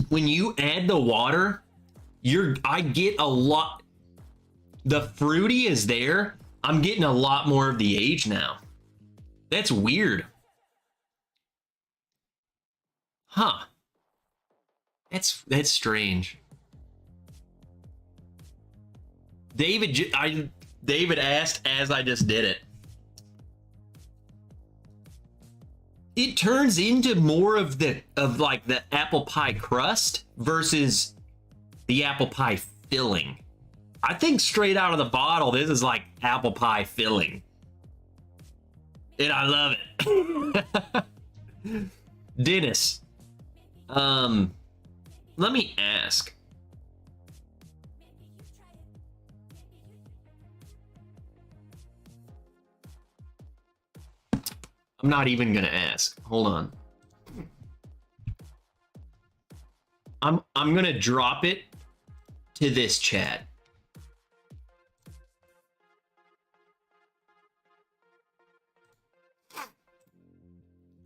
A: When you add the water, I get a lot. The fruity is there. I'm getting a lot more of the age now. That's weird. Huh. That's strange. David asked as I just did it. It turns into more of like the apple pie crust versus the apple pie filling. I think straight out of the bottle, this is like apple pie filling. And I love it. Dennis, let me ask. I'm not even gonna ask. Hold on. I'm gonna drop it to this chat.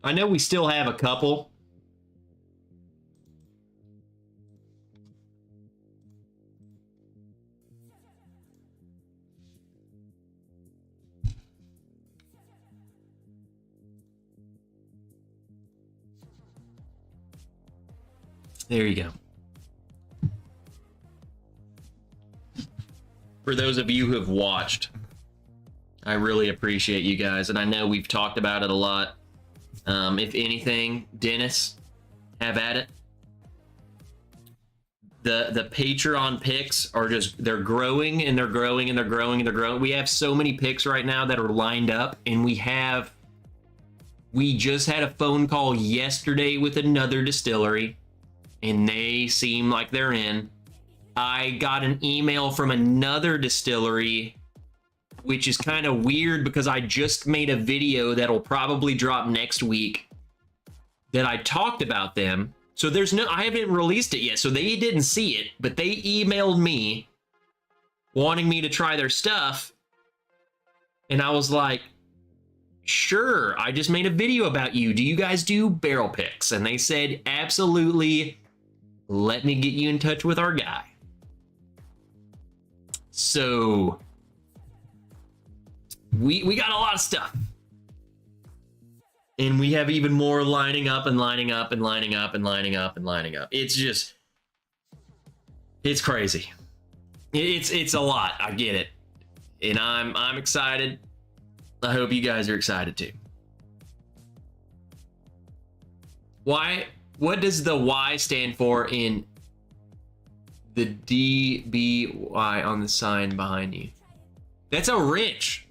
A: I know we still have a couple. There you go. For those of you who have watched, I really appreciate you guys, and I know we've talked about it a lot. If anything, Dennis, have at it. The Patreon picks are just, they're growing and they're growing and they're growing and they're growing. We have so many picks right now that are lined up, and we just had a phone call yesterday with another distillery, and they seem like they're in. I got an email from another distillery, which is kind of weird because I just made a video that'll probably drop next week that I talked about them. So I haven't released it yet, so they didn't see it, but they emailed me wanting me to try their stuff. And I was like, sure, I just made a video about you. Do you guys do barrel picks? And they said, absolutely. Let me get you in touch with our guy. So we got a lot of stuff. And we have even more lining up and lining up and lining up and lining up and lining up. It's just, it's crazy. It's a lot. I get it. And I'm excited. I hope you guys are excited too. Why? What does the Y stand for in the DBY on the sign behind you? That's a wrench.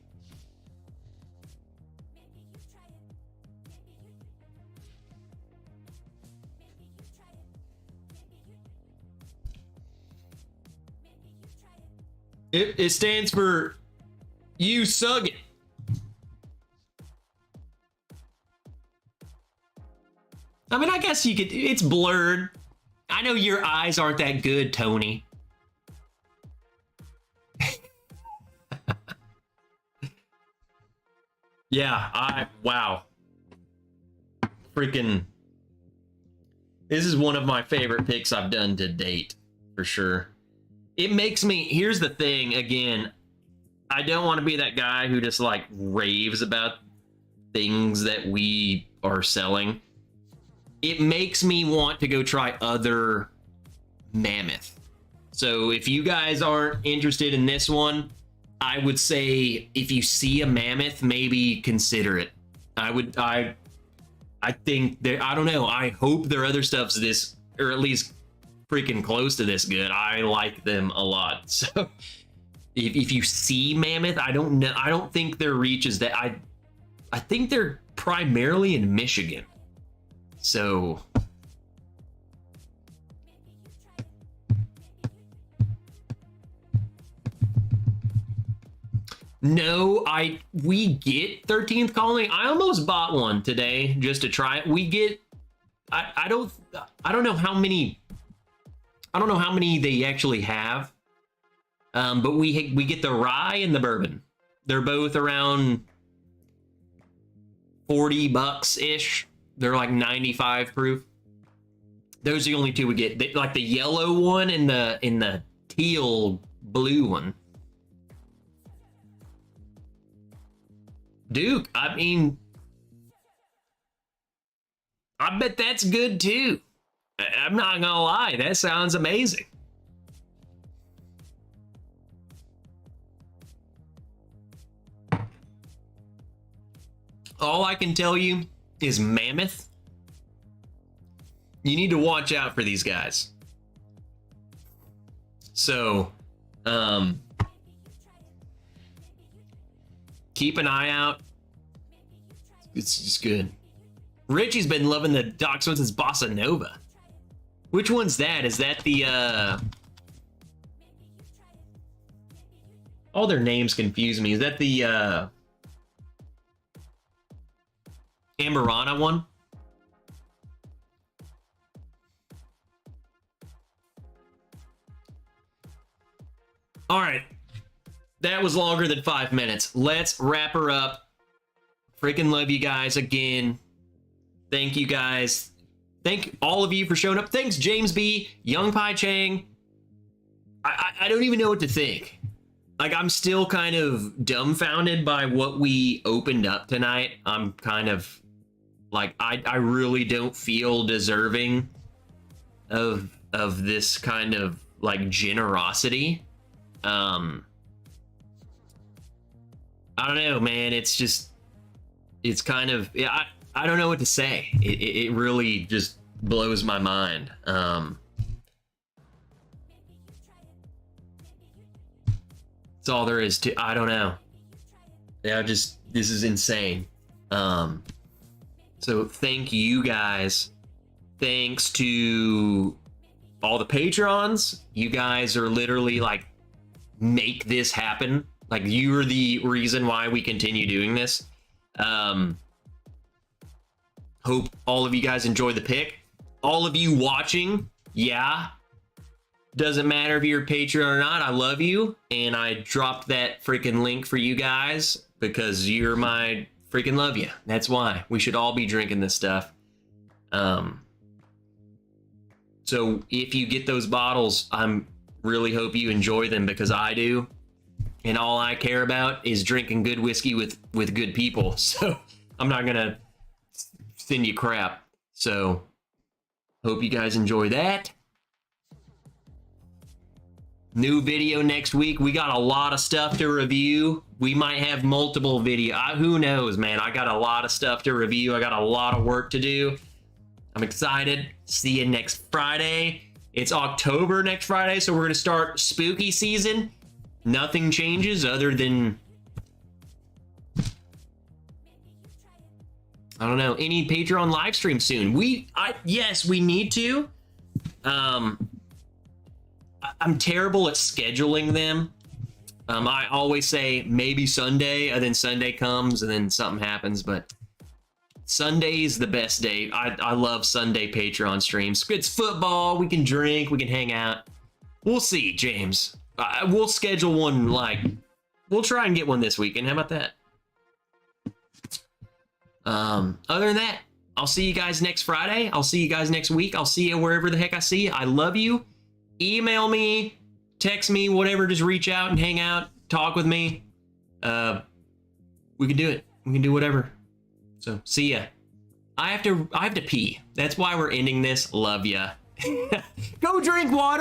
A: It stands for you sug it. I mean, I guess you could, it's blurred. I know your eyes aren't that good, Tony. Yeah, wow. Freaking, this is one of my favorite picks I've done to date, for sure. It makes me, here's the thing, again, I don't want to be that guy who just like raves about things that we are selling. It makes me want to go try other Mammoth. So if you guys aren't interested in this one, I would say if you see a Mammoth, maybe consider it. I think there, I don't know. I hope their other stuff's this, or at least freaking close to this good. I like them a lot. So if you see Mammoth, I don't know. I don't think their reach is that. I think they're primarily in Michigan. So no, we get 13th Colony. I almost bought one today just to try it. We get I don't know how many they actually have. But we get the rye and the bourbon. They're both around $40 ish. They're like 95 proof. Those are the only two we get. Like the yellow one and the teal blue one. Duke, I mean, I bet that's good too. I'm not gonna lie, that sounds amazing. all I can tell you is Mammoth. You need to watch out for these guys. So, keep an eye out. It's just good. Richie's been loving the Doc Swenson's Bossa Nova. Which one's that? Is that the, all their names confuse me. Is that the, Amberana one? All right. That was longer than 5 minutes. Let's wrap her up. Freaking love you guys again. Thank you guys. Thank all of you for showing up. Thanks, James B, Young Pai Chang. I don't even know what to think. Like, I'm still kind of dumbfounded by what we opened up tonight. I'm kind of like, I really don't feel deserving of this kind of like generosity. I don't know, man. It's just, it's kind of, yeah, I don't know what to say. It really just blows my mind. That's all there is to, I don't know. Yeah, just, this is insane. So thank you guys. Thanks to all the patrons. You guys are literally like, make this happen. Like, you're the reason why we continue doing this. Hope all of you guys enjoy the pick. All of you watching, yeah. Doesn't matter if you're a Patreon or not, I love you. And I dropped that freaking link for you guys because you're my freaking love you. That's why. We should all be drinking this stuff. So if you get those bottles, I'm really hope you enjoy them because I do. And all I care about is drinking good whiskey with good people. So I'm not gonna send you crap. So hope you guys enjoy that. New video next week. We got a lot of stuff to review. We might have multiple videos. Who knows, man? I got a lot of stuff to review. I got a lot of work to do. I'm excited. See you next Friday. It's October next Friday, so we're going to start spooky season. Nothing changes other than, I don't know, any Patreon live stream soon. Yes, we need to. I'm terrible at scheduling them. I always say maybe Sunday, and then Sunday comes, and then something happens, but Sunday's the best day. I love Sunday Patreon streams. It's football. We can drink. We can hang out. We'll see, James. We'll schedule one, like, we'll try and get one this weekend. How about that? Other than that, I'll see you guys next Friday. I'll see you guys next week. I'll see you wherever the heck I see you. I love you. Email me, text me, whatever. Just reach out and hang out. Talk with me. We can do it. We can do whatever. So, see ya. I have to pee. That's why we're ending this. Love ya. Go drink water.